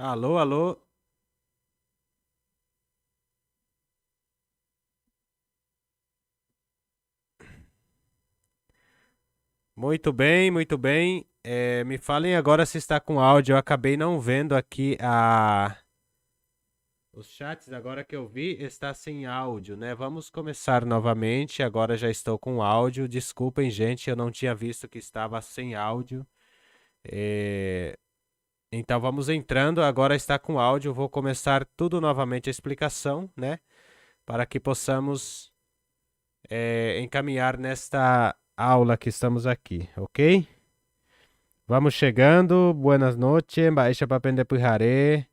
Alô, alô. Muito bem, muito bem. Me falem agora se está com áudio. Eu acabei não vendo aqui os chats. Agora que eu vi, está sem áudio, né? Vamos começar novamente. Agora já estou com áudio. Desculpem, gente, eu não tinha visto que estava sem áudio. É, Então vamos entrando. Agora está com áudio. Vou começar tudo novamente a explicação, né? Para que possamos encaminhar nesta aula que estamos aqui, ok? Vamos chegando. Buenas noches. Baixa para Pendepujaré.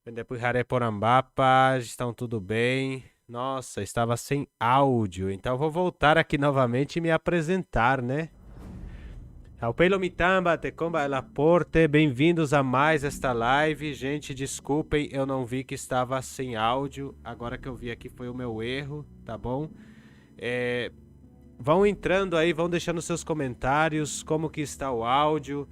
Pendepujaré Porambapa. Estão tudo bem? Nossa, estava sem áudio. Então vou voltar aqui novamente e me apresentar, né? Alpelo Mitamba, Tecomba Elaporte, bem-vindos a mais esta live. Gente, desculpem, eu não vi que estava sem áudio. Agora que eu vi aqui foi o meu erro, tá bom? Vão entrando aí, vão deixando seus comentários, como que está o áudio.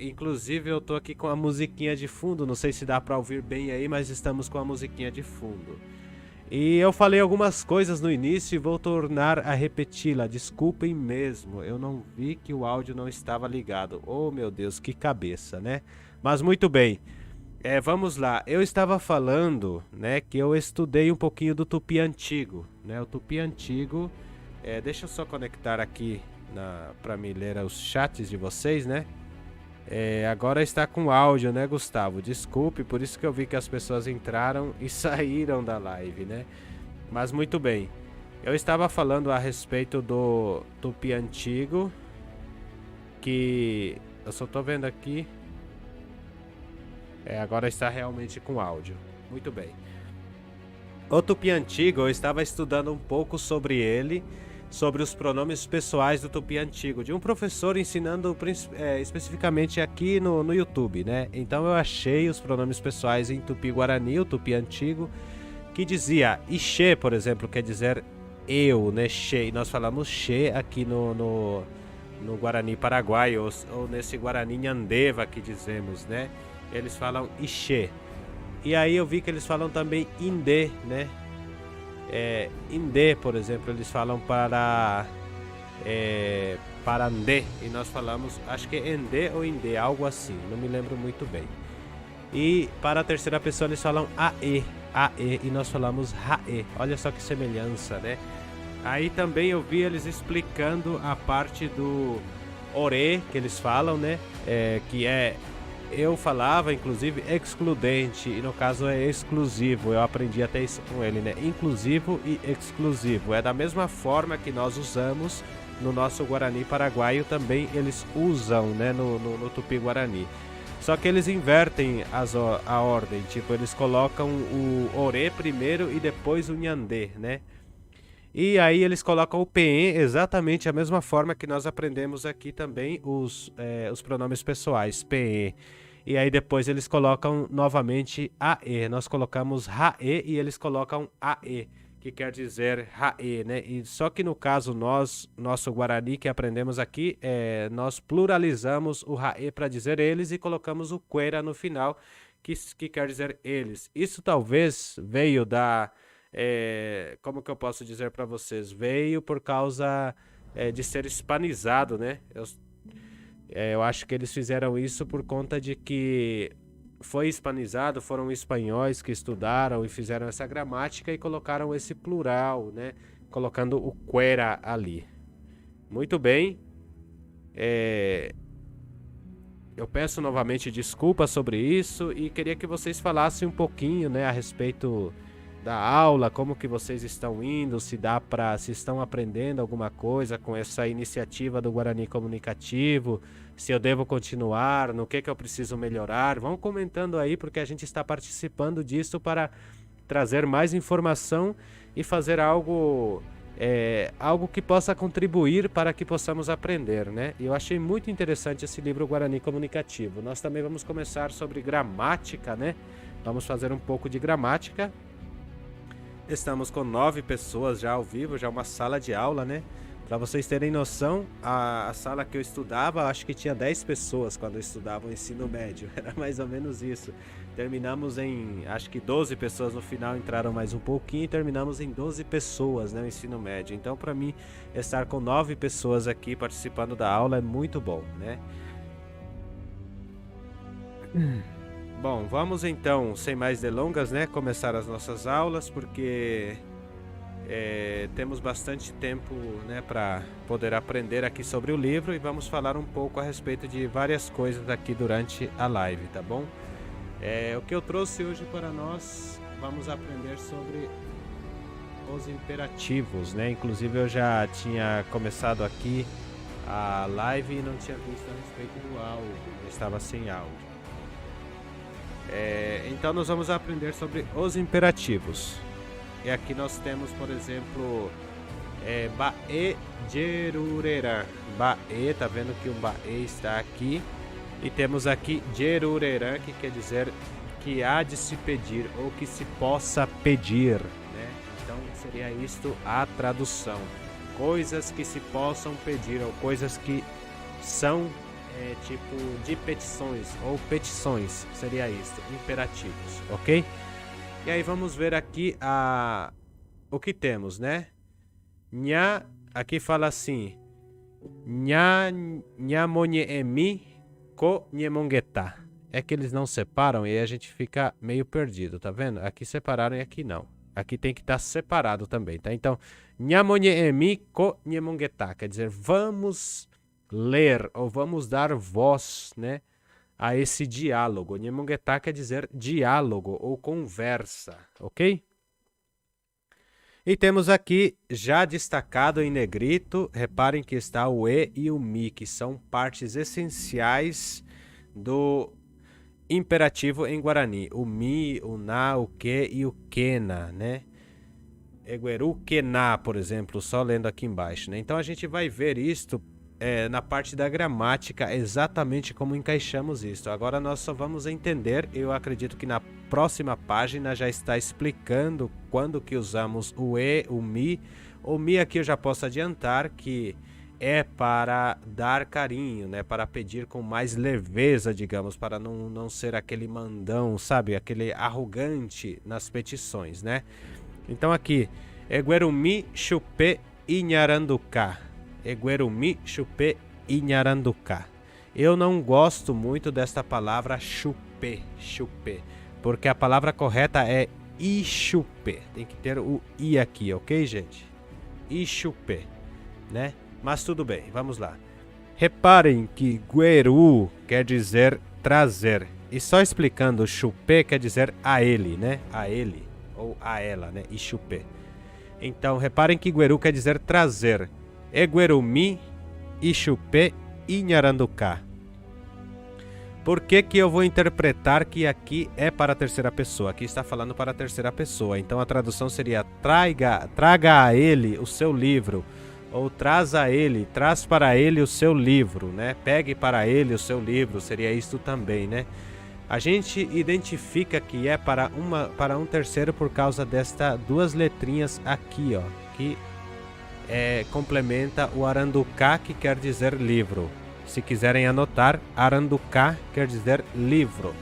Inclusive eu tô aqui com a musiquinha de fundo, não sei se dá para ouvir bem aí, mas estamos com a musiquinha de fundo. E eu falei algumas coisas no início e vou tornar a repeti-la. Desculpem mesmo, eu não vi que o áudio não estava ligado. Oh meu Deus, que cabeça, né? Mas muito bem. Vamos lá. Eu estava falando, né, que eu estudei um pouquinho do Tupi antigo, né? O Tupi antigo. Deixa eu só conectar aqui para me ler os chats de vocês, né? Agora está com áudio, né, Gustavo? Desculpe, por isso que eu vi que as pessoas entraram e saíram da live, né? Mas muito bem. Eu estava falando a respeito do Tupi antigo, que eu só tô vendo aqui. Agora está realmente com áudio. Muito bem. O Tupi antigo, eu estava estudando um pouco sobre ele, sobre os pronomes pessoais do Tupi antigo, de um professor ensinando especificamente aqui no YouTube, né? Então eu achei os pronomes pessoais em Tupi-Guarani, o Tupi antigo, que dizia Ixê, por exemplo, quer dizer eu, né? Xê, e nós falamos Xê aqui no Guarani Paraguai, ou nesse Guarani Nhandeva que dizemos, né? Eles falam Ixê. E aí eu vi que eles falam também Indê, né? Indê, por exemplo, eles falam para Andê, e nós falamos, acho que é Endê ou Indê, algo assim, não me lembro muito bem. E para a terceira pessoa eles falam Aê, e nós falamos Raê, olha só que semelhança, né? Aí também eu vi eles explicando a parte do Orê, que eles falam, né? Que eu falava, inclusive, excludente, e no caso é exclusivo. Eu aprendi até isso com ele, né? Inclusivo e exclusivo. É da mesma forma que nós usamos no nosso Guarani paraguaio, também eles usam, né? No Tupi-Guarani. Só que eles invertem a ordem, tipo, eles colocam o Orê primeiro e depois o Nhandê, né? E aí eles colocam o PE exatamente a mesma forma que nós aprendemos aqui também os pronomes pessoais, PE. E aí depois eles colocam novamente AE. Nós colocamos RAE e eles colocam AE, que quer dizer RAE, né? E só que no caso nosso Guarani que aprendemos aqui, nós pluralizamos o RAE para dizer eles e colocamos o QUERA no final, que quer dizer eles. Isso talvez veio como que eu posso dizer para vocês? Veio por causa de ser hispanizado, né? Eu acho que eles fizeram isso por conta de que foi hispanizado, foram espanhóis que estudaram e fizeram essa gramática e colocaram esse plural, né? Colocando o quera ali. Muito bem. Eu peço novamente desculpas sobre isso e queria que vocês falassem um pouquinho, né, a respeito da aula, como que vocês estão indo, se estão aprendendo alguma coisa com essa iniciativa do Guarani Comunicativo, se eu devo continuar, no que eu preciso melhorar. Vão comentando aí, porque a gente está participando disso para trazer mais informação e fazer algo que possa contribuir para que possamos aprender, né? E eu achei muito interessante esse livro Guarani Comunicativo. Nós também vamos começar sobre gramática, né? Vamos fazer um pouco de gramática. Estamos com 9 pessoas já ao vivo, já uma sala de aula, né? Para vocês terem noção, a sala que eu estudava, acho que tinha 10 pessoas quando eu estudava o ensino médio. Era mais ou menos isso. Terminamos em, acho que 12 pessoas no final, entraram mais um pouquinho e terminamos em 12 pessoas, né, o ensino médio. Então, para mim, estar com 9 pessoas aqui participando da aula é muito bom, né? Bom, vamos então, sem mais delongas, né, começar as nossas aulas, porque temos bastante tempo, né, para poder aprender aqui sobre o livro e vamos falar um pouco a respeito de várias coisas aqui durante a live, tá bom? O que eu trouxe hoje para nós, vamos aprender sobre os imperativos, né? Inclusive eu já tinha começado aqui a live e não tinha visto a respeito do áudio, eu estava sem áudio. Então nós vamos aprender sobre os imperativos. E aqui nós temos, por exemplo, Bae Jerureran. Bae, tá vendo que o Bae está aqui. E temos aqui Jerureran, que quer dizer que há de se pedir ou que se possa pedir, né? Então seria isto a tradução. Coisas que se possam pedir ou coisas que são tipo de petições ou petições, seria isto, imperativos, ok? E aí vamos ver aqui o que temos, né? Nha, aqui fala assim, Nha monyeemi ko nyemongeta. É que eles não separam e aí a gente fica meio perdido, tá vendo? Aqui separaram e aqui não. Aqui tem que estar separado também, tá? Então, Nha monyeemi ko nyemongeta, quer dizer, vamos ler ou vamos dar voz, né, a esse diálogo. Nyemongeta quer dizer diálogo ou conversa, ok? E temos aqui já destacado em negrito, reparem que está o e o mi, que são partes essenciais do imperativo em Guarani. O mi, o na, o que e o quena, né? Egueru quena, por exemplo, só lendo aqui embaixo, né? Então a gente vai ver isto na parte da gramática, exatamente como encaixamos isso. Agora nós só vamos entender, eu acredito que na próxima página já está explicando quando que usamos o e, o mi. O mi aqui eu já posso adiantar que é para dar carinho, né? Para pedir com mais leveza, digamos, para não ser aquele mandão, sabe? Aquele arrogante nas petições, né? Então aqui, Eguerumi chupe inharanduká. Eguerumi chupe inharanduká. Eu não gosto muito desta palavra chupe, porque a palavra correta é ichupe. Tem que ter o i aqui, ok, gente? Ichupe, né? Mas tudo bem, vamos lá. Reparem que gueru quer dizer trazer. E só explicando, chupe quer dizer a ele, né? A ele ou a ela, né? Ichupe. Então, reparem que gueru quer dizer trazer. Eguerumi, Ichupe e Nharanduká. Por que que eu vou interpretar que aqui é para a terceira pessoa? Aqui está falando para a terceira pessoa. Então a tradução seria traga a ele o seu livro. Ou traz para ele o seu livro, né? Pegue para ele o seu livro, seria isto também, né? A gente identifica que é para um terceiro por causa desta duas letrinhas aqui, ó, que complementa o aranduká, que quer dizer livro. Se quiserem anotar, aranduká quer dizer livro.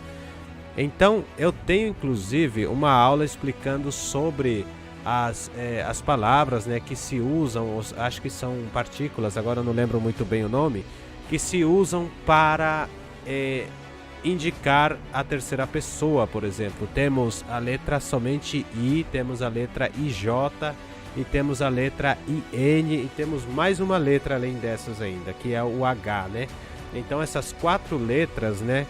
Então, eu tenho inclusive uma aula explicando sobre as palavras, né, que se usam, acho que são partículas, agora eu não lembro muito bem o nome, que se usam para indicar a terceira pessoa, por exemplo. Temos a letra somente I, temos a letra IJ e temos a letra IN e temos mais uma letra além dessas ainda, que é o H, né? Então essas quatro letras, né,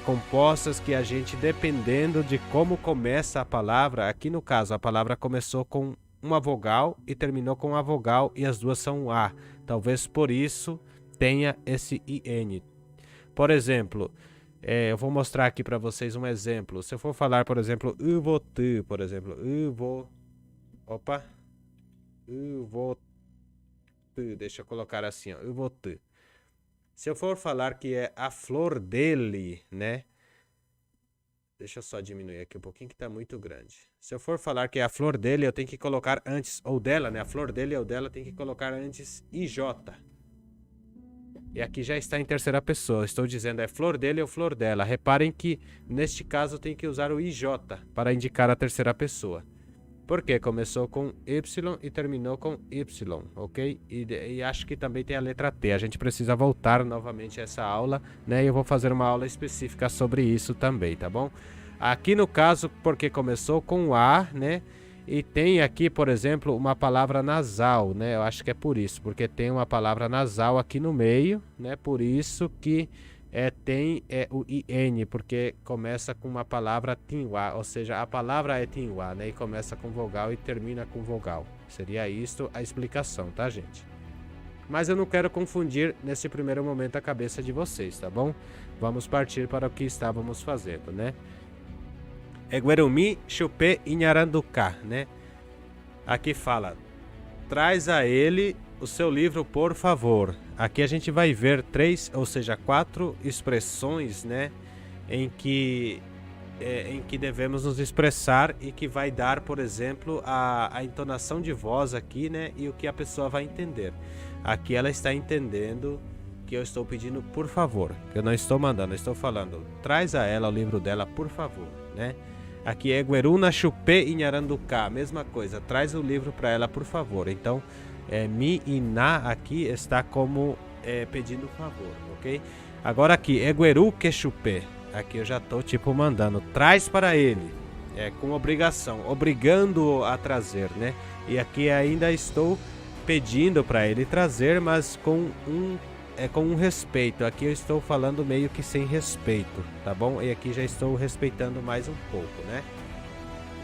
compostas que a gente, dependendo de como começa a palavra, aqui no caso a palavra começou com uma vogal e terminou com a vogal e as duas são A. Talvez por isso tenha esse IN. Por exemplo, eu vou mostrar aqui para vocês um exemplo. Se eu for falar, por exemplo, eu vou te, por exemplo, eu vou te, deixa eu colocar assim, ó, eu vou te. Se eu for falar que é a flor dele, né? Deixa eu só diminuir aqui um pouquinho que tá muito grande. Se eu for falar que é a flor dele, eu tenho que colocar antes, ou dela, né? A flor dele ou dela tem que colocar antes IJ. E aqui já está em terceira pessoa. Estou dizendo é flor dele ou flor dela. Reparem que neste caso tem que usar o IJ para indicar a terceira pessoa. Porque começou com Y e terminou com Y, ok? E acho que também tem a letra T. A gente precisa voltar novamente a essa aula, né? E eu vou fazer uma aula específica sobre isso também, tá bom? Aqui no caso, porque começou com A, né? E tem aqui, por exemplo, uma palavra nasal, né? Eu acho que é por isso, porque tem uma palavra nasal aqui no meio, né? Por isso que tem o IN, porque começa com uma palavra tinhua, ou seja, a palavra é tinhua, né? E começa com vogal e termina com vogal. Seria isso a explicação, tá, gente? Mas eu não quero confundir nesse primeiro momento a cabeça de vocês, tá bom? Vamos partir para o que estávamos fazendo, né? Eguerumi, Chupé e Nharanducá, né? Aqui fala, traz a ele o seu livro, por favor. Aqui a gente vai ver 3, ou seja, 4 expressões, né? Em que devemos nos expressar e que vai dar, por exemplo, a entonação de voz aqui, né? E o que a pessoa vai entender. Aqui ela está entendendo que eu estou pedindo por favor, que eu não estou mandando, eu estou falando, traz a ela o livro dela, por favor, né? Aqui é Gueruna, Chupé e Nharanducá, mesma coisa, traz o livro para ela, por favor. Então, mi e na aqui está como pedindo favor, ok? Agora aqui, Egueru que Chupé, aqui eu já estou tipo mandando, traz para ele, com obrigação, obrigando a trazer, né? E aqui ainda estou pedindo para ele trazer, mas com um respeito. Aqui eu estou falando meio que sem respeito, tá bom? E aqui já estou respeitando mais um pouco, né?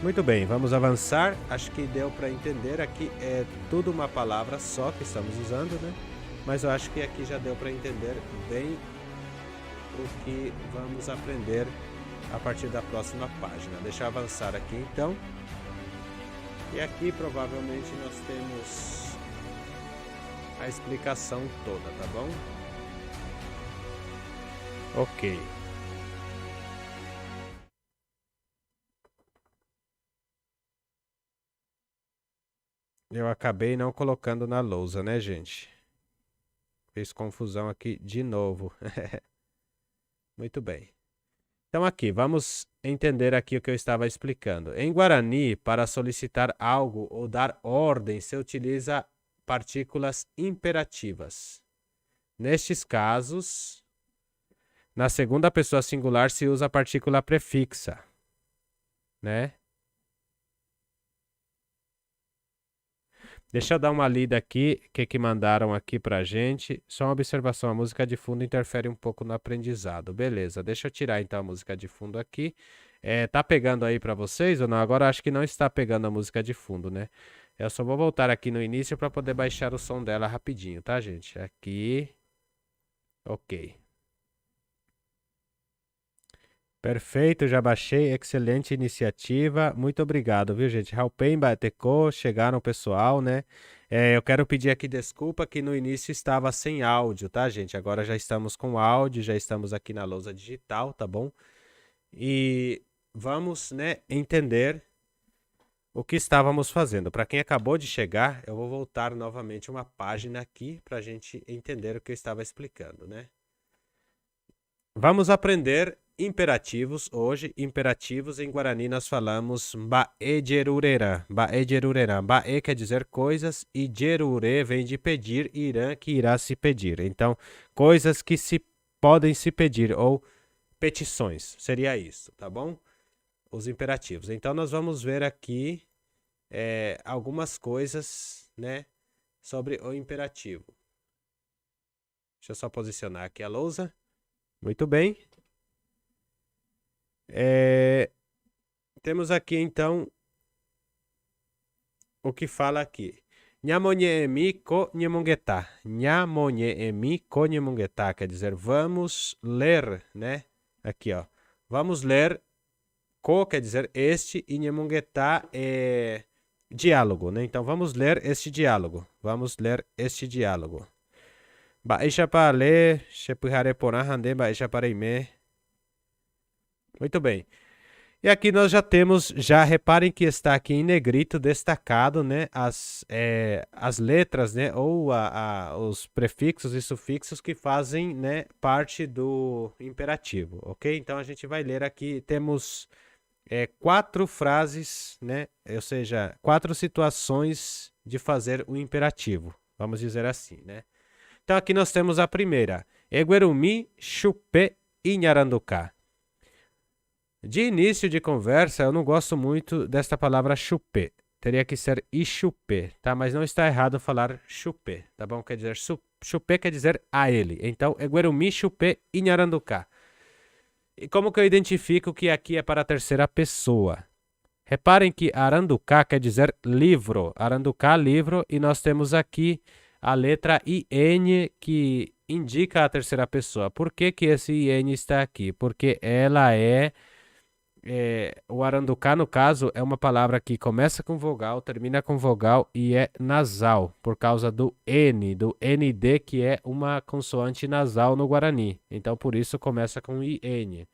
Muito bem, vamos avançar. Acho que deu para entender. Aqui é tudo uma palavra só que estamos usando, né? Mas eu acho que aqui já deu para entender bem o que vamos aprender a partir da próxima página. Deixa eu avançar aqui então. E aqui provavelmente nós temos a explicação toda, tá bom? Ok. Eu acabei não colocando na lousa, né, gente? Fez confusão aqui de novo. Muito bem. Então aqui, vamos entender aqui o que eu estava explicando. Em Guarani, para solicitar algo ou dar ordem, se utiliza partículas imperativas. Nestes casos, na segunda pessoa singular se usa a partícula prefixa, né? Deixa eu dar uma lida aqui, que mandaram aqui pra gente. Só uma observação, a música de fundo interfere um pouco no aprendizado. Beleza, deixa eu tirar então a música de fundo aqui. Tá pegando aí pra vocês ou não? Agora acho que não está pegando a música de fundo, né? Eu só vou voltar aqui no início para poder baixar o som dela rapidinho, tá, gente? Aqui. Ok. Perfeito, já baixei. Excelente iniciativa. Muito obrigado, viu, gente? Halpen, Bateco, chegaram o pessoal, né? Eu quero pedir aqui desculpa que no início estava sem áudio, tá, gente? Agora já estamos com áudio, já estamos aqui na lousa digital, tá bom? E vamos, né, entender o que estávamos fazendo. Para quem acabou de chegar, eu vou voltar novamente uma página aqui para a gente entender o que eu estava explicando, né? Vamos aprender imperativos hoje. Imperativos em Guarani nós falamos bae-gerurera. Bae-gerurera. Bae quer dizer coisas e gerure vem de pedir, irã que irá se pedir. Então, coisas que se podem se pedir ou petições. Seria isso, tá bom? Os imperativos. Então, nós vamos ver aqui algumas coisas, né, sobre o imperativo. Deixa eu só posicionar aqui a lousa. Muito bem. Temos aqui, então, o que fala aqui. Nhamonye-emi ko nhemonguetá. Nhamonye-emi ko nhemonguetá. Quer dizer, vamos ler, né? Aqui, ó. Vamos ler. Ko quer dizer este e nhemonguetá é diálogo, né? Então, vamos ler este diálogo. Vamos ler este diálogo. Baixa para ler. Shepuhare porã hande baixa para ime. Muito bem. E aqui nós já reparem que está aqui em negrito destacado, né, as letras, né, ou os prefixos e sufixos que fazem, né, parte do imperativo, ok? Então a gente vai ler aqui, temos 4 frases, né, ou seja, 4 situações de fazer o imperativo, vamos dizer assim, né? Então aqui nós temos a primeira, Eguerumi, Chupé e Nharanducá. De início de conversa, eu não gosto muito desta palavra chupé. Teria que ser ichupé, tá? Mas não está errado falar chupé, tá bom? Quer dizer, chupé quer dizer a ele. Então, Eguerumi, Chupé e Nharanducá. E como que eu identifico que aqui é para a terceira pessoa? Reparem que Aranducá quer dizer livro. Aranducá, livro. E nós temos aqui a letra IN que indica a terceira pessoa. Por que que esse IN está aqui? Porque ela o Aranducá, no caso, é uma palavra que começa com vogal, termina com vogal e é nasal, por causa do N, do ND, que é uma consoante nasal no Guarani. Então, por isso, começa com IN.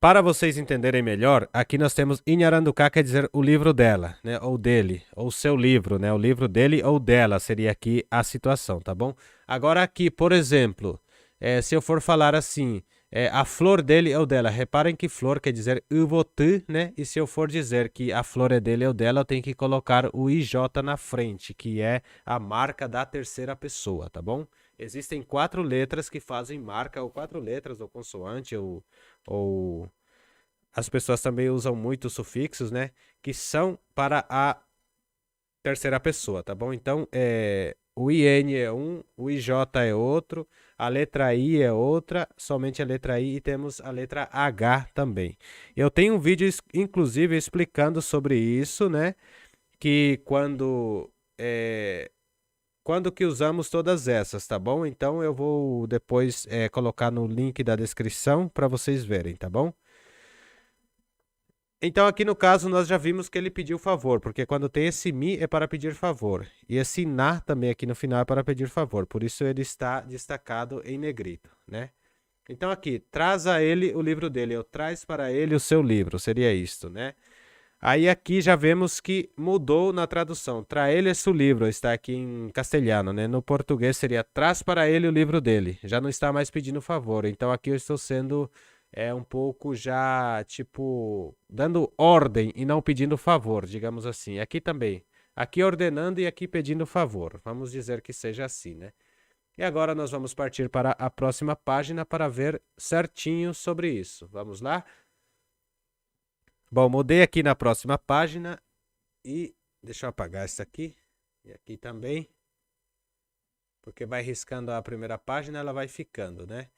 Para vocês entenderem melhor, aqui nós temos Inharanducá, quer dizer o livro dela, né? Ou dele, ou seu livro, né? O livro dele ou dela seria aqui a situação, tá bom? Agora aqui, por exemplo, se eu for falar assim, a flor dele ou dela, reparem que flor quer dizer uvotı, né? E se eu for dizer que a flor é dele ou dela, eu tenho que colocar o IJ na frente, que é a marca da terceira pessoa, tá bom? Existem 4 letras que fazem marca, ou 4 letras, ou consoante, ou as pessoas também usam muito sufixos, né? Que são para a terceira pessoa, tá bom? Então, o IN é um, o IJ é outro, a letra I é outra, somente a letra I, e temos a letra H também. Eu tenho um vídeo, inclusive, explicando sobre isso, né? Que quando que usamos todas essas, tá bom? Então eu vou depois colocar no link da descrição para vocês verem, tá bom? Então aqui no caso nós já vimos que ele pediu favor, porque quando tem esse mi é para pedir favor. E esse na também aqui no final é para pedir favor, por isso ele está destacado em negrito, né? Então aqui, traz a ele o livro dele, eu traz para ele o seu livro, seria isto, né? Aí aqui já vemos que mudou na tradução. Tra ele seu livro, está aqui em castelhano, né? No português seria traz para ele o livro dele. Já não está mais pedindo favor. Então aqui eu estou sendo um pouco já, tipo, dando ordem e não pedindo favor, digamos assim. Aqui também. Aqui ordenando e aqui pedindo favor. Vamos dizer que seja assim, né? E agora nós vamos partir para a próxima página para ver certinho sobre isso. Vamos lá? Bom, mudei aqui na próxima página e deixa eu apagar essa aqui e aqui também, porque vai riscando a primeira página, ela vai ficando, né?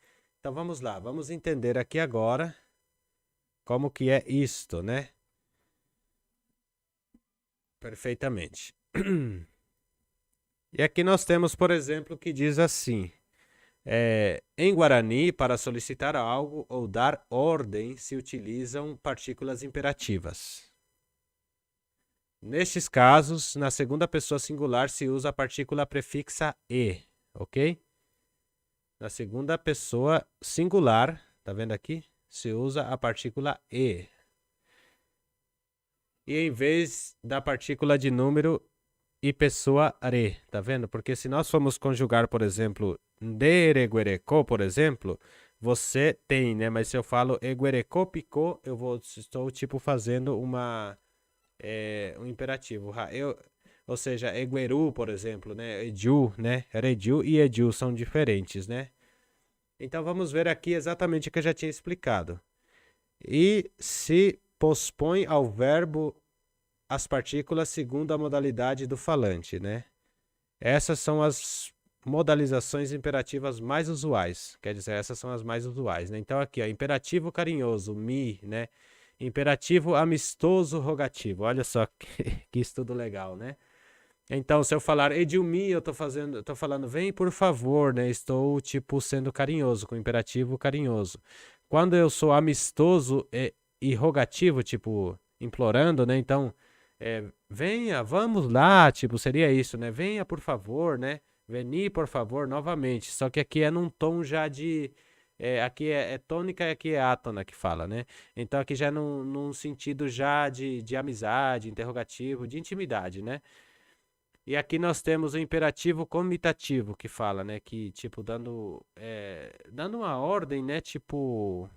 Então vamos lá, vamos entender aqui agora como que é isto, né? Perfeitamente. E aqui nós temos, por exemplo, que diz assim: em Guarani, para solicitar algo ou dar ordem, se utilizam partículas imperativas. Nestes casos, na segunda pessoa singular se usa a partícula prefixa e, ok? Na segunda pessoa singular, tá vendo aqui? Se usa a partícula e. E em vez da partícula de número e pessoa re, tá vendo? Porque se nós formos conjugar, por exemplo, dereguereco, por exemplo, você tem, né? Mas se eu falo eguereco picô, estou tipo fazendo um imperativo. Ou seja, egueru, por exemplo, né? Eju, né? Reju e eju são diferentes, né? Então vamos ver aqui exatamente o que eu já tinha explicado. E se pospõe ao verbo as partículas segundo a modalidade do falante, né? Essas são as modalizações imperativas mais usuais. Quer dizer, essas são as mais usuais, né? Então aqui, ó, imperativo carinhoso, mi, né? Imperativo amistoso rogativo. Olha só que estudo legal, né? Então, se eu falar Edilmi, eu tô falando vem por favor, né? Estou tipo sendo carinhoso, com imperativo carinhoso. Quando eu sou amistoso e rogativo, tipo implorando, né? Então, venha, vamos lá, tipo, seria isso, né? Venha por favor, né? Veni, por favor, novamente. Só que aqui é num tom já de Aqui é tônica e aqui é átona que fala, né? Então aqui já é num sentido já de amizade, interrogativo, de intimidade, né? E aqui nós temos o imperativo comitativo que fala, né? Que, tipo, dando uma ordem, né? Tipo,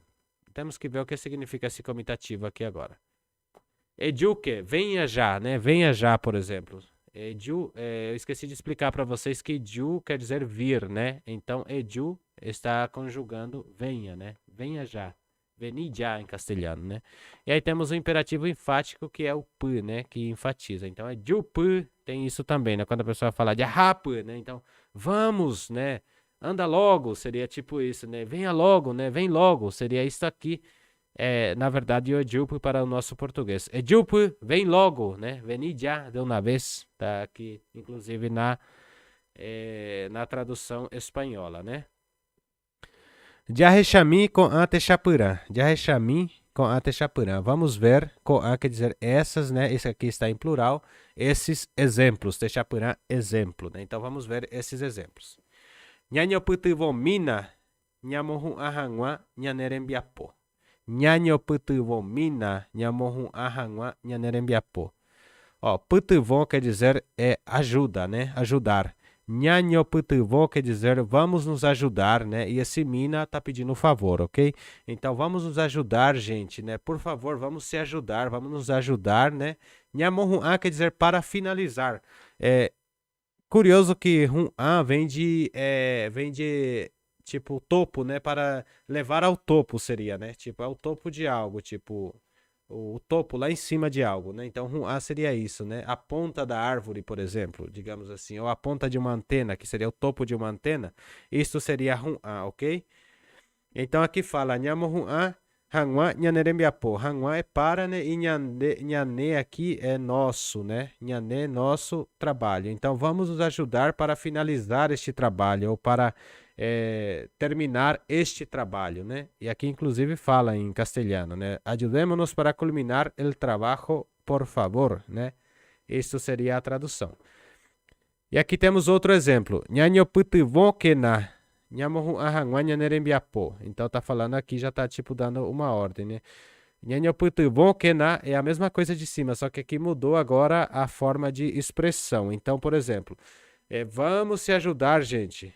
temos que ver o que significa esse comitativo aqui agora. Ediuque, venha já, né? Venha já, por exemplo. Eu esqueci de explicar para vocês que ediu quer dizer vir, né? Então, ediu está conjugando venha, né? Venha já. Veni já em castelhano, né? E aí temos o imperativo enfático que é o p, né? Que enfatiza. Então, ediu p, tem isso também, né? Quando a pessoa fala de rap, né? Então, vamos, né? Anda logo, seria tipo isso, né? Venha logo, né? Vem logo, seria isso aqui. Na verdade, o Edilpo para o nosso português. Edilpo, vem logo, né? Veni já de uma vez. Tá aqui, inclusive, na tradução espanhola, né? Jarrechami com antechapurã. Jarrechami com antechapurã. Vamos ver, com a quer dizer essas, né? Esse aqui está em plural. Esses exemplos. Techapurã, exemplo, né? Então, vamos ver esses exemplos. Nhanhoputuvomina, nhamohu ahangwa, nhanerembiapo. Nhanyo putuvomina, nhamohu ahangwa, nhanerembiapo. Ó, putuvon quer dizer ajuda, né? Ajudar. Nhanyo putuvon quer dizer vamos nos ajudar, né? E esse mina tá pedindo um favor, ok? Então vamos nos ajudar, gente, né? Por favor, vamos se ajudar, vamos nos ajudar, né? Nhamohu a quer dizer para finalizar. Curioso que Hun-an vem de tipo topo, né? Para levar ao topo seria, né? Tipo, é o topo de algo, tipo o topo lá em cima de algo, né? Então Hun-an seria isso, né? A ponta da árvore, por exemplo, digamos assim, ou a ponta de uma antena, que seria o topo de uma antena, isso seria Hun-an, ok? Então aqui fala Nhamo Hun-an, Hangwa, Nhanerembiapo. Hangwa é para, né? E Nhané aqui é nosso, né? Nhané, nosso trabalho. Então, vamos nos ajudar para finalizar este trabalho, ou para terminar este trabalho, né? E aqui, inclusive, fala em castelhano, né? Ajudémonos para culminar el trabajo, por favor, né? Isso seria a tradução. E aqui temos outro exemplo. Nhanhoputuvokena. Nhamohu ahangwa nhanerembiapo. Então tá falando aqui, já tá tipo dando uma ordem, né? Nhanhoputuvokena é a mesma coisa de cima, só que aqui mudou agora a forma de expressão. Então, por exemplo, vamos se ajudar, gente.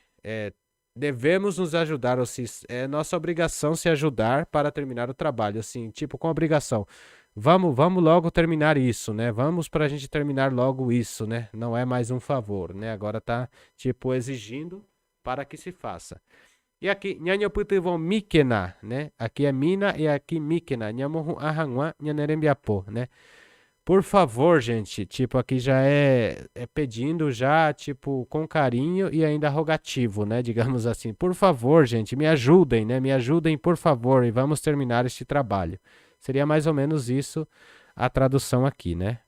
Devemos nos ajudar, ou seja, é nossa obrigação se ajudar para terminar o trabalho, assim, tipo com obrigação. Vamos logo terminar isso, né? Vamos para a gente terminar logo isso, né? Não é mais um favor, né? Agora tá, tipo, exigindo para que se faça. E aqui, nhanhoputuvon mikena, né? Aqui é mina e aqui mikena. Nhamohu ahangwa nhanerembiapo, né? Por favor, gente, tipo, aqui já é pedindo já, tipo, com carinho e ainda rogativo, né? Digamos assim. Por favor, gente, me ajudem, né? Me ajudem, por favor, e vamos terminar este trabalho. Seria mais ou menos isso a tradução aqui, né?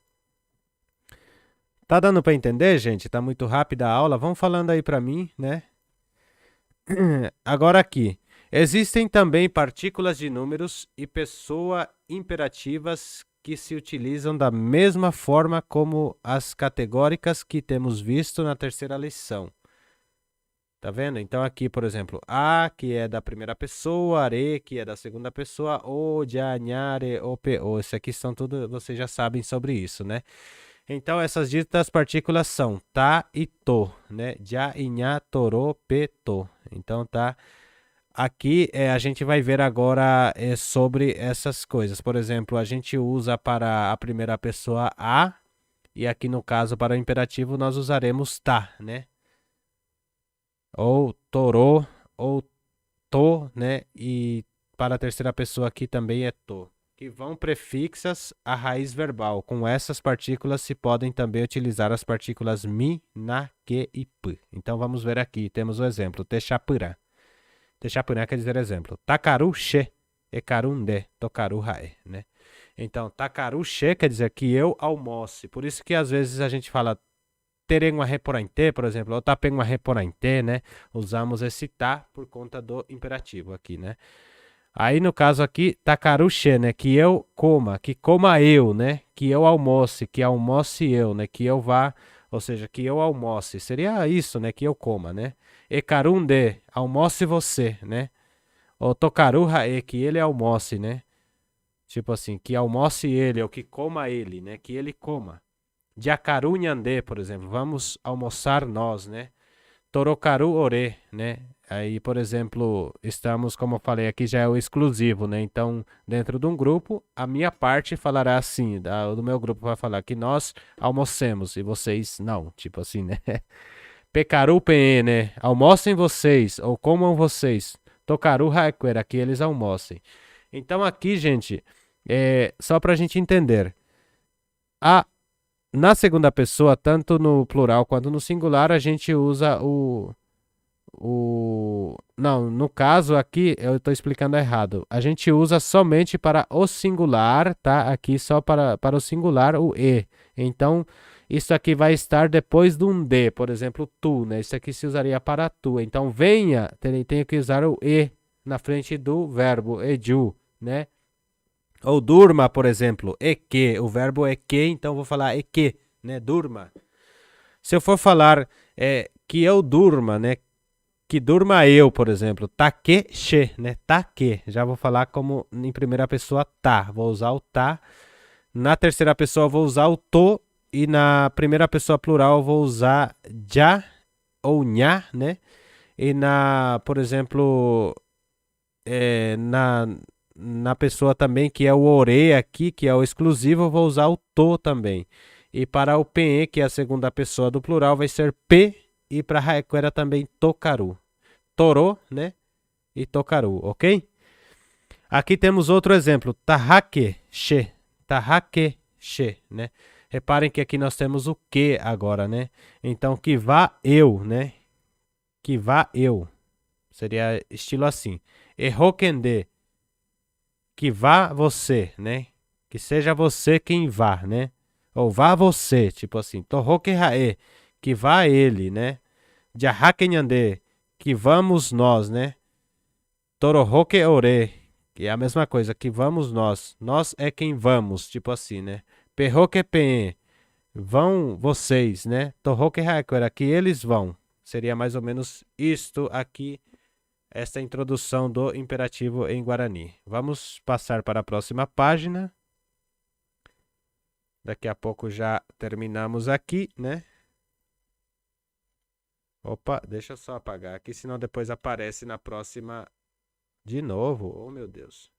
Tá dando para entender, gente? Tá muito rápida a aula? Vão falando aí para mim, né? Agora aqui. Existem também partículas de números e pessoa imperativas que se utilizam da mesma forma como as categóricas que temos visto na terceira lição. Tá vendo? Então aqui, por exemplo, a, que é da primeira pessoa, are, que é da segunda pessoa, o, ja, nhare, ope, o. Isso aqui são tudo, vocês já sabem sobre isso, né? Então essas ditas partículas são ta e to, né? Ja, inha, toro, pe, to. Então tá. Aqui a gente vai ver agora sobre essas coisas. Por exemplo, a gente usa para a primeira pessoa a, e aqui no caso para o imperativo nós usaremos ta, né? Ou toro, ou to, né? E para a terceira pessoa aqui também é to. Que vão prefixas à raiz verbal. Com essas partículas se podem também utilizar as partículas mi, na, que e p. Então vamos ver aqui. Temos o exemplo. Techapurã. Techapurã quer dizer exemplo. Takaru she, ekarunde, tokaru hae, né? Então, takaru she quer dizer que eu almoce. Por isso que às vezes a gente fala terengwa reporainte, por exemplo, ou tapengwa reporainte, né? Usamos esse ta por conta do imperativo aqui, né? Aí no caso aqui, takaru she, né? Que eu coma, que coma eu, né? Que eu almoce, que almoce eu, né? Que eu vá, ou seja, que eu almoce. Seria isso, né? Que eu coma, né? Ekarunde, almoce você, né? Ou tokaru hae, que ele almoce, né? Tipo assim, que almoce ele, ou que coma ele, né? Que ele coma. Jakaru nyande, por exemplo, vamos almoçar nós, né? Torokaru ore, né? Aí, por exemplo, estamos, como eu falei aqui, já é o exclusivo, né? Então, dentro de um grupo, a minha parte falará assim, do meu grupo vai falar que nós almocemos e vocês não, tipo assim, né? Pekaru pen, né? Almocem vocês ou comam vocês. Tokaru haikuera, que eles almocem. Então aqui, gente, só pra gente entender. Na segunda pessoa, tanto no plural quanto no singular, a gente usa Não, no caso aqui, eu estou explicando errado. A gente usa somente para o singular, tá? Aqui só para o singular, o e. Então, isso aqui vai estar depois de um de, por exemplo, tu, né? Isso aqui se usaria para tu. Então, venha, tem que usar o e na frente do verbo, eju, né? Ou durma, por exemplo, e que, o verbo é que, então vou falar e que, né? Durma. Se eu for falar que eu durma, né? Que durma eu, por exemplo, takeshi, né? Take, já vou falar como em primeira pessoa tá, vou usar o tá. Na terceira pessoa vou usar o to e na primeira pessoa plural eu vou usar já ou nha, né? E por exemplo, na pessoa também que é o ore aqui, que é o exclusivo, eu vou usar o to também. E para o pe, que é a segunda pessoa do plural, vai ser p, e para haekuera também tokaru. Toro, né? E tokaru, ok? Aqui temos outro exemplo, tahake-she, tahake-she, né? Reparem que aqui nós temos o que agora, né? Então, que vá eu, né? Que vá eu. Seria estilo assim. Errokende, que vá você, né? Que seja você quem vá, né? Ou vá você, tipo assim. Tohoke hae, que vá ele, né? Jahake nyande, que vamos nós, né? Torohoke ore, que é a mesma coisa, que vamos nós. Nós é quem vamos, tipo assim, né? Perroque pen, vão vocês, né? Tohoke haekura, que eles vão. Seria mais ou menos isto aqui, esta introdução do imperativo em Guarani. Vamos passar para a próxima página. Daqui a pouco já terminamos aqui, né? Opa, deixa eu só apagar aqui, senão depois aparece na próxima de novo. Oh, meu Deus.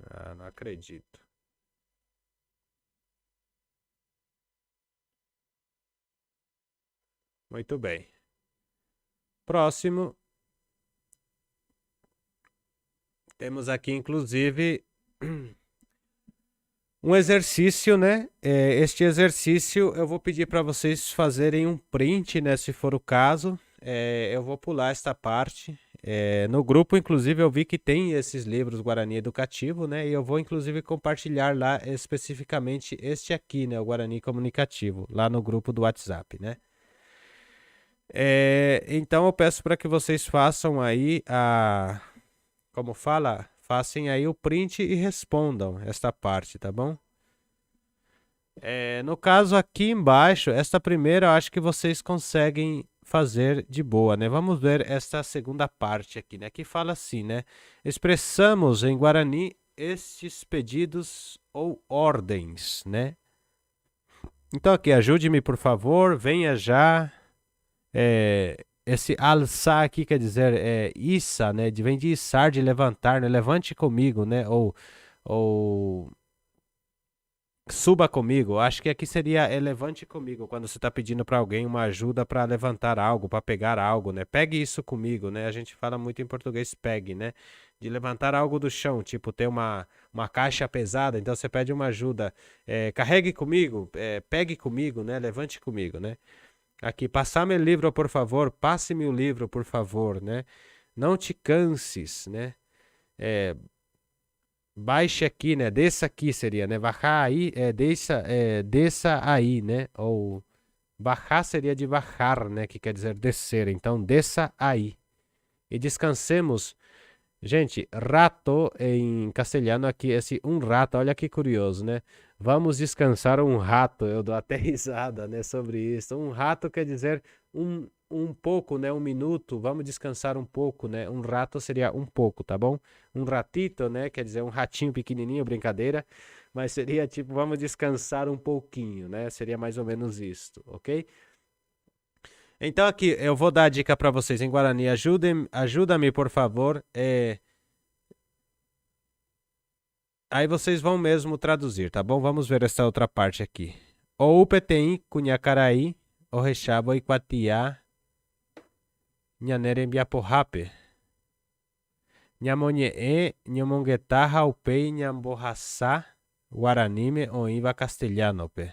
Ah, não acredito. Muito bem. Próximo. Temos aqui, inclusive, um exercício, né? Este exercício eu vou pedir para vocês fazerem um print, né? Se for o caso. Eu vou pular esta parte. No grupo, inclusive, eu vi que tem esses livros Guarani Educativo, né? E eu vou, inclusive, compartilhar lá especificamente este aqui, né? O Guarani Comunicativo, lá no grupo do WhatsApp, né? Então eu peço para que vocês façam aí como fala, façam aí o print e respondam esta parte, tá bom? No caso aqui embaixo, esta primeira eu acho que vocês conseguem fazer de boa, né? Vamos ver esta segunda parte aqui, né? Que fala assim, né? Expressamos em Guarani estes pedidos ou ordens, né? Então aqui, ajude-me por favor, venha já. Esse alçar aqui quer dizer issa, né? Vem de içar, de levantar, né? Levante comigo, né? Ou suba comigo. Acho que aqui seria levante comigo, quando você está pedindo para alguém uma ajuda para levantar algo, para pegar algo, né? Pegue isso comigo, né? A gente fala muito em português pegue, né? De levantar algo do chão, tipo ter uma caixa pesada, então você pede uma ajuda. Carregue comigo, pegue comigo, né? Levante comigo, né? Aqui, passar-me o livro, por favor. Passe-me o livro, por favor, né? Não te canses, né? Baixe aqui, né? Desça aqui seria, né? Baixar aí, desça aí, né? Ou baixar seria de baixar, né? Que quer dizer descer. Então, desça aí. E descansemos. Gente, rato em castelhano aqui, esse um rato, olha que curioso, né? Vamos descansar um rato. Eu dou até risada, né, sobre isso. Um rato quer dizer um pouco, né? Um minuto, vamos descansar um pouco, né? Um rato seria um pouco, tá bom? Um ratito, né? Quer dizer, um ratinho pequenininho, brincadeira. Mas seria tipo, vamos descansar um pouquinho, né? Seria mais ou menos isto, ok? Então aqui, eu vou dar a dica para vocês em Guarani. Ajuda-me, por favor. Aí vocês vão mesmo traduzir, tá bom? Vamos ver essa outra parte aqui. O UPTI, Cunhacaraí, o Rechabo, Iquatiá, Nhanerembiaporrape. Nhamonhee, Nhamonguetá, Raupei, Nhamborraçá, Guaranime, Oimba, Castelhanope.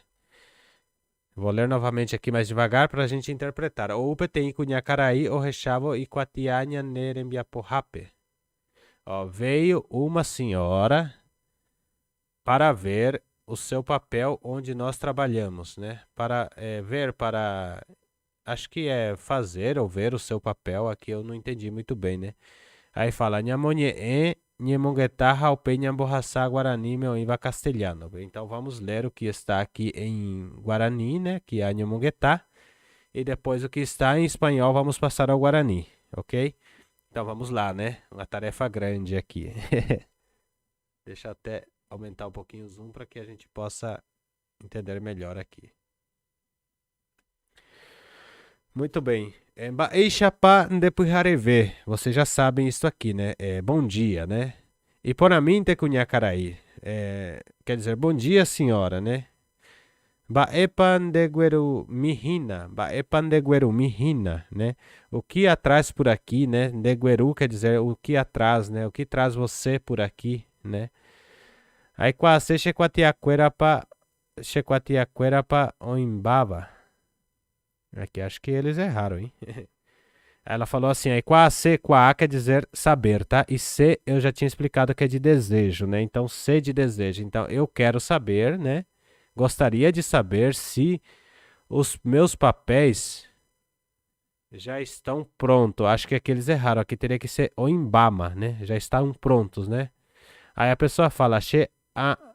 Vou ler novamente aqui mais devagar para a gente interpretar. O UPTI, Cunhacaraí, o Rechabo, Iquatiá, Nhanerembiaporrape. Ó, veio uma senhora para ver o seu papel onde nós trabalhamos, né? Para ver, para... Acho que é fazer ou ver o seu papel, aqui eu não entendi muito bem, né? Aí fala, Nhamonhee, Nhemonguetá, Raupei, Nhamborraçá, Guarani, Meuimba, Castelhano. Então vamos ler o que está aqui em Guarani, né? Que é Nhemonguetá. E depois o que está em espanhol vamos passar ao Guarani, ok? Então vamos lá, né? Uma tarefa grande aqui. Deixa eu até aumentar um pouquinho o zoom para que a gente possa entender melhor aqui. Muito bem. Baixapa Ndepujareve. Vocês já sabem isso aqui, né? Bom dia, né? E por mim te cunhacaraí. Quer dizer, bom dia, senhora, né? Baepandegueru mihina. Baepandegueru mihina, né? O que atrás por aqui, né? Degueru quer dizer o que atrás, né? O que traz você por aqui, né? Aí quase Chequatiaquerapa Oimbaba. Aqui acho que eles erraram, hein? Ela falou assim, aí qua A quer dizer saber, tá? E se eu já tinha explicado que é de desejo, né? Então, se de desejo. Então, eu quero saber, né? Gostaria de saber se os meus papéis já estão prontos. Acho que aqui eles erraram. Aqui teria que ser oimbama, né? Já estão prontos, né? Aí a pessoa fala,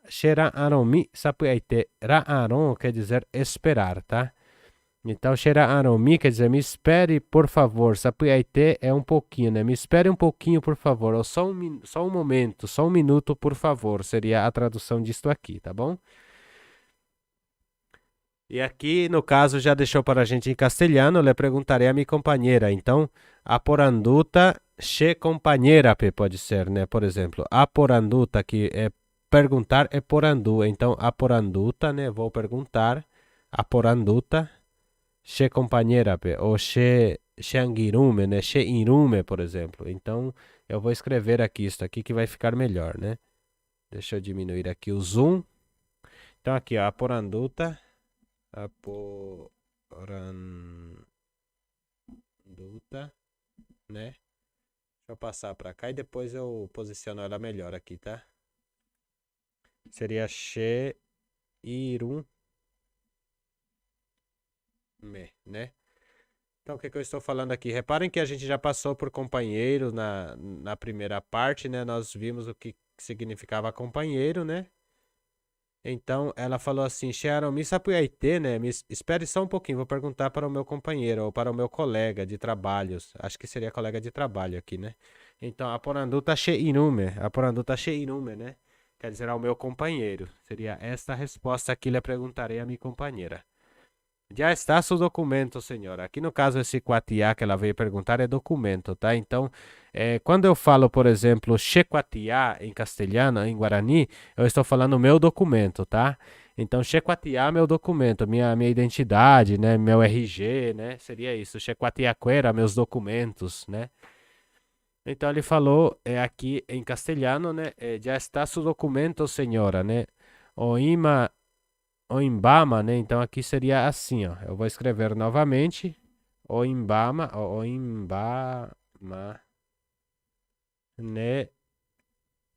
Xeraaromi sapuaite. Raaron quer dizer esperar, tá? Então, Xeraaromi quer dizer me espere, por favor. Sapuaite é um pouquinho, né? Me espere um pouquinho, por favor. Ou só um momento, só um minuto, por favor. Seria a tradução disto aqui, tá bom? E aqui, no caso, já deixou para a gente em castelhano. Le perguntarei a minha companheira. Então, aporanduta, che companheira, pode ser, né? Por exemplo, aporanduta, que é perguntar, é porandu. Então, aporanduta, né? Vou perguntar. Aporanduta, che companheira, ou che anguirume, né? Che irume, por exemplo. Então, eu vou escrever aqui isso aqui que vai ficar melhor, né? Deixa eu diminuir aqui o zoom. Então, aqui, ó, aporanduta. Aporanduta, né? Deixa eu passar para cá e depois eu posiciono ela melhor aqui, tá? Seria Xeirume, né? Então, o que eu estou falando aqui? Reparem que a gente já passou por companheiro na primeira parte, né? Nós vimos o que significava companheiro, né? Então, ela falou assim, Xearomi Sapuaite, né? Espere só um pouquinho, vou perguntar para o meu companheiro ou para o meu colega de trabalhos. Acho que seria colega de trabalho aqui, né? Então, Aporanduta Xeirume, né? Quer dizer, ao meu companheiro. Seria esta a resposta que lhe perguntarei à minha companheira. Já está seu documento, senhora. Aqui no caso, esse quatiá que ela veio perguntar é documento, tá? Então, quando eu falo, por exemplo, chequatiá em castelhano, em guarani, eu estou falando meu documento, tá? Então, chequatiá, meu documento, minha identidade, né? Meu RG, né? Seria isso. Chequatiaquera, meus documentos, né? Então, ele falou aqui em castelhano, né? Já está seu documento, senhora, né? Oima Oimbama, né? Então aqui seria assim, ó. Eu vou escrever novamente. Oimbama, né?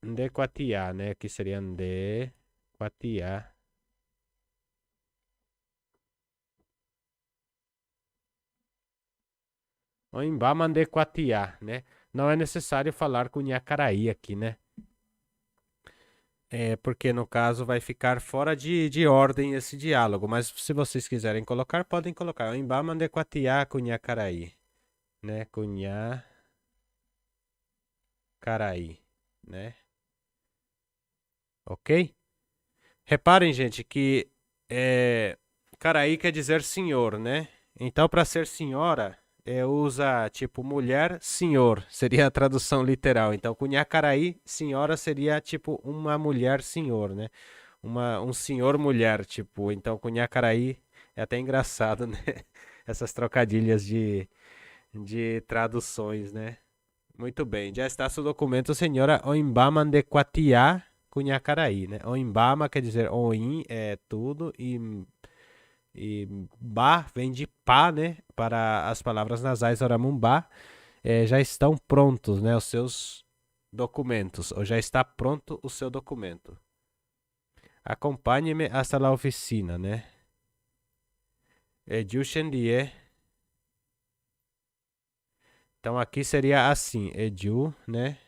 Ndequatiá, né? Aqui seria Ndequatiá. Oimbama Ndequatiá, né? Não é necessário falar com Nhacaraí aqui, né? porque no caso vai ficar fora de ordem esse diálogo, mas se vocês quiserem colocar, podem colocar. Oimbá mandequatiá cunhacaraí, né? Cunhacaraí, né? Ok? Reparem, gente, que caraí quer dizer senhor, né? Então, para ser senhora, usa tipo mulher, senhor, seria a tradução literal. Então, cunhacaraí, senhora seria tipo uma mulher, senhor, né? Um senhor mulher, tipo. Então, cunhacaraí é até engraçado, né? Essas trocadilhas de traduções, né? Muito bem, já está seu documento, senhora Oimbama de Quatiá, Cunhacaraí, né? Oimbama quer dizer Oim é tudo e Ba vem de Pá, né? Para as palavras nasais Oramumbá, já estão prontos, né? Os seus documentos, ou já está pronto o seu documento. Acompanhe-me hasta la oficina, né? Ediu. Então aqui seria assim, Ediu, né?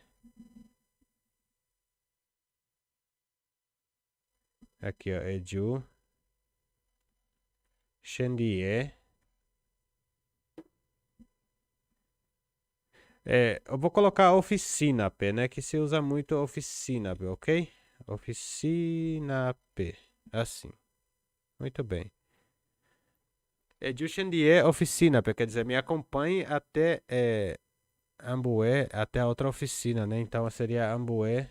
Aqui, ó, Ediu. Xandie. Eu vou colocar oficina P, né? Que se usa muito oficina P, ok? Oficina P. Assim. Muito bem. Jushendie oficina P, quer dizer, me acompanhe até Ambué, até a outra oficina, né? Então seria Ambué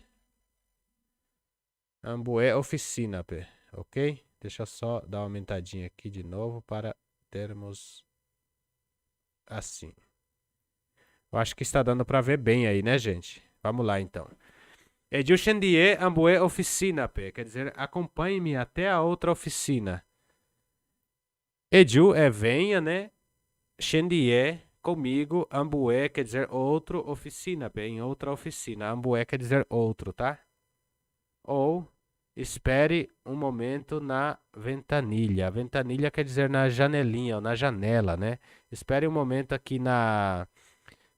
oficina P, ok? Deixa eu só dar uma aumentadinha aqui de novo para termos assim. Eu acho que está dando para ver bem aí, né, gente? Vamos lá, então. Jushendie Ambué oficina P, quer dizer, acompanhe-me até a outra oficina. Eju é venha, né? Xendie comigo, Ambué quer dizer outro, oficina P, em outra oficina. Ambué quer dizer outro, tá? Ou espere um momento na ventanilha. Ventanilha quer dizer na janelinha ou na janela, né? Espere um momento aqui na.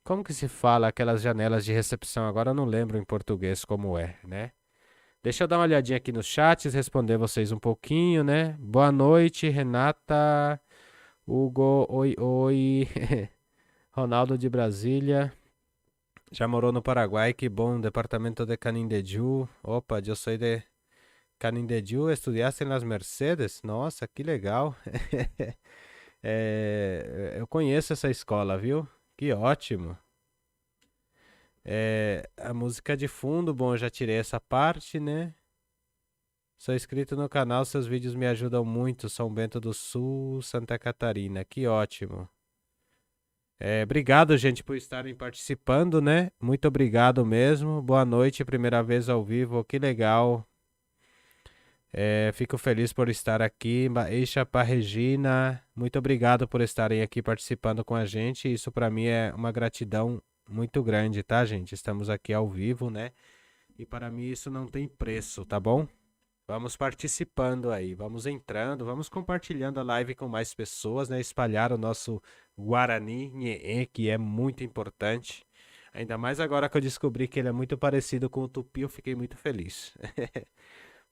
Como que se fala aquelas janelas de recepção? Agora eu não lembro em português como é, né? Deixa eu dar uma olhadinha aqui nos chats, responder vocês um pouquinho, né? Boa noite, Renata, Hugo, oi, oi. Ronaldo de Brasília. Já morou no Paraguai, que bom. Departamento de Canindeyú. Opa, eu sou de Canindeyú. Estudiaste nas Mercedes? Nossa, que legal. Eu conheço essa escola, viu? Que ótimo. A música de fundo, bom, eu já tirei essa parte, né? Sou inscrito no canal, seus vídeos me ajudam muito. São Bento do Sul, Santa Catarina. Que ótimo. Obrigado, gente, por estarem participando, né? Muito obrigado mesmo. Boa noite, primeira vez ao vivo. Que legal. Fico feliz por estar aqui. Eixa para Regina. Muito obrigado por estarem aqui participando com a gente. Isso para mim é uma gratidão muito grande, tá, gente? Estamos aqui ao vivo, né? E para mim isso não tem preço, tá bom? Vamos participando aí, vamos entrando, vamos compartilhando a live com mais pessoas, né? Espalhar o nosso Guarani Nheê, que é muito importante. Ainda mais agora que eu descobri que ele é muito parecido com o Tupi, eu fiquei muito feliz.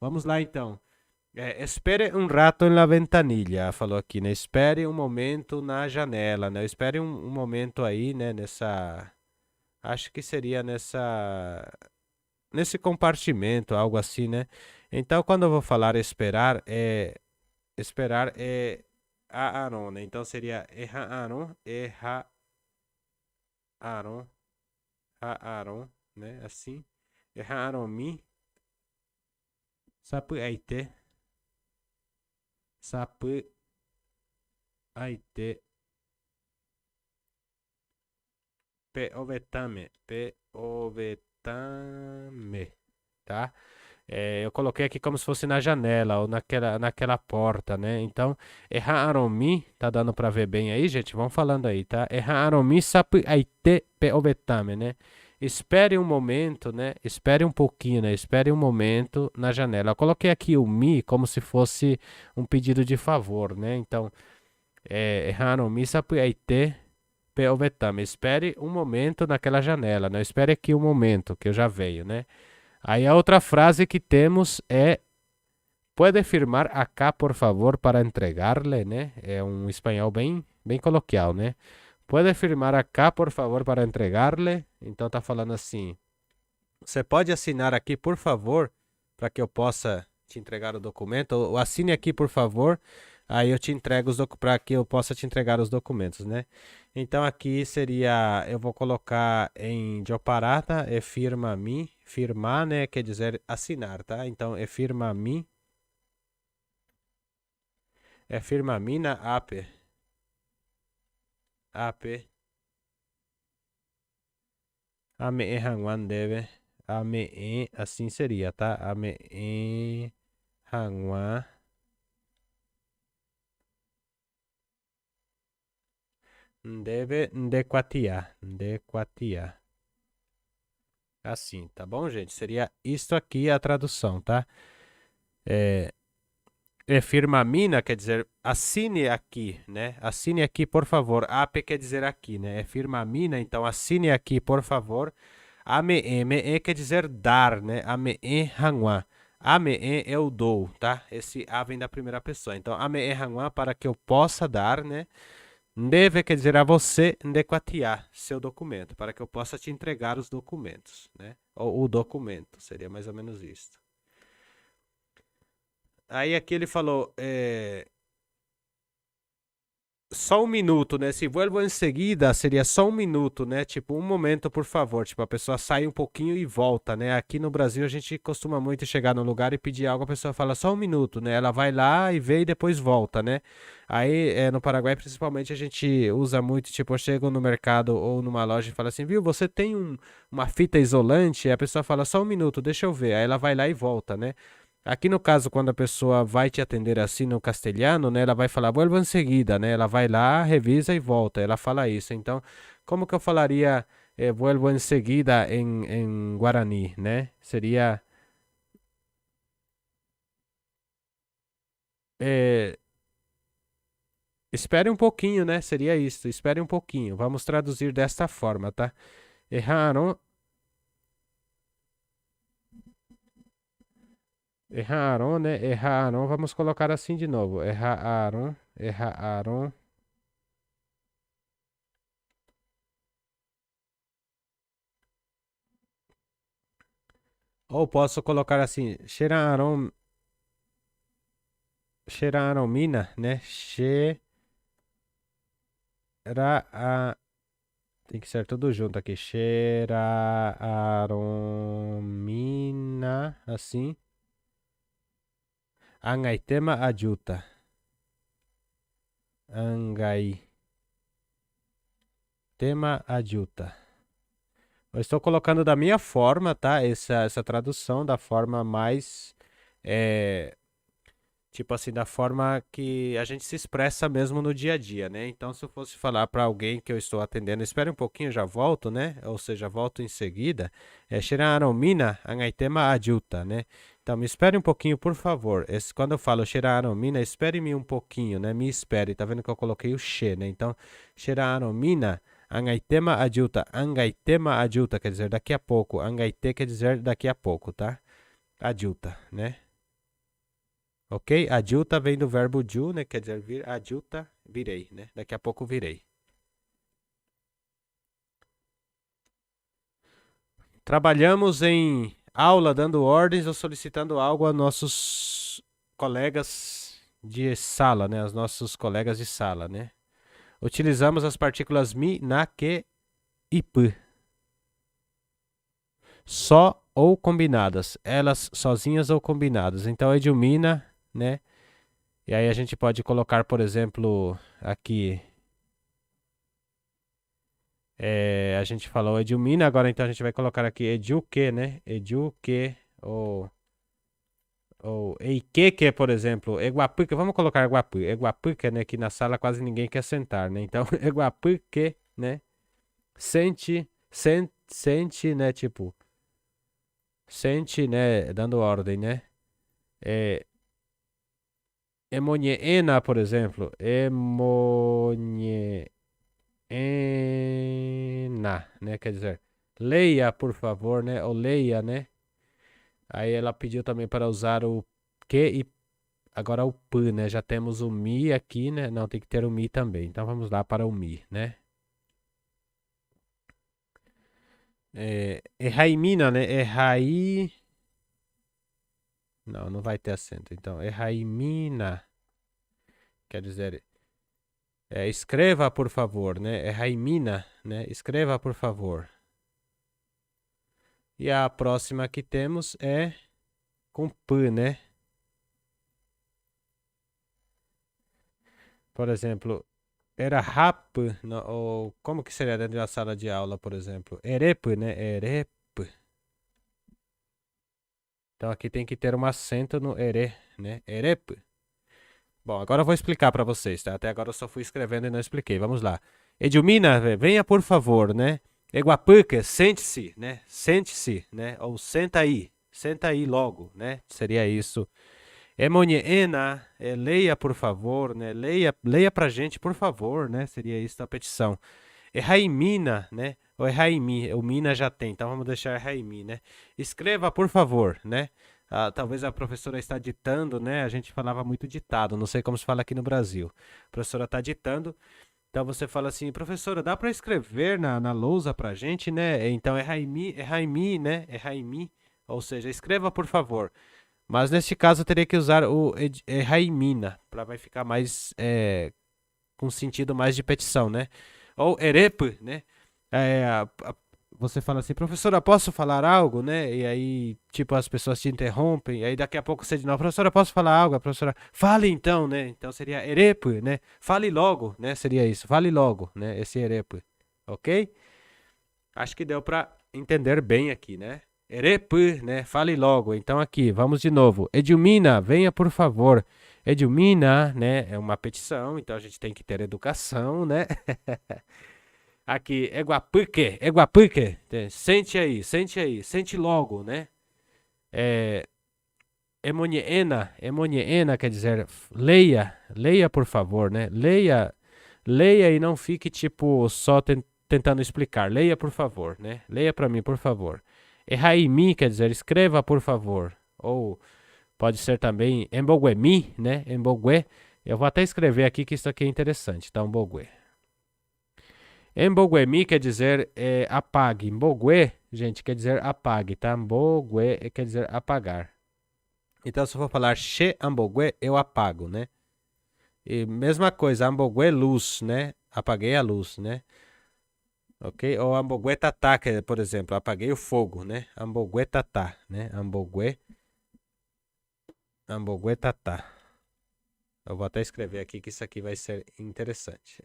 Vamos lá então. Espere um rato na ventanilha, falou aqui, né? Espere um momento na janela, né? Espere um momento aí, né? Acho que seria nesse compartimento, algo assim, né? Então, quando eu vou falar esperar é Aaron, né? Então seria Aaron, Aaron, né? Assim, Aaron mi, sapu aite, sapu aite, pe ovetame, tá? Eu coloquei aqui como se fosse na janela ou naquela porta, né? Então, Aromi, tá dando pra ver bem aí, gente? Vamos falando aí, tá? Aromi sapu aite pe ovetame, né? Espere um momento, né? Espere um pouquinho, né? Espere um momento na janela. Eu coloquei aqui o mi como se fosse um pedido de favor, né? Então, Aromi sapu aite pe ovetame. Espere um momento naquela janela, né? Espere aqui um momento que eu já venho, né? Aí a outra frase que temos é pode firmar acá, por favor, para entregarle, né? É um espanhol bem coloquial, né? Pode firmar acá, por favor, para entregarle. Então tá falando assim: você pode assinar aqui, por favor, para que eu possa te entregar o documento? Ou assine aqui, por favor. Aí eu te entrego os documentos para que eu possa te entregar os documentos, né? Então aqui seria, eu vou colocar em Joparata, é firma mi, firmar, né? Quer dizer assinar, tá? Então é firma mi, é firma mina ap, ame e hangwan deve, ame e, assim seria, tá? Ame e hangwan deve ndequatia. Assim, tá bom, gente? Seria isto aqui a tradução, tá? É, firmamina quer dizer assine aqui, né? Assine aqui, por favor. AP quer dizer aqui, né? É firmamina, então assine aqui, por favor. AME quer dizer dar, né? AME hangwa. AME eu dou, tá? Esse A vem da primeira pessoa. Então, AME hangwa para que eu possa dar, né? Deve quer dizer a você ndequatiar seu documento, para que eu possa te entregar os documentos, né? Ou o documento, seria mais ou menos isso. Aí aqui ele falou, só um minuto, né? Se vuelvo em seguida, seria só um minuto, né? Tipo, um momento, por favor. Tipo, a pessoa sai um pouquinho e volta, né? Aqui no Brasil a gente costuma muito chegar no lugar e pedir algo, a pessoa fala só um minuto, né? Ela vai lá e vê e depois volta, né? Aí, no Paraguai, principalmente, a gente usa muito, tipo, eu chego no mercado ou numa loja e falo assim, viu, você tem uma fita isolante? E a pessoa fala só um minuto, deixa eu ver. Aí ela vai lá e volta, né? Aqui no caso, quando a pessoa vai te atender assim no castelhano, né, ela vai falar, vuelvo em seguida, né? Ela vai lá, revisa e volta. Ela fala isso. Então, como que eu falaria vuelvo em seguida em Guarani, né? Seria eh, espere um pouquinho, né? Seria isso. Espere um pouquinho. Vamos traduzir desta forma, tá? Erraram, erraram, né? Erraram. Vamos colocar assim de novo. Erraram, erraram. Ou posso colocar assim, cheiraram, cheiraram mina, né? Tem que ser tudo junto aqui. Cheiraaromina, assim. Angaitema ajuta. Angaitema ajuta. Eu estou colocando da minha forma, tá? Essa tradução da forma mais é, tipo assim, da forma que a gente se expressa mesmo no dia a dia, né? Então, se eu fosse falar para alguém que eu estou atendendo, espere um pouquinho, já volto, né? Ou seja, volto em seguida. Shiraaromina angaitema ajuta, né? Então, me espere um pouquinho, por favor. Quando eu falo Shiraaromina, espere-me um pouquinho, né? Me espere. Tá vendo que eu coloquei o she, né? Então, Shiraaromina angaitema ajuta. Angaitema ajuta quer dizer daqui a pouco. Angaite quer dizer daqui a pouco, tá? Ajuta, né? Ok? Adilta vem do verbo ju, né? Quer dizer vir. Adilta, virei, né? Daqui a pouco virei. Trabalhamos em aula dando ordens ou solicitando algo a nossos colegas de sala, né? Aos nossos colegas de sala, né? Utilizamos as partículas mi, na, que e p. Só ou combinadas. Elas sozinhas ou combinadas. Então, Edilmina, né? E aí a gente pode colocar, por exemplo, aqui a gente falou Edilmina, agora então a gente vai colocar aqui Edilque, né? Edilque, ou Eiqueque, por exemplo, Eguapuque, vamos colocar Eguapu, Eguapuque, né? Que na sala quase ninguém quer sentar, né? Então, Eguapuque, né? Sente, né? Tipo, sente, né? Dando ordem, né? É, Emonheena, por exemplo, Emonheena, né? Quer dizer, leia, por favor, né? Ou leia, né? Aí ela pediu também para usar o que e agora o p, né? Já temos o mi aqui, né? Não, tem que ter o mi também. Então vamos lá para o mi, né? Erraimina, né? Errai... Não, não vai ter acento. Então, erraimina. Quer dizer, escreva, por favor, né? Erraimina, né? Escreva, por favor. E a próxima que temos é com p, né? Por exemplo, era rap, ou como que seria dentro da sala de aula, por exemplo? Erep, né? Erep. Então aqui tem que ter um acento no ere, né? Erep. Bom, agora eu vou explicar para vocês, tá? Até agora eu só fui escrevendo e não expliquei. Vamos lá. Edilmina, venha por favor, né? Eguapuca, sente-se, né? Sente-se, né? Ou senta aí logo, né? Seria isso. Emonyeena, leia por favor, né? Leia pra gente, por favor, né? Seria isso a petição. Erraimina, né? Ou Erraimi, o Mina já tem, então vamos deixar Erraimi, né? Escreva, por favor, né? Talvez a professora está ditando, né? A gente falava muito ditado, não sei como se fala aqui no Brasil. A professora está ditando, então você fala assim, professora, dá para escrever na lousa pra gente, né? Então Erraimi, né? Erraimi, ou seja, escreva, por favor. Mas neste caso eu teria que usar o Erraimina, para vai ficar mais com sentido mais de petição, né? Ou Erep, né? É, você fala assim, professora, posso falar algo, né? E aí, tipo, as pessoas te interrompem, e aí daqui a pouco você de novo, professora, posso falar algo? A professora, fale então, né? Então seria Erep, né? Fale logo, né? Seria isso, fale logo, né? Esse Erep, ok? Acho que deu para entender bem aqui, né? Erep, né? Fale logo. Então aqui, vamos de novo. Edilmina, venha por favor. Edilmina, né? É uma petição, então a gente tem que ter educação, né? Aqui, Eguapuque, sente aí, sente logo, né? Emonyeena quer dizer, leia por favor, né? Leia e não fique tipo só tentando explicar. Leia por favor, né? Leia para mim, por favor. Erraimi quer dizer, escreva por favor. Ou pode ser também emboguemi, né? Embogue. Eu vou até escrever aqui que isso aqui é interessante, tá? Embogue. Emboguemi quer dizer apague. Mbogue, gente, quer dizer apague, tá? Mbogue quer dizer apagar. Então, se eu for falar che ambogue, eu apago, né? E mesma coisa, ambogue luz, né? Apaguei a luz, né? Ok? Ou ambogue tatá, por exemplo, apaguei o fogo, né? Ambogue tatá, né? Ambogue tatá. Eu vou até escrever aqui que isso aqui vai ser interessante.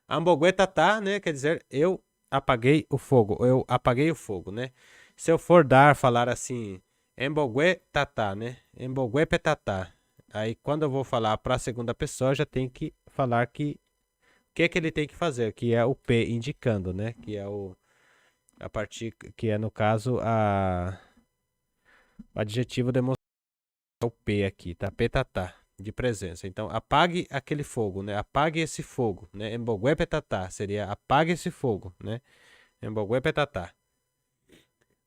Ambogue tatá, né? Quer dizer, eu apaguei o fogo. Eu apaguei o fogo, né? Se eu for falar assim, embogue tatá, né? Embogue petatá. Aí quando eu vou falar para a segunda pessoa, já tem que falar que o que ele tem que fazer, que é o P indicando, né? Que é a partir que é no caso o adjetivo demonstrado o P aqui, tá? Petatá, de presença. Então apague aquele fogo, né? Apague esse fogo, né? Embogue petatá seria apague esse fogo, né? Embogue petatá.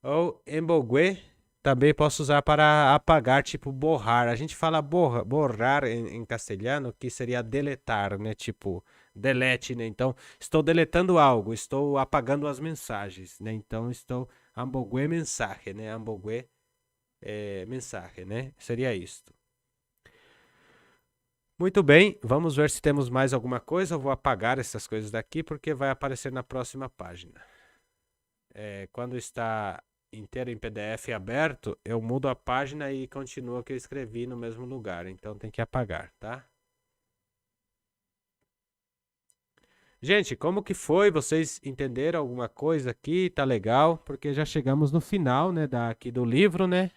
Ou embogue também posso usar para apagar, tipo borrar. A gente fala borrar em castelhano, que seria deletar, né? Tipo, delete, né? Então, estou deletando algo, estou apagando as mensagens, né? Então, estou ambogue mensagem, né? Ambogue mensagem, né? Seria isto. Muito bem, vamos ver se temos mais alguma coisa. Eu vou apagar essas coisas daqui porque vai aparecer na próxima página. Quando está inteiro em PDF aberto, eu mudo a página e continuo o que eu escrevi no mesmo lugar. Então tem que apagar, tá? Gente, como que foi? Vocês entenderam alguma coisa aqui? Tá legal? Porque já chegamos no final, né, aqui do livro, né?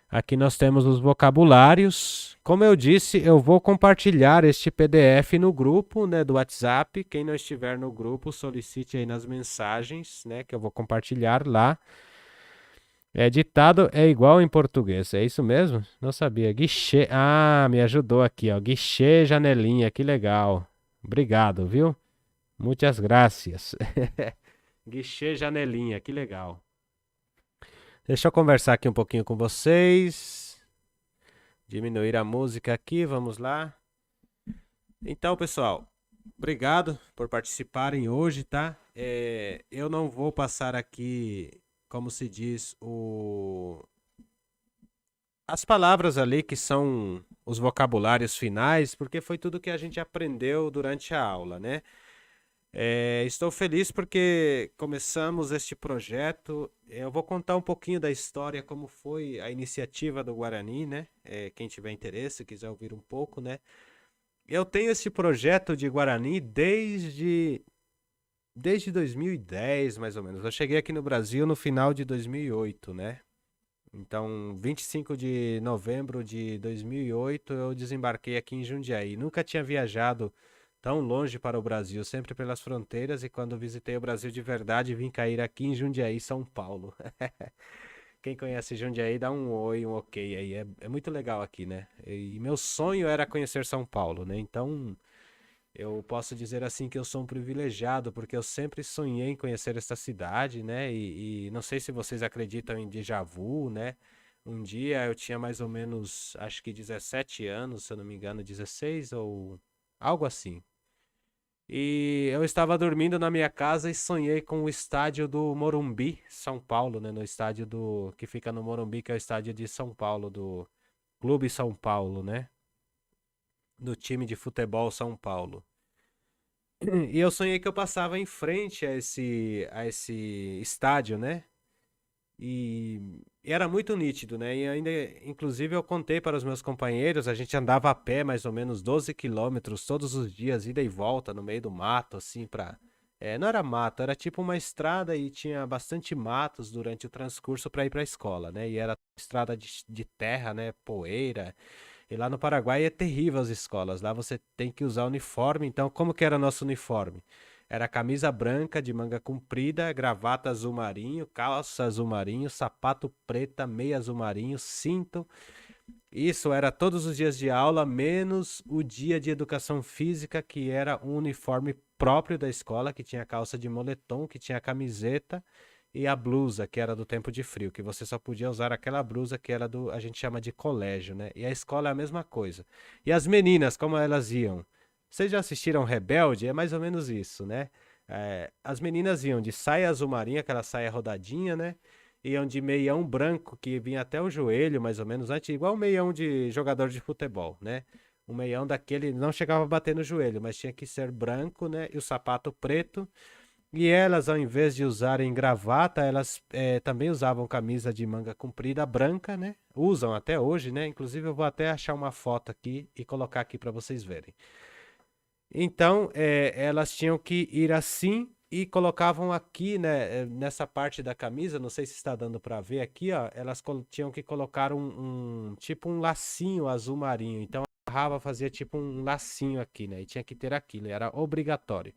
Aqui nós temos os vocabulários. Como eu disse, eu vou compartilhar este PDF no grupo, né, do WhatsApp. Quem não estiver no grupo, solicite aí nas mensagens, né, que eu vou compartilhar lá. Ditado é igual em português, é isso mesmo? Não sabia. Guichê, me ajudou aqui, ó. Guichê, janelinha, que legal. Obrigado, viu? Muitas gracias. Guichê, janelinha, que legal. Deixa eu conversar aqui um pouquinho com vocês. Diminuir a música aqui, vamos lá. Então, pessoal, obrigado por participarem hoje, tá? Eu não vou passar aqui, como se diz, as palavras ali que são os vocabulários finais, porque foi tudo que a gente aprendeu durante a aula, né? Estou feliz porque começamos este projeto. Eu vou contar um pouquinho da história, como foi a iniciativa do Guarani, né? Quem tiver interesse, quiser ouvir um pouco, né? Eu tenho esse projeto de Guarani desde 2010, mais ou menos. Eu cheguei aqui no Brasil no final de 2008, né? Então, 25 de novembro de 2008, eu desembarquei aqui em Jundiaí. Nunca tinha viajado tão longe para o Brasil, sempre pelas fronteiras, e quando visitei o Brasil de verdade, vim cair aqui em Jundiaí, São Paulo. Quem conhece Jundiaí, dá um oi, um ok aí. É muito legal aqui, né? E meu sonho era conhecer São Paulo, né? Então, eu posso dizer assim que eu sou um privilegiado, porque eu sempre sonhei em conhecer esta cidade, né? E não sei se vocês acreditam em déjà vu, né? Um dia eu tinha mais ou menos, acho que 17 anos, se eu não me engano, 16 ou algo assim. E eu estava dormindo na minha casa e sonhei com o estádio do Morumbi, São Paulo, né? No estádio do que fica no Morumbi, que é o estádio de São Paulo, do Clube São Paulo, né? Do time de futebol São Paulo. E eu sonhei que eu passava em frente a esse estádio, né? E era muito nítido, né? E ainda, inclusive, eu contei para os meus companheiros, a gente andava a pé mais ou menos 12 quilômetros todos os dias, ida e volta no meio do mato, assim, não era mato, era tipo uma estrada e tinha bastante matos durante o transcurso para ir para a escola, né? E era estrada de terra, né? Poeira. E lá no Paraguai é terrível as escolas. Lá você tem que usar uniforme. Então, como que era nosso uniforme? Era camisa branca de manga comprida, gravata azul marinho, calça azul marinho, sapato preta, meia azul marinho, cinto. Isso era todos os dias de aula, menos o dia de educação física, que era um uniforme próprio da escola, que tinha calça de moletom, que tinha camiseta e a blusa, que era do tempo de frio, que você só podia usar aquela blusa que era a gente chama de colégio, né? E a escola é a mesma coisa. E as meninas, como elas iam? Vocês já assistiram Rebelde? É mais ou menos isso, né? As meninas iam de saia azul marinha, aquela saia rodadinha, né? Iam de meião branco, que vinha até o joelho, mais ou menos, antes, igual meião de jogador de futebol, né? Um meião daquele não chegava a bater no joelho, mas tinha que ser branco, né? E o sapato preto. E elas, ao invés de usarem gravata, elas também usavam camisa de manga comprida branca, né? Usam até hoje, né? Inclusive, eu vou até achar uma foto aqui e colocar aqui para vocês verem. Então, elas tinham que ir assim e colocavam aqui, né, nessa parte da camisa, não sei se está dando para ver aqui, ó, elas tinham que colocar tipo um lacinho azul marinho. Então, a Rava fazia tipo um lacinho aqui, né? E tinha que ter aquilo, era obrigatório.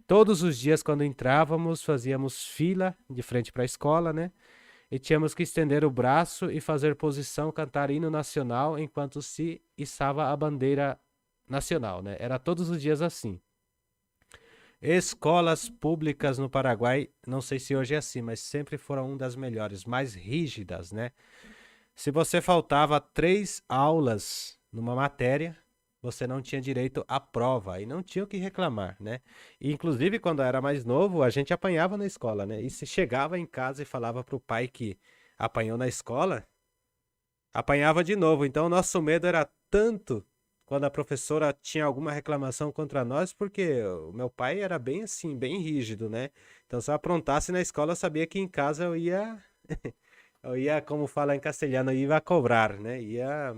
Todos os dias, quando entrávamos, fazíamos fila de frente para a escola, né? E tínhamos que estender o braço e fazer posição, cantar hino nacional enquanto se içava a bandeira nacional, né? Era todos os dias assim. Escolas públicas no Paraguai, não sei se hoje é assim, mas sempre foram uma das melhores, mais rígidas, né? Se você faltava 3 aulas numa matéria, você não tinha direito à prova e não tinha o que reclamar, né? E, inclusive, quando eu era mais novo, a gente apanhava na escola, né? E se chegava em casa e falava pro pai que apanhou na escola, apanhava de novo. Então, o nosso medo era tanto quando a professora tinha alguma reclamação contra nós, porque o meu pai era bem assim, bem rígido, né? Então, se eu aprontasse na escola, eu sabia que em casa eu ia, como fala em castelhano, ia cobrar, né? Ia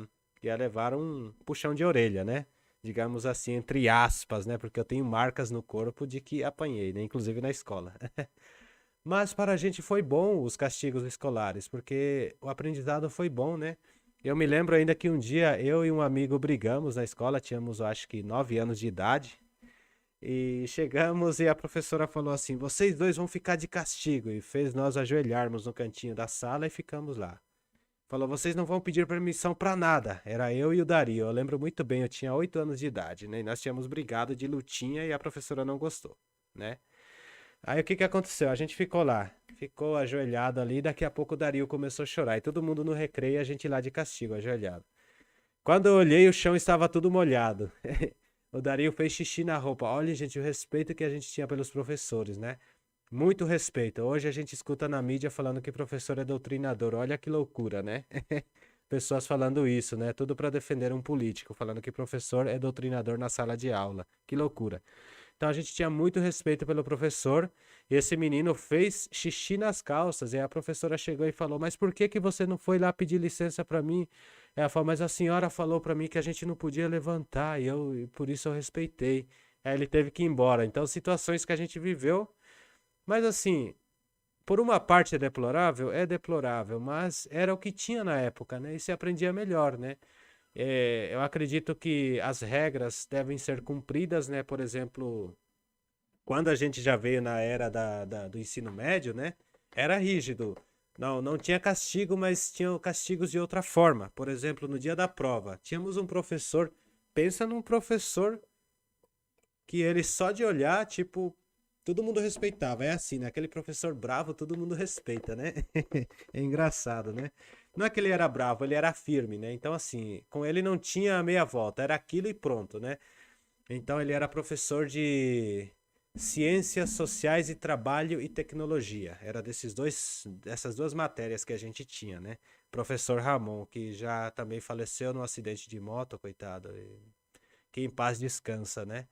levar um puxão de orelha, né? Digamos assim, entre aspas, né? Porque eu tenho marcas no corpo de que apanhei, né? Inclusive na escola. Mas para a gente foi bom os castigos escolares, porque o aprendizado foi bom, né? Eu me lembro ainda que um dia eu e um amigo brigamos na escola, tínhamos acho que 9 anos de idade, e chegamos e a professora falou assim: vocês dois vão ficar de castigo, e fez nós ajoelharmos no cantinho da sala e ficamos lá. Falou: vocês não vão pedir permissão para nada. Era eu e o Dario. Eu lembro muito bem, eu tinha 8 anos de idade, né? E nós tínhamos brigado de lutinha e a professora não gostou, né? Aí o que que aconteceu? A gente ficou lá. ficou ajoelhado ali, daqui a pouco o Dario começou a chorar. E todo mundo no recreio, a gente lá de castigo, ajoelhado. Quando eu olhei, o chão estava tudo molhado. O Dario fez xixi na roupa. Olha, gente, o respeito que a gente tinha pelos professores, né? Muito respeito. Hoje a gente escuta na mídia falando que professor é doutrinador. Olha que loucura, né? Pessoas falando isso, né? Tudo para defender um político, falando que professor é doutrinador na sala de aula. Que loucura. Então a gente tinha muito respeito pelo professor. E esse menino fez xixi nas calças. E a professora chegou e falou: Mas por que que você não foi lá pedir licença para mim? Ela falou: Mas a senhora falou para mim que a gente não podia levantar. E por isso eu respeitei. Aí ele teve que ir embora. Então, situações que a gente viveu. Mas assim, por uma parte é deplorável, mas era o que tinha na época, né? E se aprendia melhor, né? Eu acredito que as regras devem ser cumpridas, né? Por exemplo, quando a gente já veio na era do ensino médio, né? Era rígido. Não tinha castigo, mas tinham castigos de outra forma. Por exemplo, no dia da prova, tínhamos um professor. Pensa num professor que ele só de olhar, tipo, todo mundo respeitava. É assim, né? Aquele professor bravo, todo mundo respeita, né? É engraçado, né? Não é que ele era bravo, ele era firme, né? Então, assim, com ele não tinha meia volta, era aquilo e pronto, né? Então, ele era professor de Ciências Sociais e Trabalho e Tecnologia. Era dessas duas matérias que a gente tinha, né? Professor Ramon, que já também faleceu num acidente de moto, coitado. Que em paz descansa, né?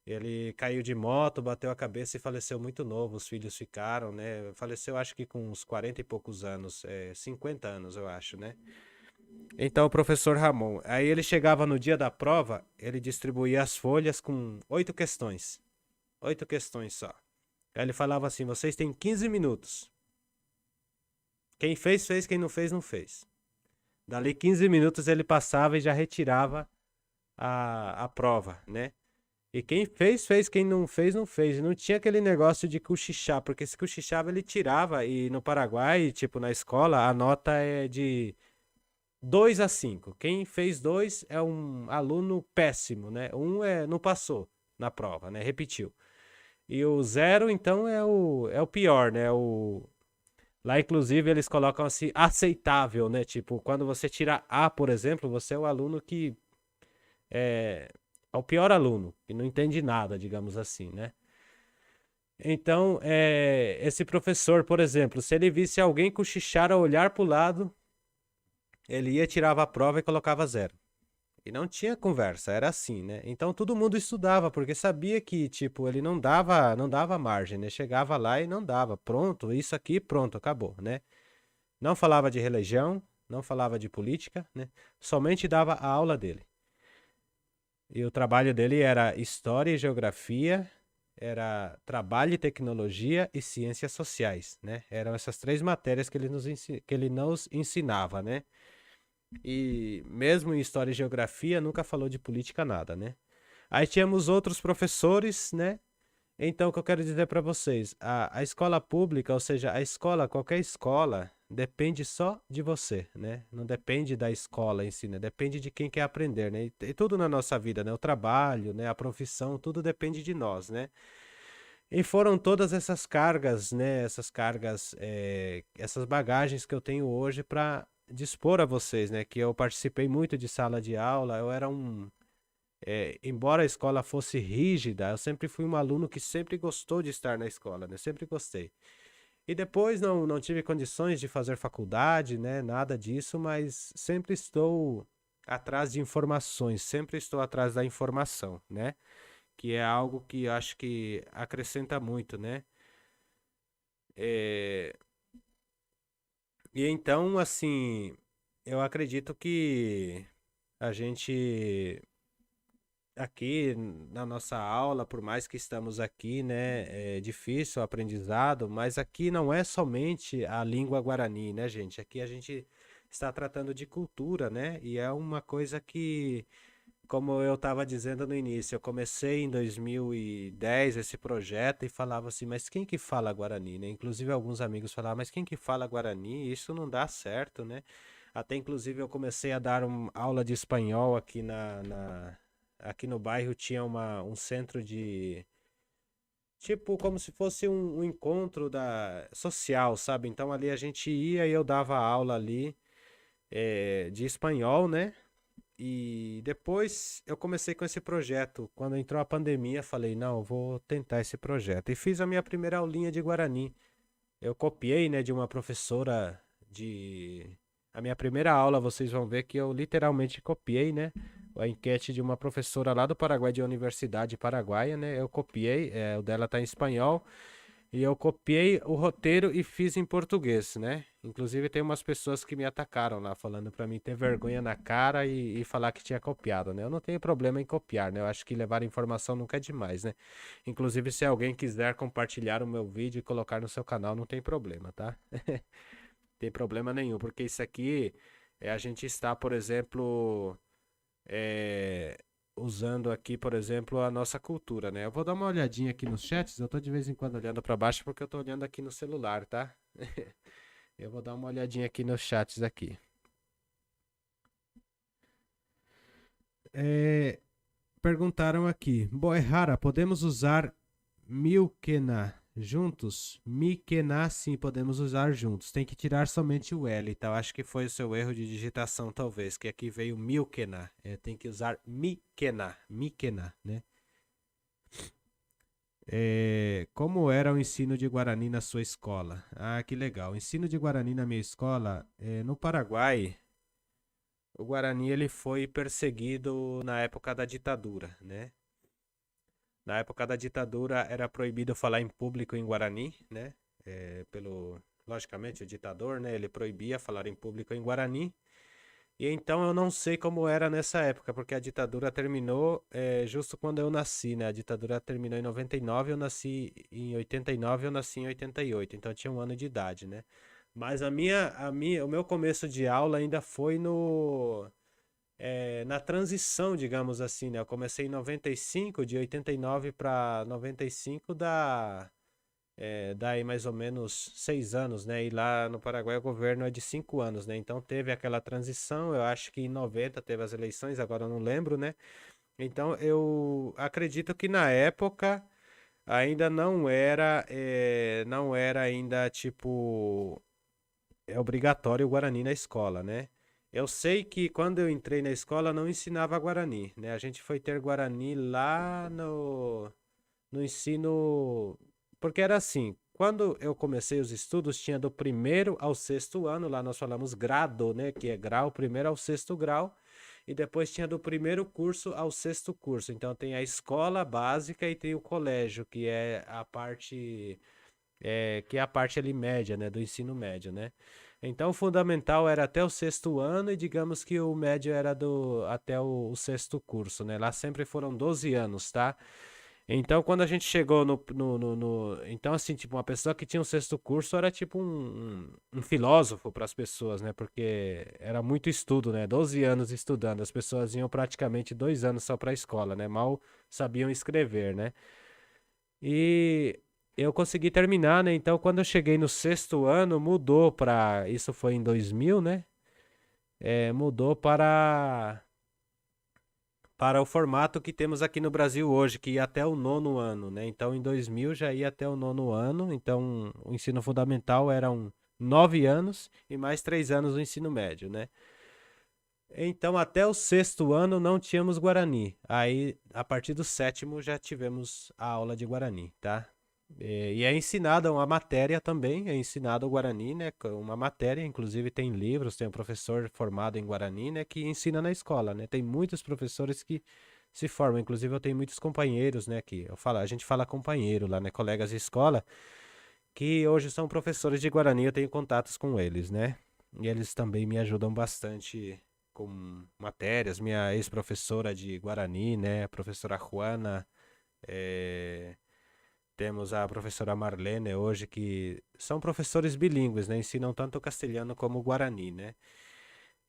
Ele caiu de moto, bateu a cabeça e faleceu muito novo. Os filhos ficaram, né? Faleceu acho que com uns 40 e poucos anos, 50 anos, eu acho, né? Então, o professor Ramon, aí ele chegava no dia da prova, ele distribuía as folhas com 8 questões. 8 questões só. Aí ele falava assim: vocês têm 15 minutos. Quem fez, fez. Quem não fez, não fez. Dali 15 minutos ele passava e já retirava a prova, né? E quem fez, fez. Quem não fez, não fez. E não tinha aquele negócio de cochichar, porque se cochichava ele tirava. E no Paraguai, tipo na escola, a nota é de 2 a 5. Quem fez 2 é um aluno péssimo, né? Não passou na prova, né? Repetiu. E o zero, então, é o pior, né? Lá, inclusive, eles colocam assim, aceitável, né? Tipo, quando você tira A, por exemplo, você é o aluno que é o pior aluno, que não entende nada, digamos assim, né? Então, esse professor, por exemplo, se ele visse alguém cochichar ou olhar para o lado, ele ia, tirava a prova e colocava zero. E não tinha conversa, era assim, né? Então todo mundo estudava, porque sabia que, tipo, ele não dava margem, né? Chegava lá e não dava. Pronto, isso aqui, pronto, acabou, né? Não falava de religião, não falava de política, né? Somente dava a aula dele. E o trabalho dele era História e Geografia, era Trabalho e Tecnologia e Ciências Sociais, né? Eram essas 3 matérias que ele nos ensinava, né? E mesmo em História e Geografia, nunca falou de política nada, né? Aí tínhamos outros professores, né? Então, o que eu quero dizer para vocês, a escola pública, ou seja, a escola, qualquer escola, depende só de você, né? Não depende da escola em si, né? Depende de quem quer aprender, né? E tudo na nossa vida, né? O trabalho, né? A profissão, tudo depende de nós, né? E foram todas essas cargas, né? Essas cargas, essas bagagens que eu tenho hoje para dispor a vocês, né? Que eu participei muito de sala de aula, eu era embora a escola fosse rígida, eu sempre fui um aluno que sempre gostou de estar na escola, né? Sempre gostei. E depois não tive condições de fazer faculdade, né? Nada disso, mas sempre estou atrás de informações, sempre estou atrás da informação, né? Que é algo que eu acho que acrescenta muito, né? É, E então, assim, eu acredito que a gente aqui na nossa aula, por mais que estamos aqui, né, é difícil o aprendizado, mas aqui não é somente a língua guarani, né, gente? Aqui a gente está tratando de cultura, né? E é uma coisa que, como eu estava dizendo no início, eu comecei em 2010 esse projeto e falava assim, mas quem que fala Guarani, né? Inclusive alguns amigos falavam, mas quem que fala Guarani? Isso não dá certo, né? Até inclusive eu comecei a dar aula de espanhol aqui aqui no bairro tinha um centro tipo como se fosse um encontro social, sabe? Então ali a gente ia e eu dava aula ali de espanhol, né? E depois eu comecei com esse projeto. Quando entrou a pandemia, falei, não, eu vou tentar esse projeto. E fiz a minha primeira aulinha de Guarani. Eu copiei, né, de uma professora de. A minha primeira aula, vocês vão ver que eu literalmente copiei, né? A enquete de uma professora lá do Paraguai, de Universidade Paraguaia, né? Eu copiei, o dela tá em espanhol. E eu copiei o roteiro e fiz em português, né? Inclusive tem umas pessoas que me atacaram lá, falando pra mim ter vergonha na cara e falar que tinha copiado, né? Eu não tenho problema em copiar, né? Eu acho que levar informação nunca é demais, né? Inclusive se alguém quiser compartilhar o meu vídeo e colocar no seu canal, não tem problema, tá? Tem problema nenhum, porque isso aqui a gente está, por exemplo, é, usando aqui, por exemplo, a nossa cultura, né? Eu vou dar uma olhadinha aqui nos chats, eu tô de vez em quando olhando para baixo porque eu tô olhando aqui no celular, tá? Eu vou dar uma olhadinha aqui nos chats aqui. É, perguntaram aqui, Boerrara, podemos usar Milkena juntos? Mikena, sim, podemos usar juntos. Tem que tirar somente o L, tá? Eu acho que foi o seu erro de digitação, talvez, que aqui veio Milkena. Tem que usar Mikena, né? Como era o ensino de Guarani na sua escola? Ah, que legal. O ensino de Guarani na minha escola, no Paraguai, o Guarani ele foi perseguido na época da ditadura, né? Na época da ditadura era proibido falar em público em Guarani, né? Logicamente, o ditador, né? Ele proibia falar em público em Guarani. E então eu não sei como era nessa época, porque a ditadura terminou justo quando eu nasci, né? A ditadura terminou em 99, eu nasci em 89, eu nasci em 88, então eu tinha um ano de idade, né? Mas o meu começo de aula ainda foi na transição, digamos assim, né? Eu comecei em 95, de 89 para 95 dá aí mais ou menos 6 anos, né? E lá no Paraguai o governo é de 5 anos, né? Então teve aquela transição, eu acho que em 90 teve as eleições, agora eu não lembro, né? Então eu acredito que na época ainda não era ainda tipo obrigatório o Guarani na escola, né? Eu sei que quando eu entrei na escola não ensinava Guarani, né? A gente foi ter Guarani lá no ensino. Porque era assim, quando eu comecei os estudos, tinha do primeiro ao sexto ano, lá nós falamos grado, né? Que é grau, primeiro ao sexto grau, e depois tinha do primeiro curso ao sexto curso. Então tem a escola básica e tem o colégio, que é a parte ali média, né? Do ensino médio, né? Então o fundamental era até o sexto ano e digamos que o médio era até o sexto curso, né? Lá sempre foram 12 anos, tá? Então, quando a gente chegou Então, assim, tipo, uma pessoa que tinha um sexto curso era tipo um filósofo para as pessoas, né? Porque era muito estudo, né? 12 anos estudando. As pessoas iam praticamente 2 anos só para a escola, né? Mal sabiam escrever, né? E eu consegui terminar, né? Então, quando eu cheguei no sexto ano, mudou para. Isso foi em 2000, né? Mudou para o formato que temos aqui no Brasil hoje, que ia até o nono ano, né? Então, em 2000 já ia até o nono ano. Então, o ensino fundamental eram 9 anos e mais 3 anos o ensino médio, né? Então, até o sexto ano não tínhamos Guarani. Aí, a partir do sétimo já tivemos a aula de Guarani, tá? E é ensinada uma matéria também, é ensinado o Guarani, né? Uma matéria, inclusive tem livros, tem um professor formado em Guarani, né? Que ensina na escola, né? Tem muitos professores que se formam, inclusive eu tenho muitos companheiros, né? A gente fala companheiro lá, né? Colegas de escola, que hoje são professores de Guarani, eu tenho contatos com eles, né? E eles também me ajudam bastante com matérias. Minha ex-professora de Guarani, né? A professora Juana, é, temos a professora Marlene hoje, que são professores bilíngues, né? Ensinam tanto o castelhano como o guarani, né?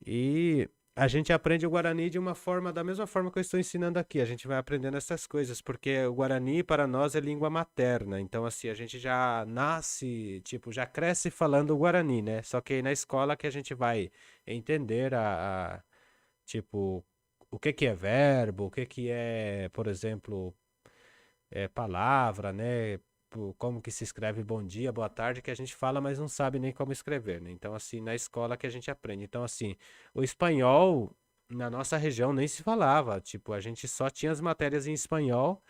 E a gente aprende o guarani de uma forma, da mesma forma que eu estou ensinando aqui. A gente vai aprendendo essas coisas, porque o guarani para nós é língua materna. Então, assim, a gente já nasce, tipo, já cresce falando o guarani, né? Só que aí na escola que a gente vai entender tipo, o que que é verbo, o que que é, por exemplo, palavra, né? Como que se escreve bom dia, boa tarde, que a gente fala, mas não sabe nem como escrever, né? Então, assim, na escola que a gente aprende. Então, assim, o espanhol na nossa região nem se falava. Tipo, a gente só tinha as matérias em espanhol,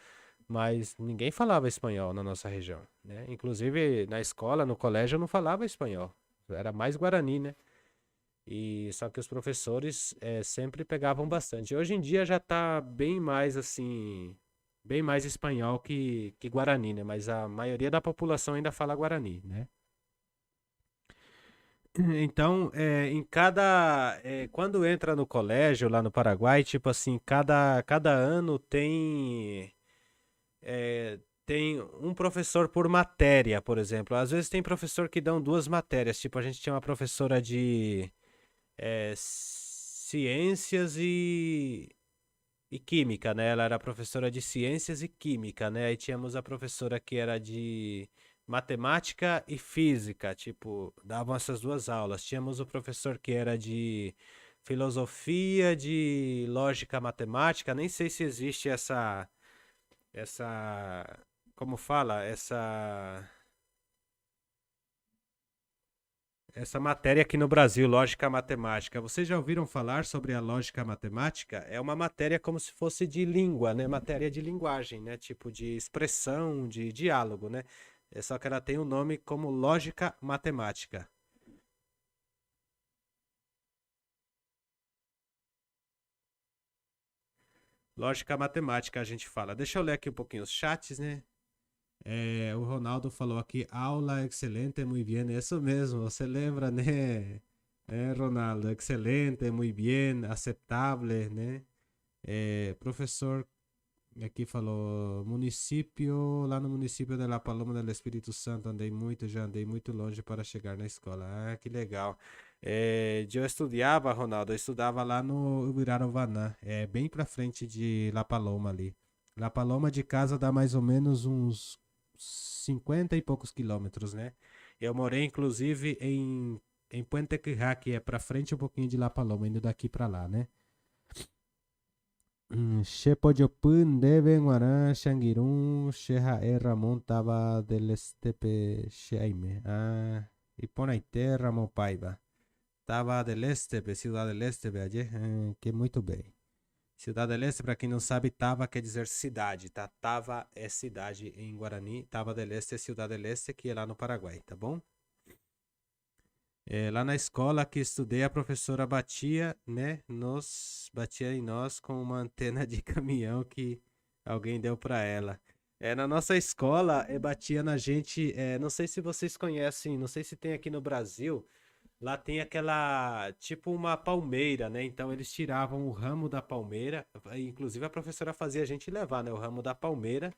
mas ninguém falava espanhol na nossa região, né? Inclusive, na escola, no colégio, eu não falava espanhol. Era mais Guarani, né? E só que os professores sempre pegavam bastante. Hoje em dia já tá bem mais assim, bem mais espanhol que Guarani, né? Mas a maioria da população ainda fala Guarani, né? Então, quando entra no colégio lá no Paraguai, tipo assim, cada ano tem um professor por matéria, por exemplo. Às vezes tem professor que dão duas matérias. Tipo, a gente tinha uma professora de ciências e química, né? Ela era professora de ciências e química, né? Aí tínhamos a professora que era de matemática e física, tipo, davam essas duas aulas. Tínhamos o professor que era de filosofia, de lógica matemática, nem sei se existe essa, como fala, essa matéria aqui no Brasil, lógica matemática. Vocês já ouviram falar sobre a lógica matemática? É uma matéria como se fosse de língua, né? Matéria de linguagem, né? Tipo de expressão, de diálogo, né? É só que ela tem o um nome como lógica matemática. Lógica matemática a gente fala. Deixa eu ler aqui um pouquinho os chats, né? O Ronaldo falou aqui, aula excelente, muito bem. Isso mesmo, você lembra, né? Ronaldo, excelente, muito bem, aceitável, né? Professor aqui falou, município, lá no município de La Paloma del Espírito Santo, já andei muito longe para chegar na escola. Ah, que legal. Eu estudava, Ronaldo, eu estudava lá no Ubirarovanã, bem pra frente de La Paloma ali. La Paloma de casa dá mais ou menos uns 50 e poucos quilômetros, né? Eu morei, inclusive, em Puente Quijá, que é pra frente um pouquinho de La Paloma, indo daqui pra lá, né? Shepojopun, Deben, Guará, Xanguirun, Xejaé, Ramon, Taba del Estepe, Xaime. Ah, Iponaité, Ramon Paiva. Tava del Estepe, Cidade del Estepe, que muito bem. Cidade del Este, para quem não sabe, Tava quer dizer cidade, tá? Tava é cidade em Guarani, Tava del Este é Cidade del Este, que é lá no Paraguai, tá bom? Lá na escola que estudei, a professora batia, né? Batia em nós com uma antena de caminhão que alguém deu para ela. Na nossa escola, batia na gente. Não sei se vocês conhecem, não sei se tem aqui no Brasil. Lá tem aquela, tipo uma palmeira, né? Então eles tiravam o ramo da palmeira. Inclusive a professora fazia a gente levar, né? O ramo da palmeira.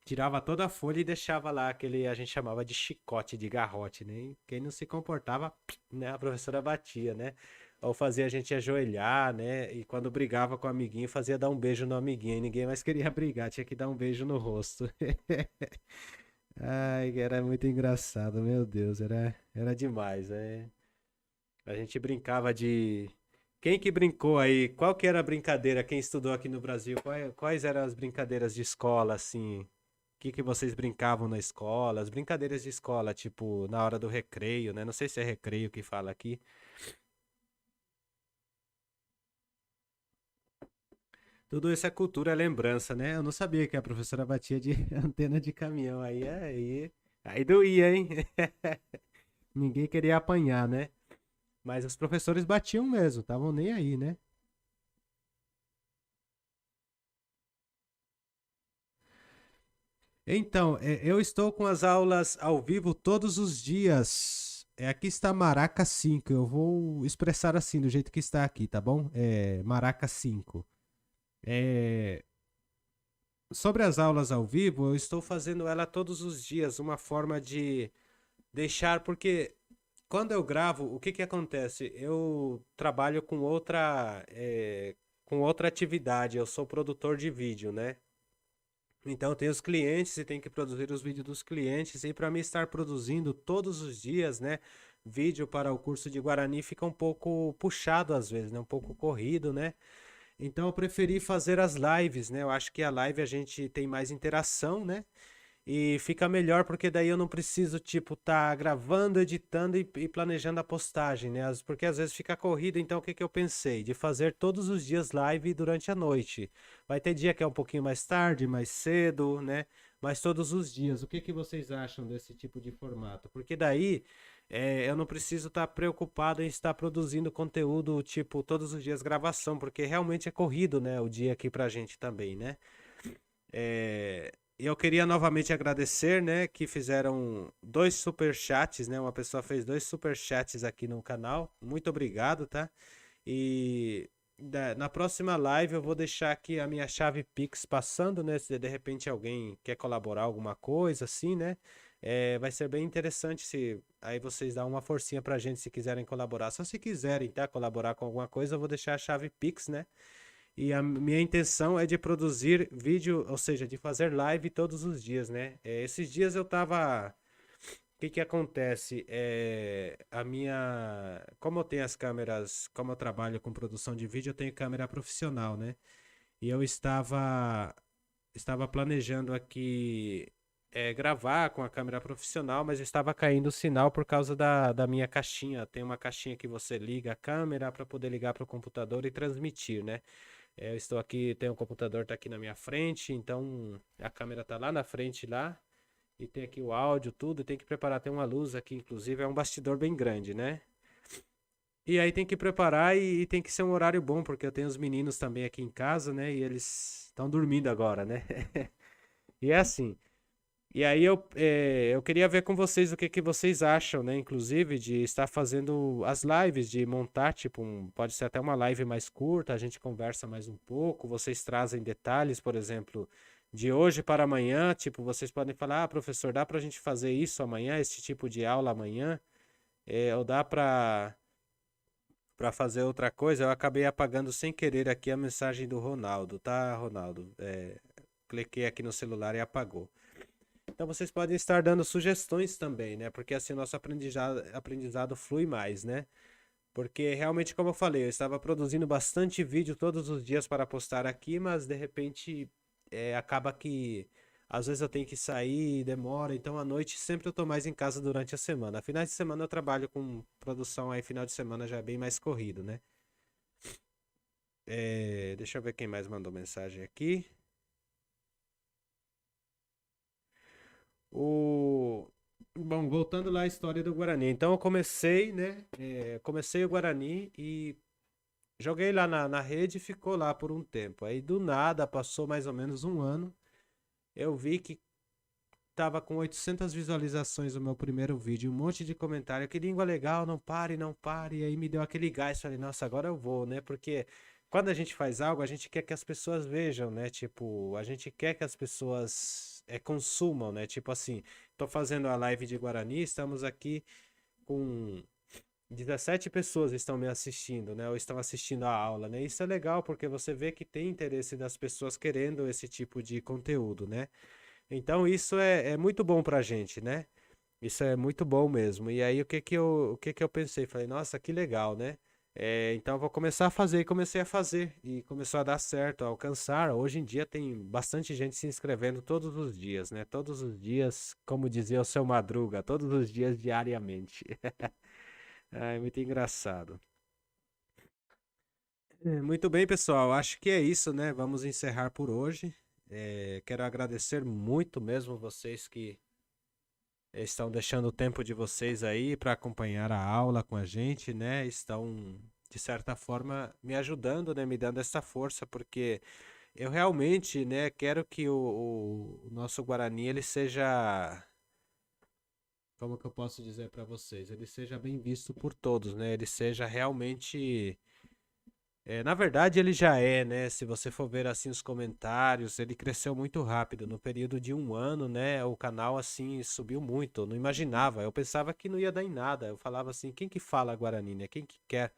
Tirava toda a folha e deixava lá aquele a gente chamava de chicote, de garrote, né? E quem não se comportava, né, a professora batia, né? Ou fazia a gente ajoelhar, né? E quando brigava com o amiguinho, fazia dar um beijo no amiguinho. E ninguém mais queria brigar, tinha que dar um beijo no rosto. Ai, era muito engraçado, meu Deus, era demais, né? A gente brincava de. Quem que brincou aí? Qual que era a brincadeira? Quem estudou aqui no Brasil? Quais eram as brincadeiras de escola, assim? Que vocês brincavam na escola? As brincadeiras de escola, tipo, na hora do recreio, né? Não sei se é recreio que fala aqui. Tudo isso é cultura, é lembrança, né? Eu não sabia que a professora batia de antena de caminhão. Aí doía, hein? Ninguém queria apanhar, né? Mas os professores batiam mesmo, estavam nem aí, né? Então, eu estou com as aulas ao vivo todos os dias. Aqui está Maraca 5. Eu vou expressar assim, do jeito que está aqui, tá bom? Maraca 5. É, sobre as aulas ao vivo, eu estou fazendo ela todos os dias, uma forma de deixar, porque quando eu gravo, o que que acontece? Eu trabalho com outra atividade, eu sou produtor de vídeo, né? Então tem os clientes e tem que produzir os vídeos dos clientes. E para mim estar produzindo todos os dias, né, vídeo para o curso de Guarani fica um pouco puxado às vezes, né, um pouco corrido, né? Então eu preferi fazer as lives, né? Eu acho que a live a gente tem mais interação, né? E fica melhor porque daí eu não preciso, tipo, tá gravando, editando e planejando a postagem, né? Porque às vezes fica corrido, então o que que eu pensei? De fazer todos os dias live durante a noite. Vai ter dia que é um pouquinho mais tarde, mais cedo, né? Mas todos os dias. O que que vocês acham desse tipo de formato? Porque daí eu não preciso estar preocupado em estar produzindo conteúdo, tipo, todos os dias gravação, porque realmente é corrido, né? O dia aqui pra gente também, né? E eu queria novamente agradecer, né, que fizeram dois super chats, né? Uma pessoa fez dois super chats aqui no canal. Muito obrigado, tá? E na próxima live eu vou deixar aqui a minha chave Pix passando, né? Se de repente alguém quer colaborar alguma coisa assim, né? Vai ser bem interessante se aí vocês dão uma forcinha pra gente se quiserem colaborar. Só se quiserem, tá? Colaborar com alguma coisa, eu vou deixar a chave Pix, né? E a minha intenção é de produzir vídeo, ou seja, de fazer live todos os dias, né? Esses dias eu tava. O que que acontece? A minha. Como eu tenho as câmeras, como eu trabalho com produção de vídeo, eu tenho câmera profissional, né? E eu estava planejando aqui gravar com a câmera profissional, mas estava caindo o sinal por causa da minha caixinha. Tem uma caixinha que você liga a câmera para poder ligar para o computador e transmitir, né? Eu estou aqui, tem um computador tá aqui na minha frente, então a câmera tá lá na frente lá e tem aqui o áudio, tudo, tem que preparar, tem uma luz aqui, inclusive é um bastidor bem grande, né? E aí tem que preparar e tem que ser um horário bom, porque eu tenho os meninos também aqui em casa, né? E eles estão dormindo agora, né? E é assim. E aí eu queria ver com vocês o que que vocês acham, né? Inclusive de estar fazendo as lives, de montar, tipo, pode ser até uma live mais curta, a gente conversa mais um pouco, vocês trazem detalhes, por exemplo, de hoje para amanhã, tipo, vocês podem falar, ah, professor, dá pra gente fazer isso amanhã, esse tipo de aula amanhã? Ou dá pra fazer outra coisa? Eu acabei apagando sem querer aqui a mensagem do Ronaldo, tá, Ronaldo? Cliquei aqui no celular e apagou. Então vocês podem estar dando sugestões também, né? Porque assim o nosso aprendizado flui mais, né? Porque realmente, como eu falei, eu estava produzindo bastante vídeo todos os dias para postar aqui, mas de repente acaba que às vezes eu tenho que sair, demora, então à noite sempre eu tô mais em casa durante a semana. Finais de semana eu trabalho com produção aí, final de semana já é bem mais corrido, né? Deixa eu ver quem mais mandou mensagem aqui. O... Bom, voltando lá à história do Guarani. Então eu comecei, né? Comecei o Guarani e joguei lá na rede e ficou lá por um tempo. Aí do nada, passou mais ou menos um ano, eu vi que tava com 800 visualizações o meu primeiro vídeo, um monte de comentário, que língua legal, não pare, não pare. E aí me deu aquele gás, falei, nossa, agora eu vou, né? Porque quando a gente faz algo, a gente quer que as pessoas vejam, né? Tipo, a gente quer que as pessoas consumam, né? Tipo assim, tô fazendo a live de Guarani, estamos aqui com 17 pessoas estão me assistindo, né? Ou estão assistindo a aula, né? Isso é legal porque você vê que tem interesse das pessoas querendo esse tipo de conteúdo, né? Então isso é muito bom pra gente, né? Isso é muito bom mesmo. E aí o que que eu pensei? Falei, nossa, que legal, né? Então eu vou começar a fazer e comecei a fazer e começou a dar certo, a alcançar. Hoje em dia tem bastante gente se inscrevendo todos os dias, né? Todos os dias, como dizia o seu Madruga, todos os dias diariamente. É muito engraçado. Muito bem, pessoal. Acho que é isso, né? Vamos encerrar por hoje. Quero agradecer muito mesmo vocês que estão deixando o tempo de vocês aí para acompanhar a aula com a gente, né? Estão, de certa forma, me ajudando, né? Me dando essa força, porque eu realmente, né, quero que o nosso Guarani ele seja, como que eu posso dizer para vocês, ele seja bem visto por todos, né? Ele seja realmente na verdade, ele já é, né? Se você for ver assim os comentários, ele cresceu muito rápido. No período de um ano, né? O canal assim subiu muito. Eu não imaginava. Eu pensava que não ia dar em nada. Eu falava assim, quem que fala Guarani, né? Quem que quer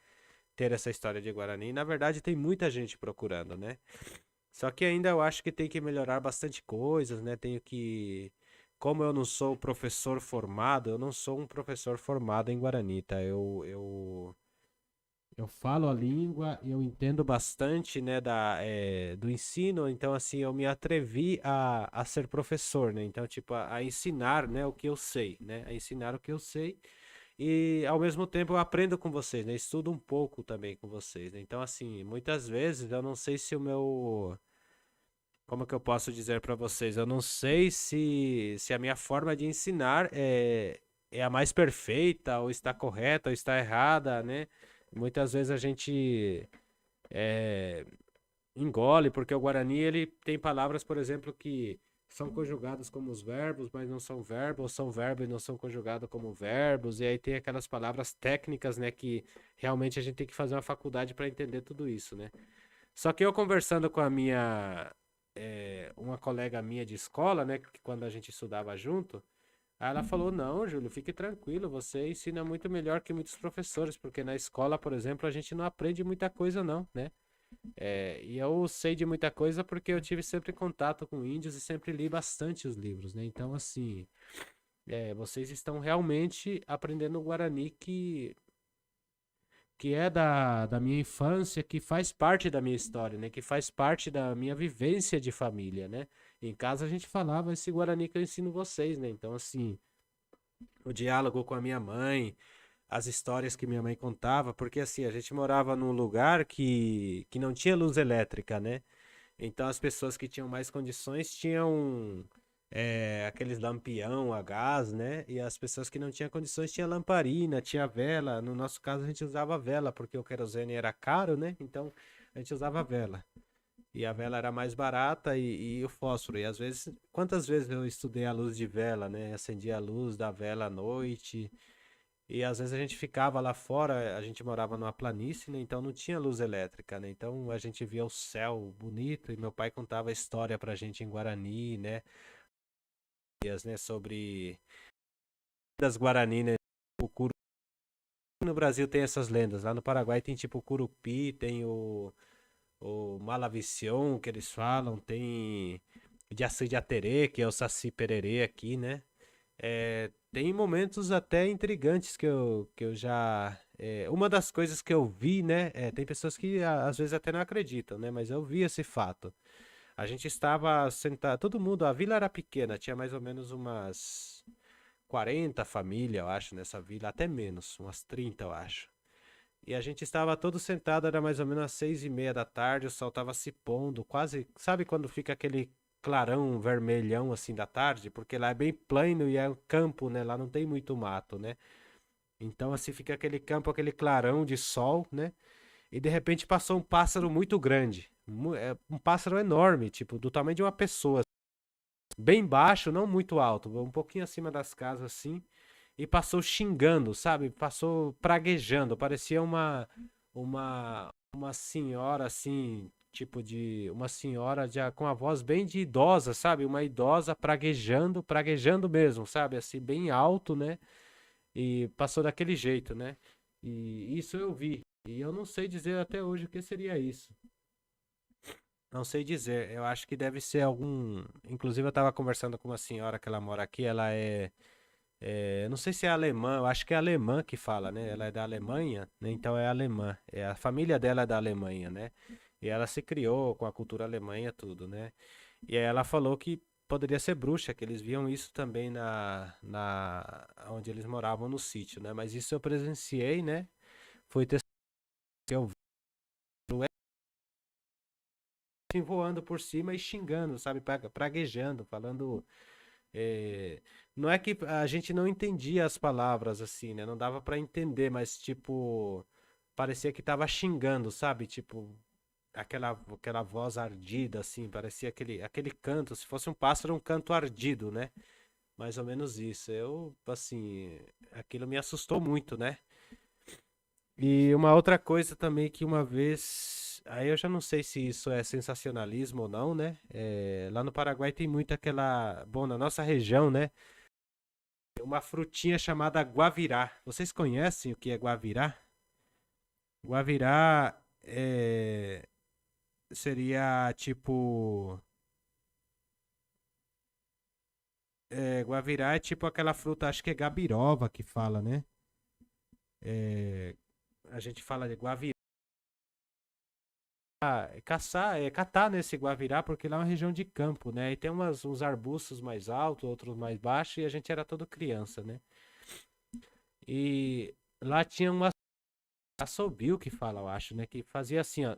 ter essa história de Guarani? E, na verdade, tem muita gente procurando, né? Só que ainda eu acho que tem que melhorar bastante coisas, né? Tenho que. Como eu não sou professor formado, eu não sou um professor formado em Guarani, tá? Eu Eu falo a língua, eu entendo bastante, né, do ensino, então, assim, eu me atrevi a ser professor, né, então, tipo, a ensinar, né, o que eu sei, né, a ensinar o que eu sei e, ao mesmo tempo, eu aprendo com vocês, né, estudo um pouco também com vocês, né, então, assim, muitas vezes eu não sei se o meu, como que eu posso dizer para vocês, eu não sei se a minha forma de ensinar é a mais perfeita, ou está correta, ou está errada, né, muitas vezes a gente é, engole, porque o Guarani ele tem palavras, por exemplo, que são conjugadas como os verbos, mas não são verbos, ou são verbos e não são conjugados como verbos, e aí tem aquelas palavras técnicas, né, que realmente a gente tem que fazer uma faculdade para entender tudo isso, né? Só que eu conversando com a uma colega minha de escola, né, que quando a gente estudava junto, aí ela falou: Não, Júlio, fique tranquilo, você ensina muito melhor que muitos professores, porque na escola, por exemplo, a gente não aprende muita coisa, não, né? E eu sei de muita coisa porque eu tive sempre contato com índios e sempre li bastante os livros, né? Então, assim, vocês estão realmente aprendendo o Guarani que é da minha infância, que faz parte da minha história, né? Que faz parte da minha vivência de família, né? Em casa a gente falava esse Guarani que eu ensino vocês, né? Então, assim, o diálogo com a minha mãe, as histórias que minha mãe contava, porque assim, a gente morava num lugar que não tinha luz elétrica, né? Então as pessoas que tinham mais condições tinham aqueles lampião a gás, né? E as pessoas que não tinham condições tinha lamparina, tinha vela. No nosso caso a gente usava vela porque o querosene era caro, né? Então a gente usava vela. E a vela era mais barata e o fósforo. E às vezes, quantas vezes eu estudei a luz de vela, né? Acendia a luz da vela à noite. E às vezes a gente ficava lá fora, a gente morava numa planície, né? Então não tinha luz elétrica, né? Então a gente via o céu bonito e meu pai contava a história pra gente em Guarani, né? Sobre das Guarani, né? O Curupi no Brasil tem essas lendas, lá no Paraguai tem tipo o Curupi, tem o Malavisión que eles falam, tem o Jaci Jaterê, que é o Saci Pererê aqui, né? Tem momentos até intrigantes que eu já. Uma das coisas que eu vi, né? Tem pessoas que às vezes até não acreditam, né? Mas eu vi esse fato. A gente estava sentado, todo mundo, a vila era pequena, tinha mais ou menos umas 40 famílias, eu acho, nessa vila, até menos, umas 30, eu acho. E a gente estava todo sentado, era mais ou menos às 6:30 da tarde, o sol estava se pondo, quase, sabe quando fica aquele clarão vermelhão assim da tarde? Porque lá é bem plano e é um campo, né? Lá não tem muito mato, né? Então assim fica aquele campo, aquele clarão de sol, né? E de repente passou um pássaro muito grande, um pássaro enorme, tipo do tamanho de uma pessoa, bem baixo, não muito alto, um pouquinho acima das casas assim, e passou xingando, sabe? Passou praguejando, parecia uma senhora assim, tipo de uma senhora já com a voz bem de idosa, sabe? Uma idosa praguejando, praguejando mesmo, sabe? Assim bem alto, né? E passou daquele jeito, né? E isso eu vi. E eu não sei dizer até hoje o que seria isso. Não sei dizer. Eu acho que deve ser algum. Inclusive, eu estava conversando com uma senhora que ela mora aqui. Ela não sei se é alemã, eu acho que é alemã que fala, né? Ela é da Alemanha, né? Então é alemã. A família dela é da Alemanha, né? E ela se criou com a cultura alemã e tudo, né? E aí ela falou que poderia ser bruxa, que eles viam isso também onde eles moravam no sítio, né? Mas isso eu presenciei, né? Foi testemunho que eu vi assim, voando por cima e xingando, sabe? Praguejando, falando. é, Não é que a gente não entendia as palavras assim, né? Não dava pra entender, mas tipo. Parecia que tava xingando, sabe? Tipo. Aquela voz ardida, assim, parecia aquele canto, se fosse um pássaro, um canto ardido, né? Mais ou menos isso. Eu, assim, aquilo me assustou muito, né? E uma outra coisa também que uma vez, aí eu já não sei se isso é sensacionalismo ou não, né? Lá no Paraguai tem muito aquela, bom, na nossa região, né? Uma frutinha chamada guavirá. Vocês conhecem o que é guavirá? Guavirá seria tipo, guavirá é tipo aquela fruta, acho que é gabirova que fala, né? a gente fala de guavirá, caçar, catar nesse guavirá, porque lá é uma região de campo, né? E tem uns arbustos mais altos, outros mais baixos, e a gente era todo criança, né? E lá tinha uma assobio que fala, eu acho, né? Que fazia assim, ó,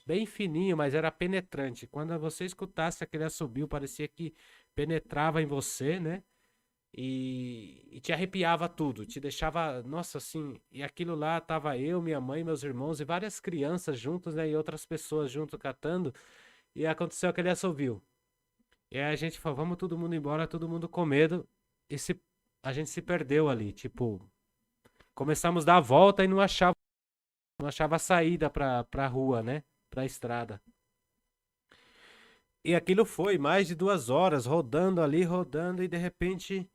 bem fininho, mas era penetrante. Quando você escutasse aquele assobio, parecia que penetrava em você, né? E te arrepiava tudo, te deixava, nossa, assim, e aquilo lá tava eu, minha mãe, meus irmãos e várias crianças juntos, né, e outras pessoas junto catando, e aconteceu aquele assovio. E aí a gente falou, vamos todo mundo embora, todo mundo com medo, e a gente se perdeu ali, tipo, começamos a dar a volta e não achava a saída pra rua, né, pra estrada. E aquilo foi mais de 2 horas, rodando ali, rodando, e de repente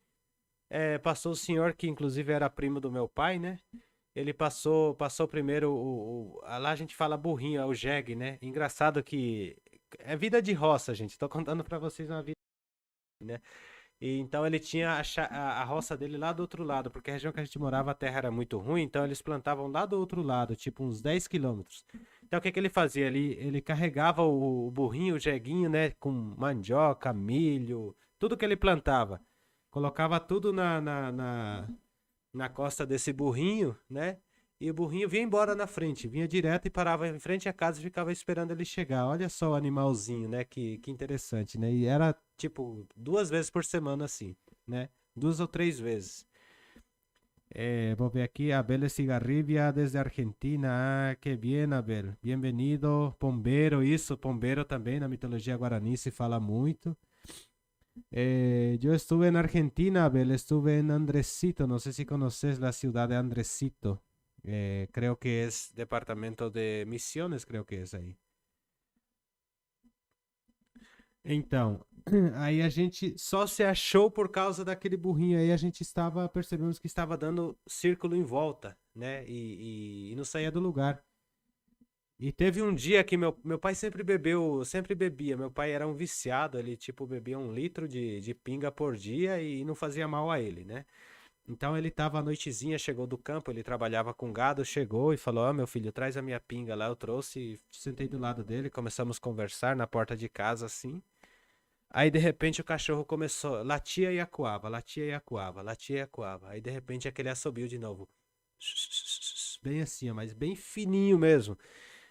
passou o senhor, que inclusive era primo do meu pai, né? Ele passou primeiro lá a gente fala burrinho, é o jegue, né? Engraçado que é vida de roça, gente. Tô contando pra vocês uma vida, né? E então ele tinha a roça dele lá do outro lado, porque a região que a gente morava a terra era muito ruim, então eles plantavam lá do outro lado, tipo uns 10 quilômetros. Então o que que ele fazia? Ele carregava o burrinho, o jeguinho, né? Com mandioca, milho, tudo que ele plantava. Colocava tudo na costa desse burrinho, né? E o burrinho vinha embora na frente, vinha direto e parava em frente à casa e ficava esperando ele chegar. Olha só o animalzinho, né? Que interessante, né? E era tipo 2 vezes por semana assim, né? 2 ou 3 vezes. Vou ver aqui, Abel Cigarribia desde Argentina. Ah, que bien, Abel. Bem-vindo. Pombeiro, isso, pombeiro também na mitologia guarani se fala muito. Yo estuve en Argentina, Abel, estuve en Andresito, no sé si conoces la ciudad de Andresito. Creo que es departamento de Misiones, creo que es aí. Então, aí a gente só se achou por causa daquele burrinho aí, a gente percebemos que estava dando círculo em volta, né? E não saía do lugar. E teve um dia que meu pai sempre bebeu, sempre bebia. Meu pai era um viciado, ele tipo bebia 1 litro de pinga por dia e não fazia mal a ele, né? Então ele tava à noitezinha, chegou do campo, ele trabalhava com gado, chegou e falou: Ó, meu filho, traz a minha pinga lá. Eu trouxe, sentei do lado dele, começamos a conversar na porta de casa assim. Aí de repente o cachorro começou, latia e acuava, latia e acuava, latia e acuava. Aí de repente aquele assobio de novo. Bem assim, ó, mas bem fininho mesmo.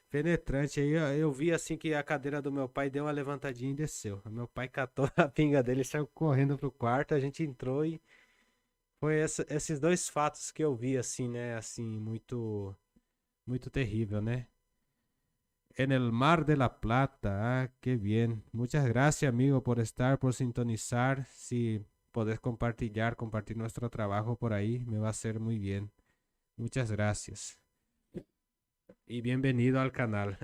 Penetrante. Aí eu vi assim que a cadeira do meu pai deu uma levantadinha e desceu. Meu pai catou a pinga dele, saiu correndo pro quarto, a gente entrou e foi esses dois fatos que eu vi assim, né? Assim, muito, muito terrível, né? En el Mar de la Plata. Ah, qué bien. Muchas gracias, amigo, por estar, por sintonizar. Si podés compartir nuestro trabajo por ahí, me va a hacer muy bien. Muchas gracias. Y bienvenido al canal.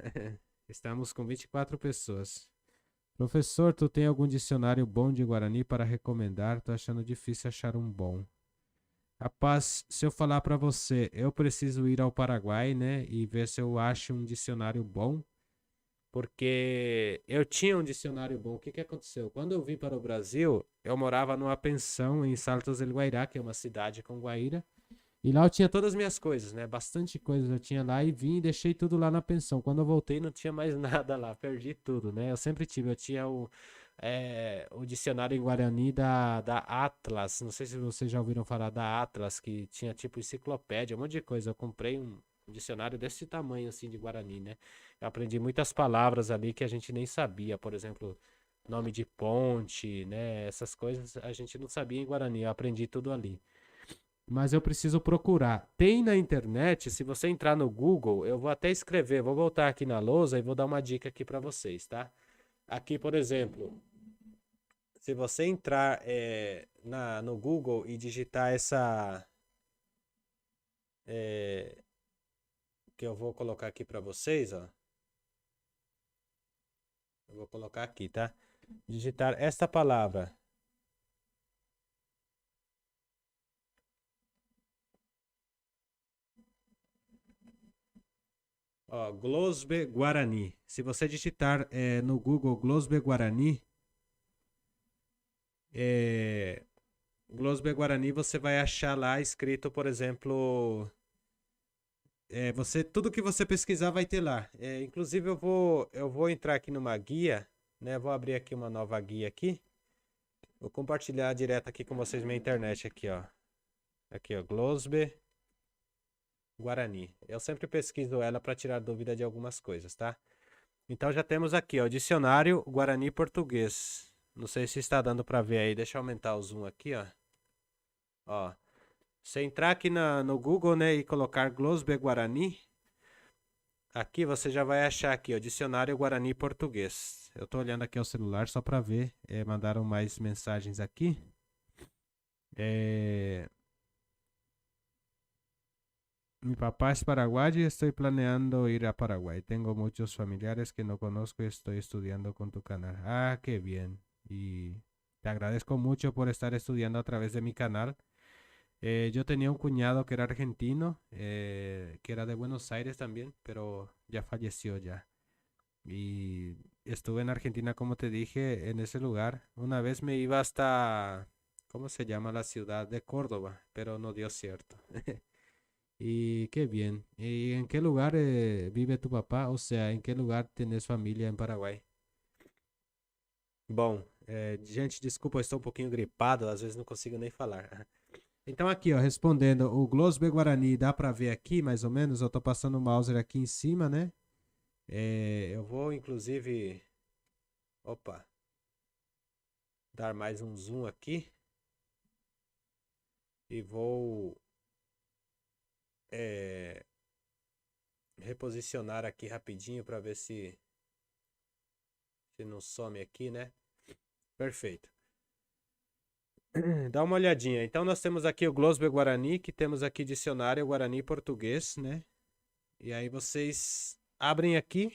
Estamos com 24 pessoas. Professor, tu tem algum dicionário bom de Guarani para recomendar? Tô achando difícil achar um bom. Rapaz, se eu falar para você, eu preciso ir ao Paraguai, né, e ver se eu acho um dicionário bom, porque eu tinha um dicionário bom. O que que aconteceu? Quando eu vim para o Brasil, eu morava numa pensão em Saltos del Guairá, que é uma cidade com Guaíra, e lá eu tinha todas as minhas coisas, né? Bastante coisas eu tinha lá e vim e deixei tudo lá na pensão. Quando eu voltei, não tinha mais nada lá, perdi tudo, né? Eu sempre tive, eu tinha o dicionário em Guarani da Atlas. Não sei se vocês já ouviram falar da Atlas, que tinha tipo enciclopédia, um monte de coisa. Eu comprei um dicionário desse tamanho, assim, de Guarani, né? Eu aprendi muitas palavras ali que a gente nem sabia, por exemplo. Nome de ponte, né? Essas coisas a gente não sabia em Guarani. Eu aprendi tudo ali. Mas eu preciso procurar. Tem na internet, se você entrar no Google, eu vou até escrever, vou voltar aqui na lousa e vou dar uma dica aqui para vocês, tá? Aqui, por exemplo, se você entrar no Google e digitar essa é, que eu vou colocar aqui para vocês, ó. Eu vou colocar aqui, tá? Digitar esta palavra. Ó, Glosbe Guarani. Se você digitar no Google Glosbe Guarani, Glosbe Guarani, você vai achar lá escrito, por exemplo, tudo que você pesquisar vai ter lá. Inclusive eu vou entrar aqui numa guia, né? Vou abrir aqui uma nova guia aqui. Vou compartilhar direto aqui com vocês minha internet aqui, ó. Aqui, ó, Glosbe Guarani. Eu sempre pesquiso ela para tirar dúvida de algumas coisas, tá? Então já temos aqui, ó, dicionário Guarani Português. Não sei se está dando para ver aí. Deixa eu aumentar o zoom aqui, ó. Ó, você entrar aqui no Google, né, e colocar Glosbe Guarani, aqui você já vai achar aqui, ó, dicionário Guarani Português. Eu tô olhando aqui o celular só para ver. Mandaram mais mensagens aqui. Mi papá es paraguayo y estoy planeando ir a Paraguay. Tengo muchos familiares que no conozco y estoy estudiando con tu canal. Ah, qué bien. Y te agradezco mucho por estar estudiando a través de mi canal. Yo tenía un cuñado que era argentino, que era de Buenos Aires también, pero ya falleció ya. Y estuve en Argentina, como te dije, en ese lugar. Una vez me iba hasta, ¿cómo se llama la ciudad? De Córdoba, pero no dio cierto. Y qué bien. ¿Y en qué lugar vive tu papá? O sea, ¿en qué lugar tienes familia em Paraguai? Bom, gente, desculpa, eu estou um pouquinho gripado, às vezes não consigo nem falar. Então aqui, ó, respondendo, o Glosbe Guarani, dá pra ver aqui, mais ou menos, eu tô passando o mouse aqui em cima, né? Eu vou, inclusive, opa, dar mais um zoom aqui. E vou reposicionar aqui rapidinho para ver se não some aqui, né? Perfeito. Dá uma olhadinha. Então nós temos aqui o Glosbe Guarani, que temos aqui dicionário Guarani Português, né? E aí vocês abrem aqui.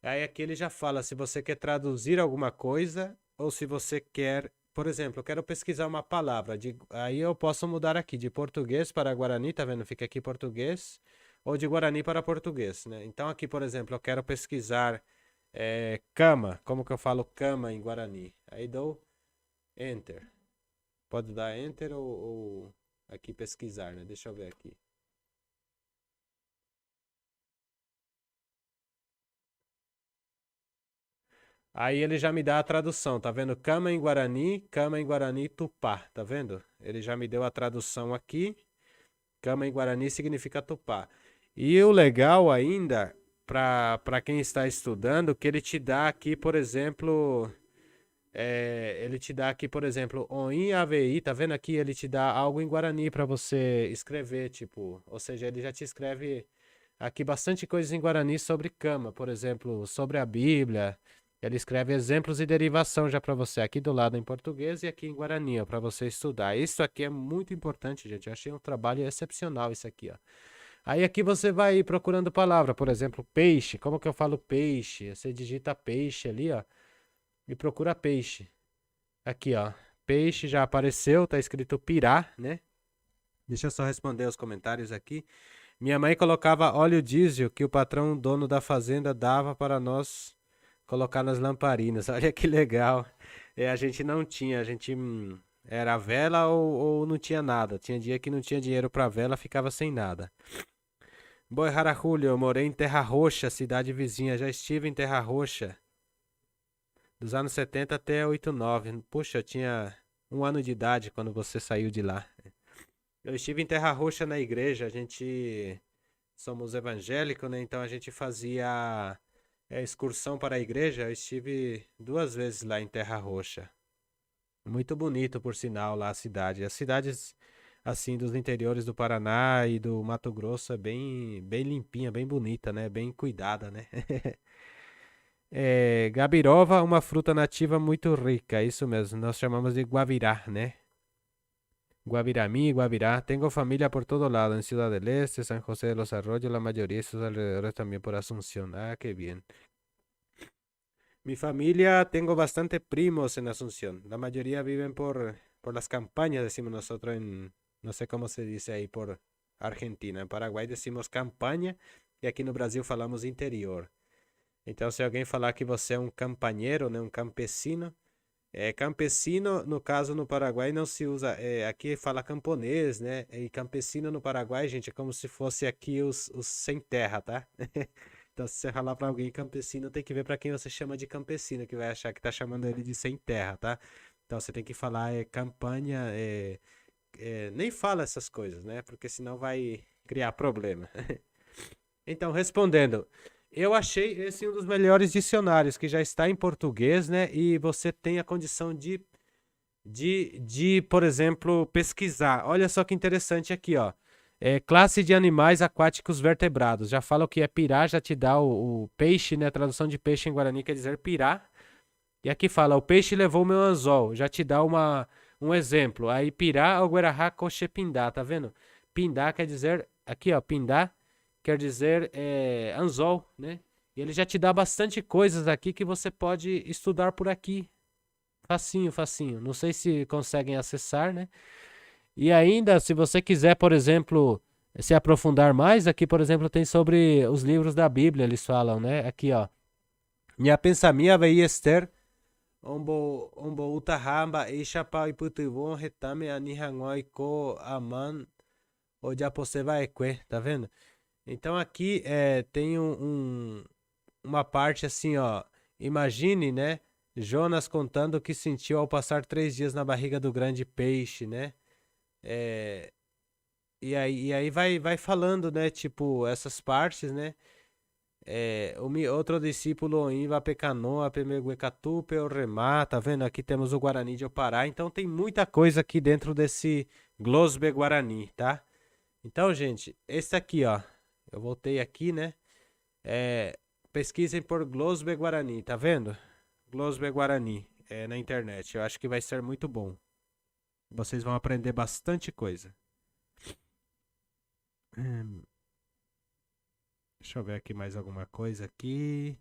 Aí aqui ele já fala se você quer traduzir alguma coisa ou se você quer, por exemplo, eu quero pesquisar uma palavra. Aí eu posso mudar aqui de português para Guarani, tá vendo? Fica aqui português ou de Guarani para português, né? Então aqui, por exemplo, eu quero pesquisar cama. Como que eu falo cama em Guarani? Aí dou Enter. Pode dar Enter ou aqui pesquisar, né? Deixa eu ver aqui. Aí ele já me dá a tradução, tá vendo? Cama em Guarani, Tupá, tá vendo? Ele já me deu a tradução aqui. Cama em Guarani significa Tupá. E o legal ainda, para quem está estudando, que ele te dá aqui, por exemplo, Oin AVI, tá vendo aqui? Ele te dá algo em Guarani para você escrever, tipo, ou seja, ele já te escreve aqui bastante coisas em Guarani sobre cama, por exemplo, sobre a Bíblia. Ele escreve exemplos e derivação já para você aqui do lado em português e aqui em Guarani, para você estudar. Isso aqui é muito importante, gente. Eu achei um trabalho excepcional isso aqui, ó. Aí aqui você vai procurando palavra, por exemplo, peixe. Como que eu falo peixe? Você digita peixe ali, ó, e procura peixe. Aqui, ó. Peixe já apareceu, tá escrito pirá, né? Deixa eu só responder os comentários aqui. Minha mãe colocava óleo diesel que o patrão dono da fazenda dava para nós colocar nas lamparinas. Olha que legal. A gente não tinha, a gente era vela ou não tinha nada. Tinha dia que não tinha dinheiro para vela, ficava sem nada. Boi Julio, eu morei em Terra Roxa, cidade vizinha. Já estive em Terra Roxa. Dos anos 70 até 89. Puxa, eu tinha 1 ano de idade quando você saiu de lá. Eu estive em Terra Roxa na igreja. A gente somos evangélicos, né? Então a gente fazia excursão para a igreja. Eu estive 2 vezes lá em Terra Roxa. Muito bonito, por sinal, lá a cidade. As cidades, assim, dos interiores do Paraná e do Mato Grosso é bem, bem limpinha, bem bonita, né? Bem cuidada, né? Gabirova, uma fruta nativa muito rica, isso mesmo. Nós chamamos de guavirá, né? Guavirami, Guavirá. Tengo familia por todo lado, en Ciudad del Este, San José de los Arroyos, la mayoría de sus alrededores también por Asunción. Ah, qué bien. Mi familia, tengo bastante primos en Asunción. La mayoría viven por las campañas, decimos nosotros no sé cómo se dice ahí por Argentina. En Paraguay decimos campaña e aqui no Brasil falamos interior. Então, se alguém falar que você é um campanheiro, né, um campesino, Campesino, no caso no Paraguai, não se usa. Aqui fala camponês, né? E campesino no Paraguai, gente, é como se fosse aqui os sem terra, tá? Então, se você falar pra alguém campesino, tem que ver pra quem você chama de campesino, que vai achar que tá chamando ele de sem terra, tá? Então, você tem que falar campanha, nem fala essas coisas, né? Porque senão vai criar problema. Então, respondendo, eu achei esse um dos melhores dicionários que já está em português, né? E você tem a condição por exemplo, pesquisar. Olha só que interessante aqui, ó. Classe de animais aquáticos vertebrados. Já fala o que é pirá, já te dá o peixe, né? A tradução de peixe em Guarani quer dizer pirá. E aqui fala, o peixe levou meu anzol. Já te dá um exemplo. Aí pirá, alguerahá, coxe, pindá, tá vendo? Pindá quer dizer, aqui ó, pindá quer dizer anzol, né? E ele já te dá bastante coisas aqui que você pode estudar por aqui. Facinho, facinho. Não sei se conseguem acessar, né? E ainda, se você quiser, por exemplo, se aprofundar mais, aqui, por exemplo, tem sobre os livros da Bíblia, eles falam, né? Aqui, ó. Minha pensamia vai Esther, ombo utahamba, ishapa iputuvon, retame anihangoi ko aman, ojapoceva eque, tá vendo? Então aqui tem uma parte assim, ó. Imagine, né? Jonas contando o que sentiu ao passar 3 dias na barriga do grande peixe, né? É, e aí vai falando, né? Tipo, essas partes, né? Outro discípulo Inva Pecanoa, Pemeguecatu, Peorremá, tá vendo? Aqui temos o Guarani de Opará, então tem muita coisa aqui dentro desse Glosbe Guarani, tá? Então, gente, esse aqui, ó, eu voltei aqui, né? Pesquisem por Glosbe Guarani, tá vendo? Glosbe Guarani, na internet, eu acho que vai ser muito bom. Vocês vão aprender bastante coisa. Deixa eu ver aqui mais alguma coisa aqui.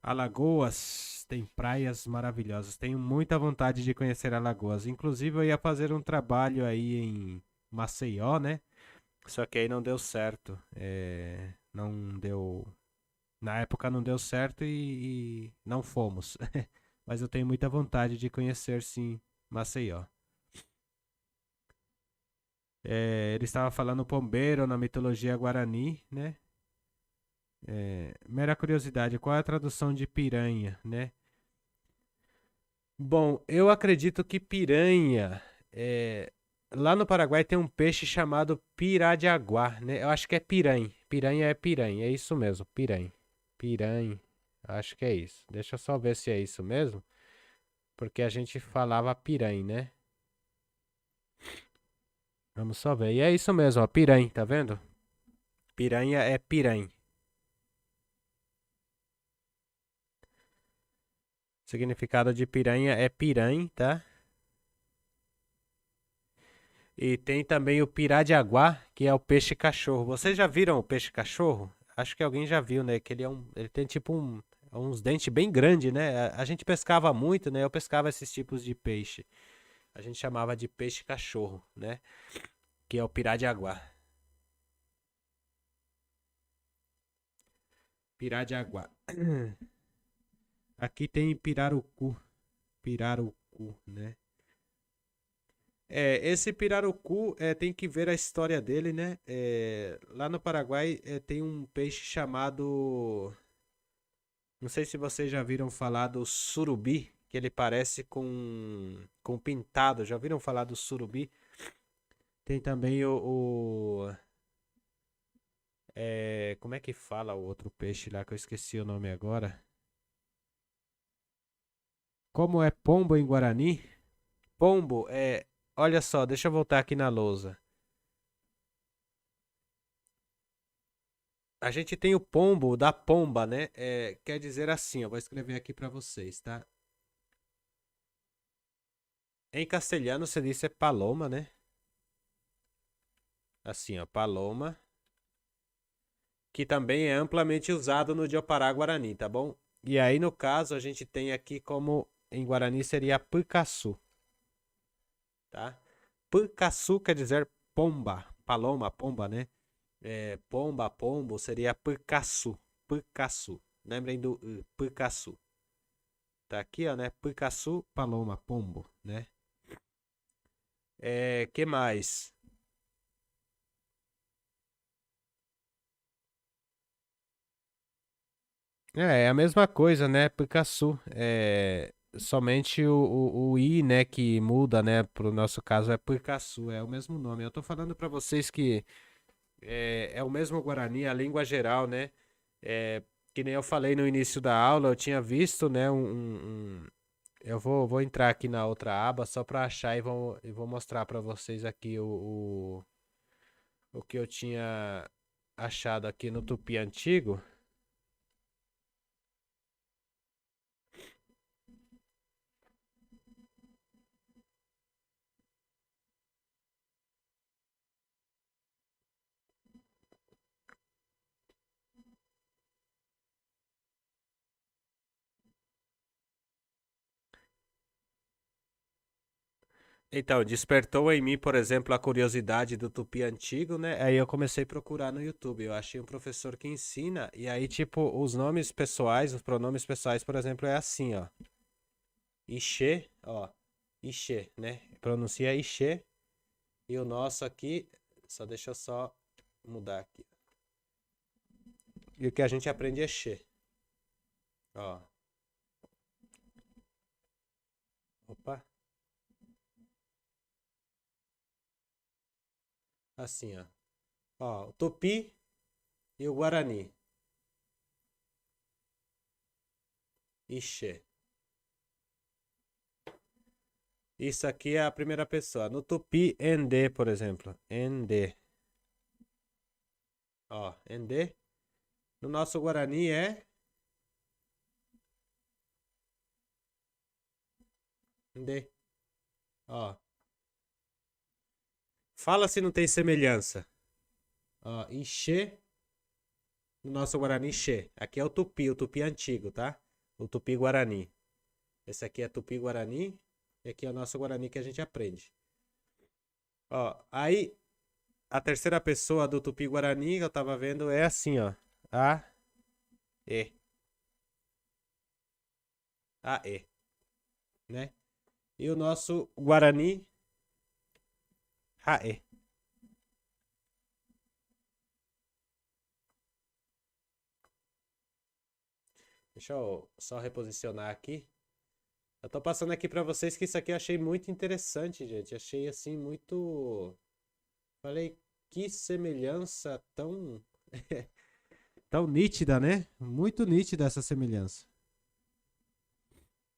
Alagoas tem praias maravilhosas. Tenho muita vontade de conhecer Alagoas. Inclusive, eu ia fazer um trabalho aí em Maceió, né? Só que aí não deu certo. Não deu. Na época não deu certo e não fomos. Mas eu tenho muita vontade de conhecer, sim, Maceió. Ele estava falando pombeiro na mitologia guarani, né? Mera curiosidade, qual é a tradução de piranha, né? Bom, eu acredito que piranha. Lá no Paraguai tem um peixe chamado pirá-de-aguá, né? Eu acho que é piranha. Piranha é piranha, é isso mesmo, piranha. Piranha, acho que é isso. Deixa eu só ver se é isso mesmo. Porque a gente falava piranha, né? Vamos só ver. E é isso mesmo, ó, piranha, tá vendo? Piranha é piranha. Significado de piranha é piranha, tá? E tem também o pirá-de-aguá, que é o peixe-cachorro. Vocês já viram o peixe-cachorro? Acho que alguém já viu, né? Que ele tem tipo uns dentes bem grandes, né? A gente pescava muito, né? Eu pescava esses tipos de peixe. A gente chamava de peixe-cachorro, né? Que é o pirá-de-aguá. Pirá-de-aguá. Aqui tem pirarucu. Pirarucu, né? Esse pirarucu tem que ver a história dele, né? Lá no Paraguai tem um peixe chamado. Não sei se vocês já viram falar do surubi, que ele parece com pintado. Já viram falar do surubi? Tem também como é que fala o outro peixe lá que eu esqueci o nome agora? Como é pombo em Guarani? Pombo Olha só, deixa eu voltar aqui na lousa. A gente tem o pombo da pomba, né? Quer dizer assim, eu vou escrever aqui para vocês, tá? Em castelhano se diz paloma, né? Assim, ó, paloma. Que também é amplamente usado no Diopará Guarani, tá bom? E aí, no caso, a gente tem aqui como em Guarani seria pucaçu, tá? Pucaçu quer dizer pomba, paloma, pomba, né? Pomba, pombo seria pucaçu, pucaçu. Lembrem do pucaçu. Tá aqui, ó, né? Picaçu, paloma, pombo, né? Que mais? É a mesma coisa, né? Picasso. Somente o I, né, que muda, né? Pro nosso caso é Picasso, é o mesmo nome. Eu tô falando pra vocês que é o mesmo Guarani, a língua geral, né? É, que nem eu falei no início da aula, eu tinha visto, né, eu vou entrar aqui na outra aba só pra achar e vou mostrar pra vocês aqui o que eu tinha achado aqui no Tupi antigo. Então, despertou em mim, por exemplo, a curiosidade do tupi antigo, né? Aí eu comecei a procurar no YouTube. Eu achei um professor que ensina, e aí, tipo, os nomes pessoais, os pronomes pessoais, por exemplo, é assim, ó. Ixê, ó. Ixê, né? Pronuncia Ixê. E o nosso aqui, deixa eu só mudar aqui. E o que a gente aprende é Xê. Ó. Opa. Assim, ó. Ó, o tupi e o guarani. Ixê. Isso aqui é a primeira pessoa. No tupi, Ndê, por exemplo. Ndê. Ó, Ndê. No nosso Guarani é Ndê. Ó. Fala se não tem semelhança. Ó, Ixê. No nosso Guarani, Xê. Aqui é o Tupi antigo, tá? O Tupi Guarani. Esse aqui é Tupi Guarani. E aqui é o nosso Guarani que a gente aprende. Ó, aí a terceira pessoa do Tupi Guarani que eu tava vendo é assim, ó. A, E. A, E. Né? E o nosso Guarani, A, E. Deixa eu só reposicionar aqui. Eu tô passando aqui pra vocês que isso aqui eu achei muito interessante, gente. Achei assim muito. Falei, que semelhança tão. Tão nítida, né? Muito nítida essa semelhança.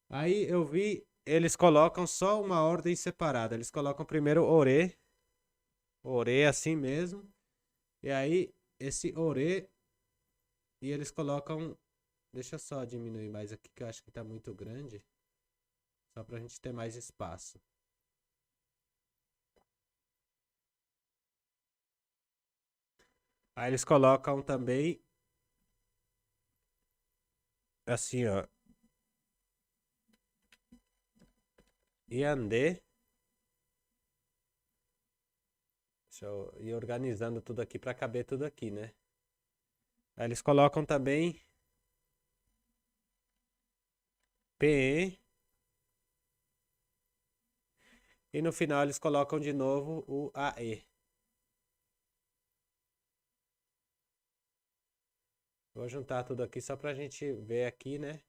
Aí eu vi, eles colocam só uma ordem separada. Eles colocam primeiro Ore assim mesmo. E aí esse Ore. E eles colocam. Deixa eu só diminuir mais aqui que eu acho que tá muito grande. Só pra gente ter mais espaço. Aí eles colocam também. Assim, ó. Iandê. Deixa eu ir organizando tudo aqui pra caber tudo aqui, né? Aí eles colocam também PE. E no final eles colocam de novo o AE. Vou juntar tudo aqui só pra gente ver aqui, né?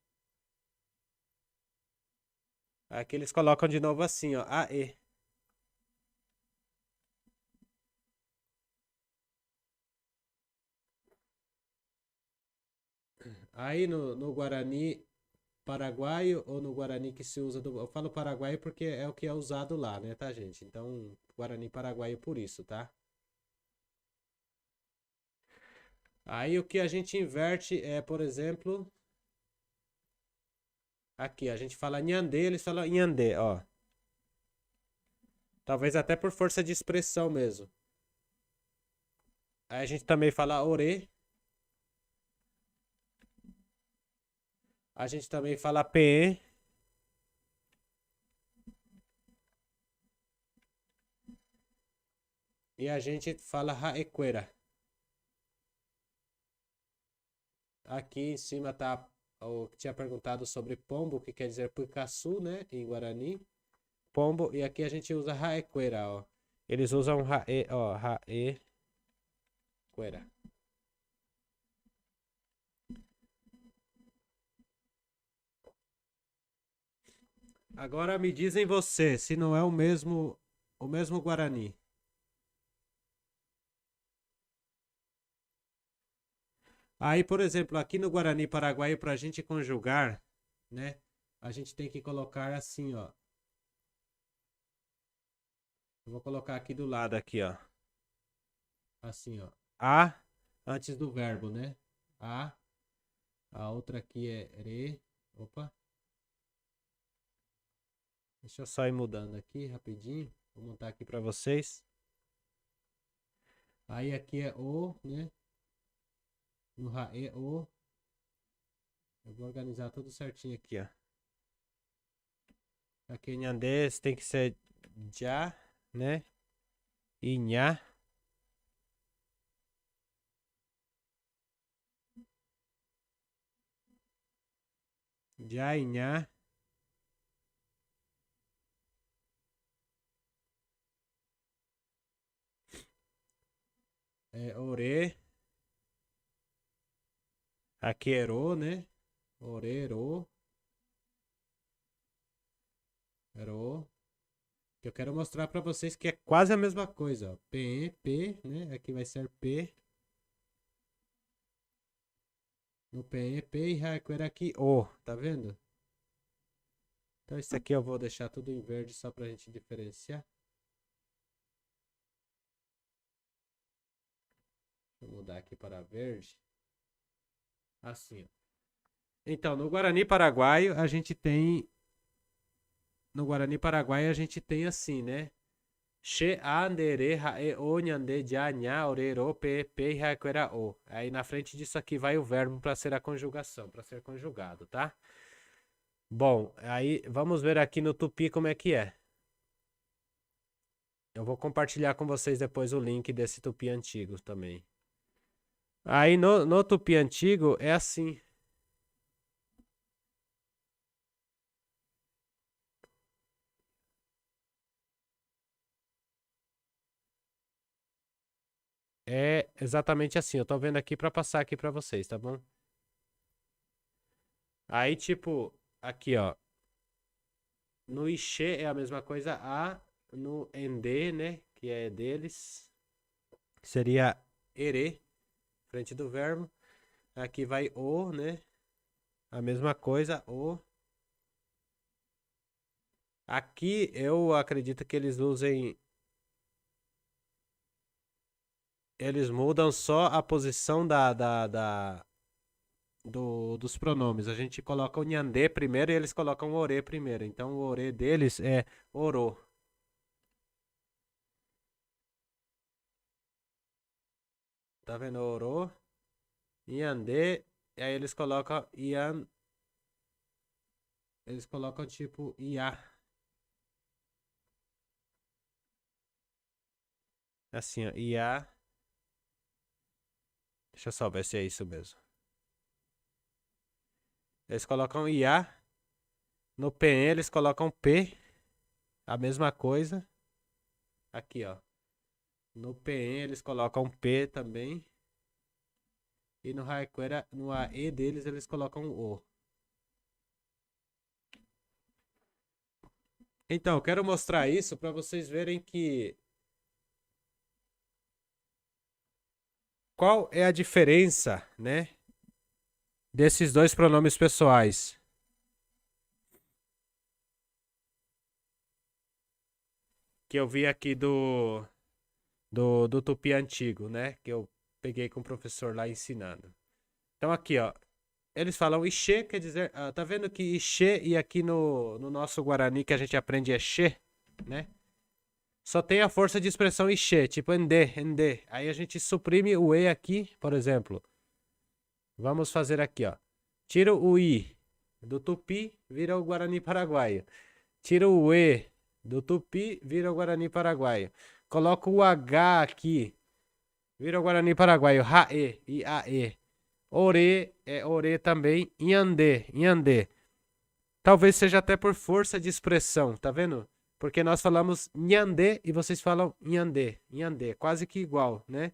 Aqui eles colocam de novo assim, ó. AE. Aí no Guarani paraguaio ou no Guarani que se usa do. Eu falo paraguaio porque é o que é usado lá, né, tá, gente? Então, Guarani paraguaio por isso, tá? Aí o que a gente inverte é, por exemplo, aqui, a gente fala Nhandê, eles falam Nhandê, ó. Talvez até por força de expressão mesmo. Aí a gente também fala Orê. A gente também fala PE. E a gente fala Raequera. Aqui em cima tá o que tinha perguntado sobre pombo, que quer dizer picaçu, né? Em Guarani. Pombo. E aqui a gente usa raequera, ó. Eles usam rae, ó, raequera. Agora me dizem você, se não é o mesmo Guarani. Aí, por exemplo, aqui no Guarani Paraguaio, para a gente conjugar, né? A gente tem que colocar assim, ó. Eu vou colocar aqui do lado, aqui, ó. Assim, ó. A antes do verbo, né? A. A outra aqui é re. Opa. Deixa eu só ir mudando aqui rapidinho. Vou montar aqui para vocês. Aí aqui é o, né? No Rae, o. Eu vou organizar tudo certinho aqui, ó. Aqui em andês tem que ser já, né? E nha. Já e nha. É ore. Aqui ero, né? Orero. Ero. Que eu quero mostrar para vocês que é quase a mesma coisa, ó. P, P, né? Aqui vai ser P. No P, P e Raequera aqui O, tá vendo? Então isso aqui eu vou deixar tudo em verde só pra gente diferenciar. Vou mudar aqui para verde. Assim, ó. Então, no Guarani Paraguaio a gente tem... No Guarani Paraguaio a gente tem assim, né? Che, andere, rae, o, nhande, já, nha, orero, pe, pe, raequera, o. Aí na frente disso aqui vai o verbo para ser a conjugação, para ser conjugado, tá? Bom, aí vamos ver aqui no tupi como é que é. Eu vou compartilhar com vocês depois o link desse tupi antigo também. Aí no tupi antigo é assim. É exatamente assim. Eu tô vendo aqui para passar aqui para vocês, tá bom? Aí tipo, aqui ó. No Ixê é a mesma coisa. A no Ende, né? Que é deles. Seria ere, frente do verbo. Aqui vai o, né? A mesma coisa, o. Aqui eu acredito que eles usem. Eles mudam só a posição dos pronomes. A gente coloca o nhandê primeiro e eles colocam o orê primeiro. Então o orê deles é orô. Tá vendo? Orô, nhandê, e aí eles colocam ian. Eles colocam tipo iá. Assim, ó, iá. Deixa eu só ver se é isso mesmo. Eles colocam iá. No PN eles colocam P. A mesma coisa. Aqui, ó. No PN eles colocam P também. E no Raequera, no AE deles, eles colocam O. Então, eu quero mostrar isso para vocês verem que... Qual é a diferença, né? Desses dois pronomes pessoais. Que eu vi aqui do tupi antigo, né? Que eu peguei com o professor lá ensinando. Então aqui, ó. Eles falam Ixê, quer dizer... tá vendo que Ixê e aqui no nosso Guarani que a gente aprende é Xê, né? Só tem a força de expressão Ixê, tipo Ndê, Ndê. Aí a gente suprime o E aqui, por exemplo. Vamos fazer aqui, ó. Tira o I do tupi, vira o Guarani Paraguaio. Tira o E do tupi, vira o Guarani Paraguaio. Coloca o H aqui, vira o Guarani Paraguaio. Rae e AE. ore também, Inhandê, Inhandê. Talvez seja até por força de expressão, tá vendo? Porque nós falamos Nhandê e vocês falam Inhandê, Inhandê, quase que igual, né?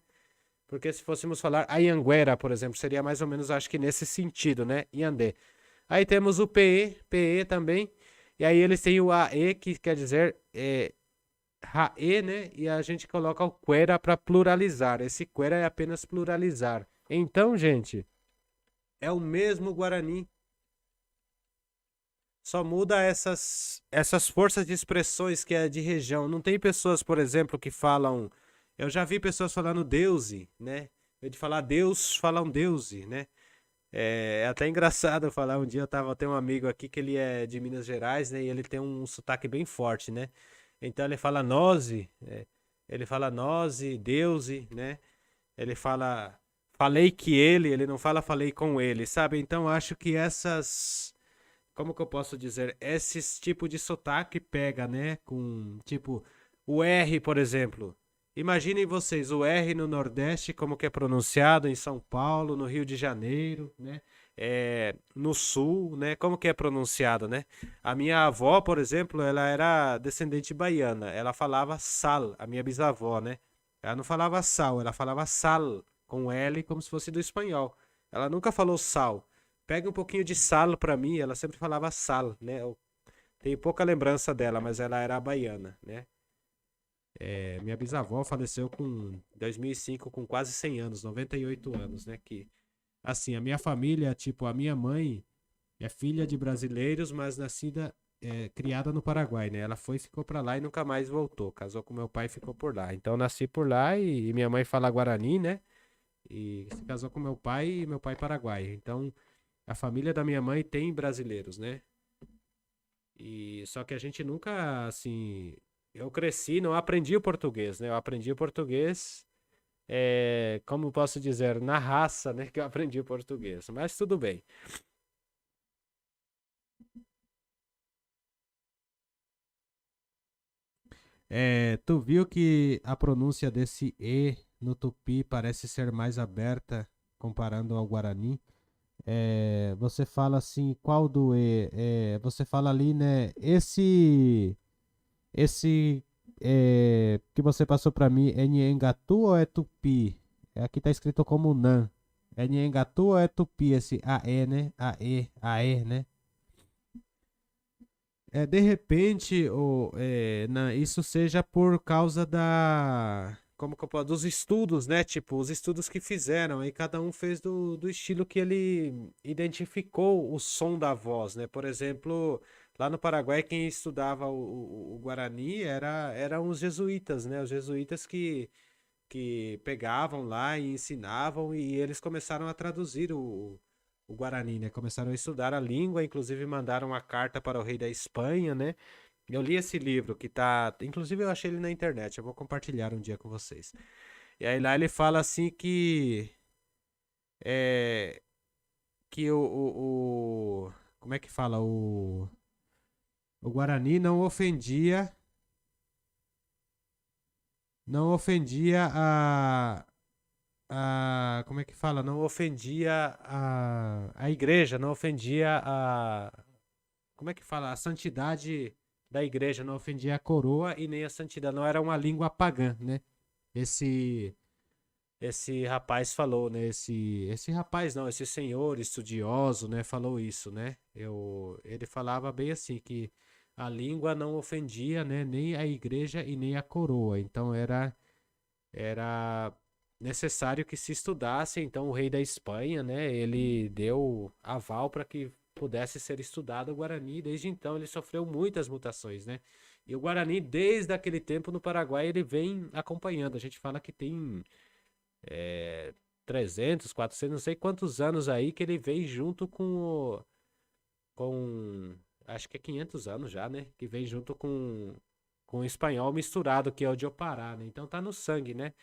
Porque se fôssemos falar Anhanguera, por exemplo, seria mais ou menos, acho que nesse sentido, né? Inhandê. Aí temos o PE também. E aí eles têm o AE, que quer dizer RAE, né? E a gente coloca o quera para pluralizar. Esse quera é apenas pluralizar. Então, gente, é o mesmo Guarani. Só muda essas forças de expressões que é de região. Não tem pessoas, por exemplo, que falam. Eu já vi pessoas falando deuse, né? Eu de falar Deus, falam deuse, né? É até engraçado falar. Um dia tem um amigo aqui que ele é de Minas Gerais, né? E ele tem um sotaque bem forte, né? Então ele fala nose, ele fala nose, deuse, né? Ele fala falei que ele não fala falei com ele, sabe? Então acho que como que eu posso dizer? Esses tipo de sotaque pega, né? Com, tipo, o R, por exemplo. Imaginem vocês, o R no Nordeste, como que é pronunciado em São Paulo, no Rio de Janeiro, né? No Sul, né? Como que é pronunciado, né? A minha avó, por exemplo, ela era descendente baiana. Ela falava sal, a minha bisavó, né? Ela não falava sal, ela falava sal, com L, como se fosse do espanhol. Ela nunca falou sal. Pega um pouquinho de sal pra mim, ela sempre falava sal, né? Eu tenho pouca lembrança dela, mas ela era baiana, né? Minha bisavó faleceu com 2005, com quase 100 anos, 98 anos, né? Que, assim, a minha família, tipo, a minha mãe é filha de brasileiros, mas criada no Paraguai, né? Ela foi, ficou pra lá e nunca mais voltou. Casou com meu pai e ficou por lá. Então, nasci por lá e minha mãe fala Guarani, né? E se casou com meu pai e meu pai paraguai. Então, a família da minha mãe tem brasileiros, né? E só que a gente nunca, assim, eu cresci, não aprendi o português, né? Eu aprendi o português, como posso dizer, na raça, né? Que eu aprendi o português. Mas tudo bem. Tu viu que a pronúncia desse E no tupi parece ser mais aberta comparando ao guarani? Você fala assim, qual do E? Você fala ali, né? Esse que você passou pra mim é Nhengatu ou é Tupi? Aqui tá escrito como Nan. É Nhengatu ou é Tupi esse AE, né? AE, né? De repente, isso seja por causa como que eu posso, dos estudos, né? Tipo, os estudos que fizeram, aí cada um fez do estilo que ele identificou o som da voz, né? Por exemplo, lá no Paraguai, quem estudava o Guarani eram os jesuítas, né? Os jesuítas que pegavam lá e ensinavam, e eles começaram a traduzir o Guarani, né? Começaram a estudar a língua, inclusive mandaram uma carta para o rei da Espanha, né? Eu li esse livro que tá. Inclusive eu achei ele na internet, eu vou compartilhar um dia com vocês. E aí lá ele fala assim que. É, que como é que fala? O Guarani não ofendia como é que fala? Não ofendia a igreja, não ofendia como é que fala? A santidade da igreja, não ofendia a coroa e nem a santidade, não era uma língua pagã, né? Esse esse rapaz falou, né? Esse rapaz não, esse senhor estudioso, né? Falou isso, né? Ele falava bem assim que a língua não ofendia, né? Nem a igreja e nem a coroa. Então era necessário que se estudasse. Então o rei da Espanha, né? Ele deu aval para que pudesse ser estudado o Guarani. Desde então ele sofreu muitas mutações, né? E o Guarani, desde aquele tempo no Paraguai, ele vem acompanhando. A gente fala que tem é, 300, 400, não sei quantos anos aí que ele vem junto com, acho que é 500 anos já, né? Que vem junto com o espanhol misturado, que é o de Opará, né? Então tá no sangue, né?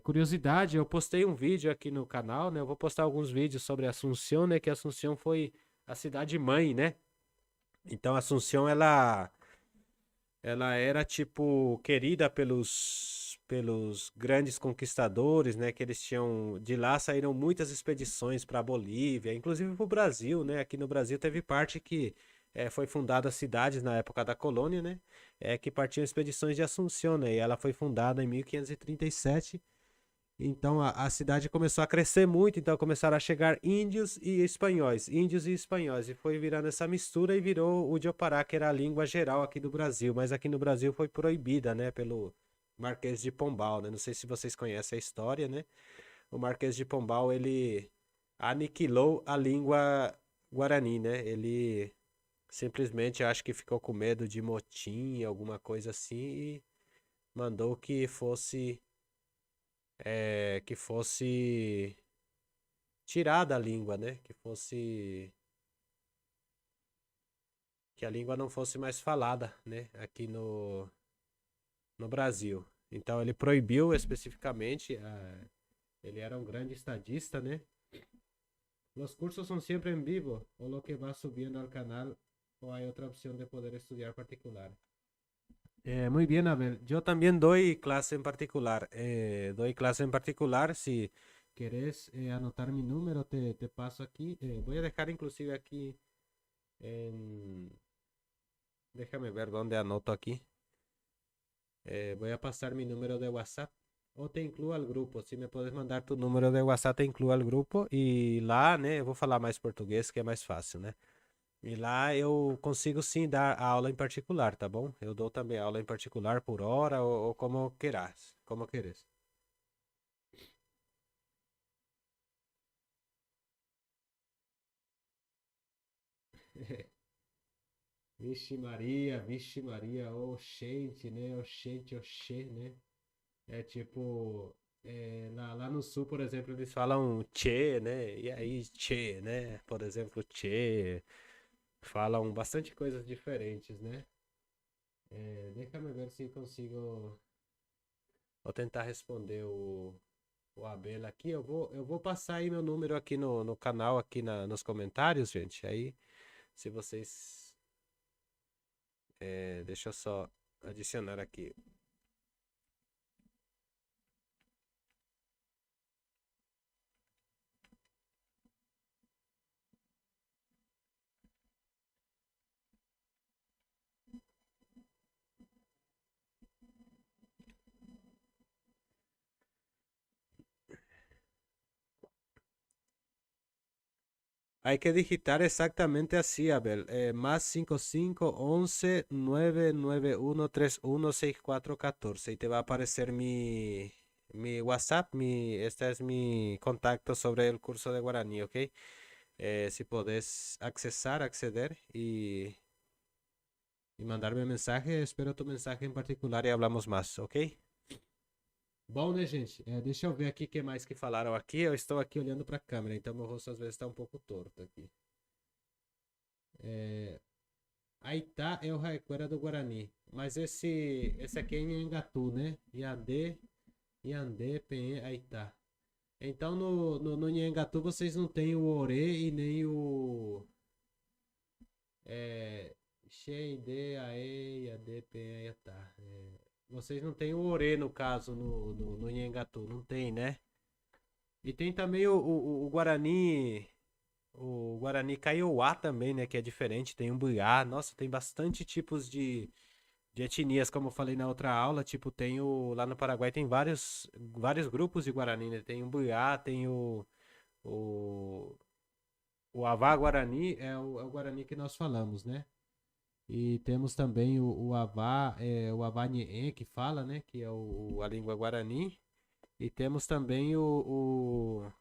Curiosidade, eu postei um vídeo aqui no canal, né? Eu vou postar alguns vídeos sobre Assunção, né? Que Assunção foi a cidade mãe, né? Então Assunção, ela era tipo querida pelos grandes conquistadores, né? Que eles tinham de lá saíram muitas expedições para a Bolívia, inclusive para o Brasil, né? Aqui no Brasil teve parte que foi fundada cidades na época da colônia, né? Que partiam expedições de Assunção, né? E ela foi fundada em 1537. Então a cidade começou a crescer muito, então começaram a chegar índios e espanhóis, e foi virando essa mistura e virou o Diopará, que era a língua geral aqui do Brasil, mas aqui no Brasil foi proibida, né, pelo Marquês de Pombal, né? Não sei se vocês conhecem a história, né? O Marquês de Pombal, ele aniquilou a língua guarani, né? Ele simplesmente acho que ficou com medo de motim, alguma coisa assim, e mandou que fosse tirada a língua, né? Que a língua não fosse mais falada, né? Aqui no Brasil. Então ele proibiu especificamente. Ele era um grande estadista, né? Los cursos son siempre en vivo, o lo que va subiendo al canal, o hay otra opción de poder estudiar particular. Muy bien, Abel. Yo también doy clase en particular. Doy clase en particular. Si querés anotar mi número, te paso aquí. Voy a dejar inclusive aquí en... Déjame ver dónde anoto aquí. Voy a pasar mi número de WhatsApp. Ou te incluo al grupo. Se me puedes mandar tu número de WhatsApp, te incluo al grupo. E lá, né, eu vou falar mais português, que é mais fácil, né? E lá eu consigo sim dar aula em particular, tá bom? Eu dou também aula em particular por hora ou como queiras, como queres. Vixe Maria, oxente, né? Oxente, oxê, né? É tipo, lá no sul, por exemplo, eles falam tchê, né? E aí, tchê, né? Por exemplo, tchê. Falam bastante coisas diferentes, né? Deixa-me ver se consigo. Vou tentar responder o Abel aqui. Eu vou passar aí meu número aqui no canal, aqui nos comentários, gente. Aí, se vocês. Deixa eu só adicionar aqui. Hay que digitar exactamente así, Abel. Más 55 11 991 31 64 14. Y te va a aparecer mi WhatsApp. Este es mi contacto sobre el curso de guaraní, ¿ok? Si podés acceder y mandarme mensaje, espero tu mensaje en particular y hablamos más, ¿ok? Bom, né, gente? Deixa eu ver aqui o que mais que falaram aqui. Eu estou aqui olhando para a câmera, então meu rosto às vezes está um pouco torto aqui. Aitá é o Raiquara do Guarani. Mas esse aqui é em Engatu, né? Iadê, Iandê, Penha, Aitá. Então no Nhangatu vocês não tem o Ore e nem o. Xeide, Ae, Iadê, Penha, Aitá. Vocês não tem o Ore no caso no Nhangatu, não tem, né? E tem também o Guarani. O Guarani Kaiowá também, né? Que é diferente. Tem um Buiá. Nossa, tem bastante tipos de etnias, como eu falei na outra aula. Tipo, lá no Paraguai tem vários grupos de Guarani, né? Tem o Buiá, tem o, o Avá Guarani, é o Guarani que nós falamos, né? E temos também o Avá, o Avá Nhê, que fala, né? Que é a língua Guarani. E temos também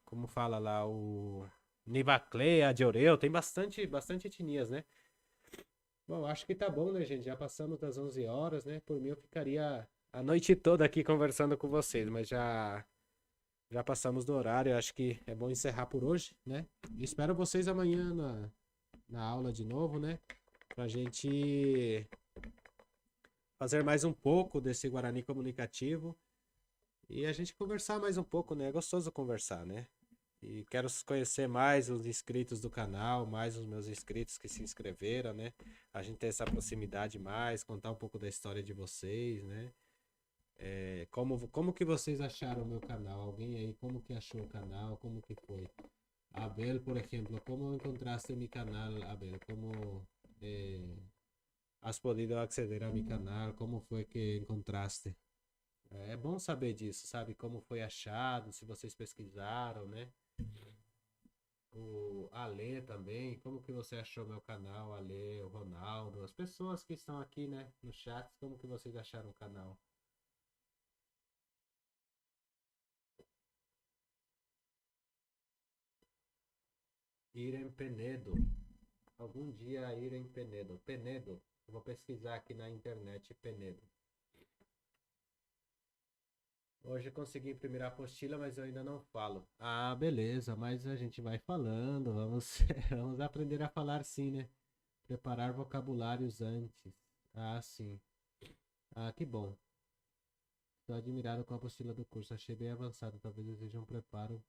como fala lá, o Nivaclea, Dioreu, tem bastante etnias, né? Bom, acho que tá bom, né, gente? Já passamos das 11 horas, né? Por mim eu ficaria a noite toda aqui conversando com vocês, mas já passamos do horário, acho que é bom encerrar por hoje, né? E espero vocês amanhã na aula de novo, né? Pra gente fazer mais um pouco desse Guarani comunicativo e a gente conversar mais um pouco, né? É gostoso conversar, né? E quero conhecer mais os inscritos do canal, mais os meus inscritos que se inscreveram, né? A gente ter essa proximidade mais, contar um pouco da história de vocês, né? Como que vocês acharam o meu canal? Alguém aí, como que achou o canal? Como que foi? Abel, por exemplo, como encontraste mi canal, Abel? Como eh, has podido acceder a mi canal? Como foi que encontraste? É bom saber disso, sabe? Como foi achado, se vocês pesquisaram, né? O Ale também, como que você achou meu canal, Ale, o Ronaldo, as pessoas que estão aqui, né, no chat, como que vocês acharam o canal? Irem Penedo. Algum dia Irem Penedo. Penedo. Vou pesquisar aqui na internet Penedo. Hoje eu consegui imprimir a apostila, mas eu ainda não falo. Ah, beleza, mas a gente vai falando, vamos, vamos aprender a falar sim, né? Preparar vocabulários antes. Ah, sim. Ah, que bom. Estou admirado com a apostila do curso, achei bem avançado. Talvez exija um preparo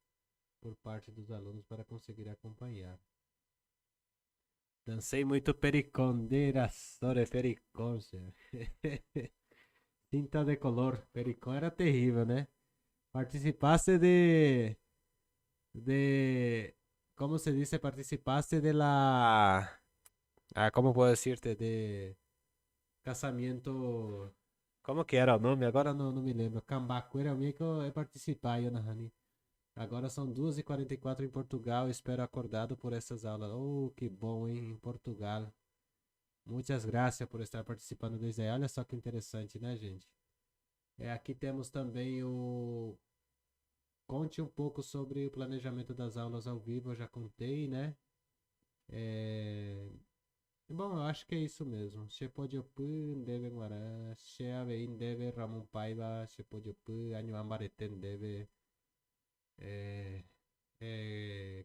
por parte dos alunos para conseguir acompanhar. Dancei muito pericondeira, sobre pericón. Tinta de color. Pericón era terrível, né? Participaste de, ¿cómo se dice? Participaste de la, ¿cómo puedo decirte? De casamento, ¿cómo que era o nome? Agora não me lembro. Cambacuera minha que eu participar, Ana. Agora são 2h44 em Portugal. Espero acordado por essas aulas. Oh, que bom, hein? Em Portugal. Muitas graças por estar participando desde aí. Olha só que interessante, né, gente? Aqui temos também o. Conte um pouco sobre o planejamento das aulas ao vivo. Eu já contei, né? É... Bom, eu acho que é isso mesmo. Shepojopu, deve Guará, Sheabein, deve Ramon Paiva, Shepojopu, Anyuambareten, deve. É...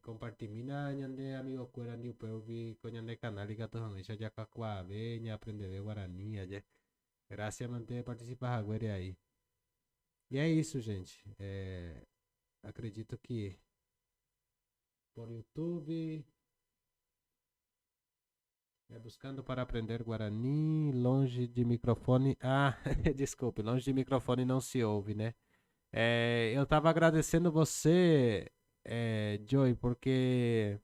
Compartimina nyande amigo kuera ni upeuvi ko nyande canal gato hamisha ya kakwabe nya aprender guarani aje. Graças a manter participar agora aí. E é isso, gente. Acredito que por YouTube buscando para aprender Guarani longe de microfone. Ah, desculpe, longe de microfone não se ouve, né? Eu tava agradecendo você, Joey, porque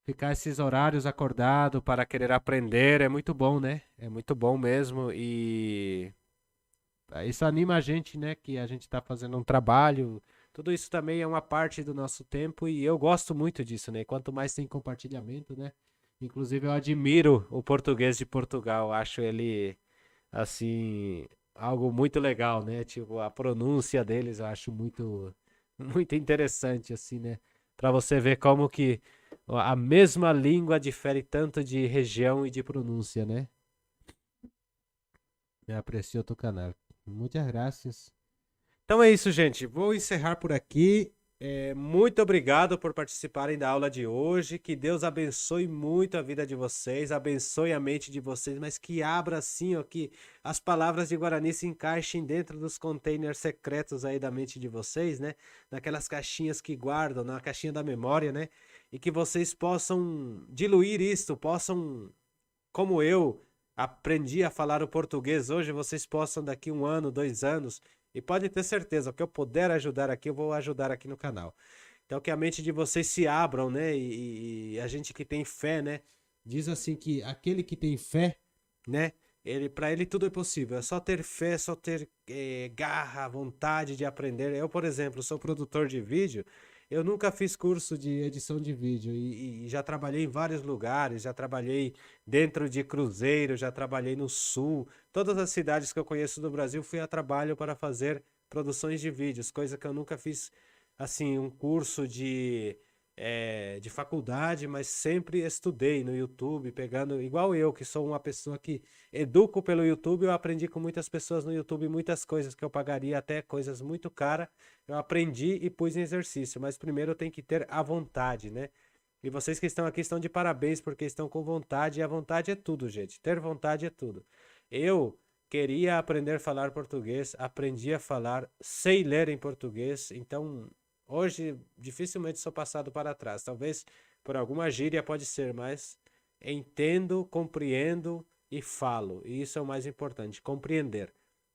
ficar esses horários acordado para querer aprender é muito bom, né? É muito bom mesmo e isso anima a gente, né? Que a gente tá fazendo um trabalho. Tudo isso também é uma parte do nosso tempo e eu gosto muito disso, né? Quanto mais tem compartilhamento, né? Inclusive eu admiro o português de Portugal, acho ele assim algo muito legal, né? Tipo, a pronúncia deles eu acho muito muito interessante assim, né? Para você ver como que a mesma língua difere tanto de região e de pronúncia, né? Me aprecio tu canal. Muitas graças. Então é isso, gente. Vou encerrar por aqui. Muito obrigado por participarem da aula de hoje. Que Deus abençoe muito a vida de vocês, abençoe a mente de vocês, mas que abra assim, ó, que as palavras de Guarani se encaixem dentro dos containers secretos aí da mente de vocês, né? Naquelas caixinhas que guardam, na caixinha da memória, né? E que vocês possam diluir isto, possam, como eu aprendi a falar o português hoje, vocês possam daqui 1 ano, 2 anos, e pode ter certeza, o que eu puder ajudar aqui, eu vou ajudar aqui no canal. Então que a mente de vocês se abram, né? E a gente que tem fé, né? Diz assim que aquele que tem fé, né? Para ele tudo é possível. É só ter fé, é só ter garra, vontade de aprender. Eu, por exemplo, sou produtor de vídeo. Eu nunca fiz curso de edição de vídeo e já trabalhei em vários lugares. Já trabalhei dentro de cruzeiro, já trabalhei no sul. Todas as cidades que eu conheço do Brasil fui a trabalho para fazer produções de vídeos, coisa que eu nunca fiz assim um curso de faculdade, mas sempre estudei no YouTube, pegando, igual eu, que sou uma pessoa que educo pelo YouTube, eu aprendi com muitas pessoas no YouTube muitas coisas que eu pagaria até coisas muito caras, eu aprendi e pus em exercício, mas primeiro eu tenho que ter a vontade, né? E vocês que estão aqui estão de parabéns porque estão com vontade, e a vontade é tudo, gente. Ter vontade é tudo. Eu queria aprender a falar português, aprendi a falar, sei ler em português, então hoje, dificilmente sou passado para trás. Talvez por alguma gíria pode ser, mas entendo, compreendo e falo. E isso é o mais importante, compreender.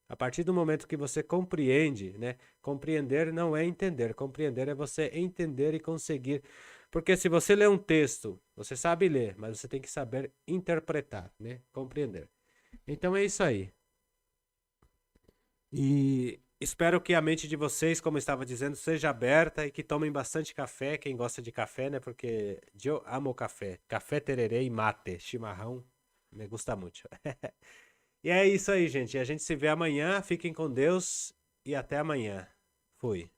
A partir do momento que você compreende, né? Compreender não é entender, compreender é você entender e conseguir. Porque se você lê um texto, você sabe ler, mas você tem que saber interpretar, né? Compreender. Então é isso aí. E espero que a mente de vocês, como eu estava dizendo, seja aberta e que tomem bastante café, quem gosta de café, né? Porque eu amo café. Café, tererê e mate, chimarrão, me gusta muito. E é isso aí, gente. A gente se vê amanhã. Fiquem com Deus e até amanhã. Fui.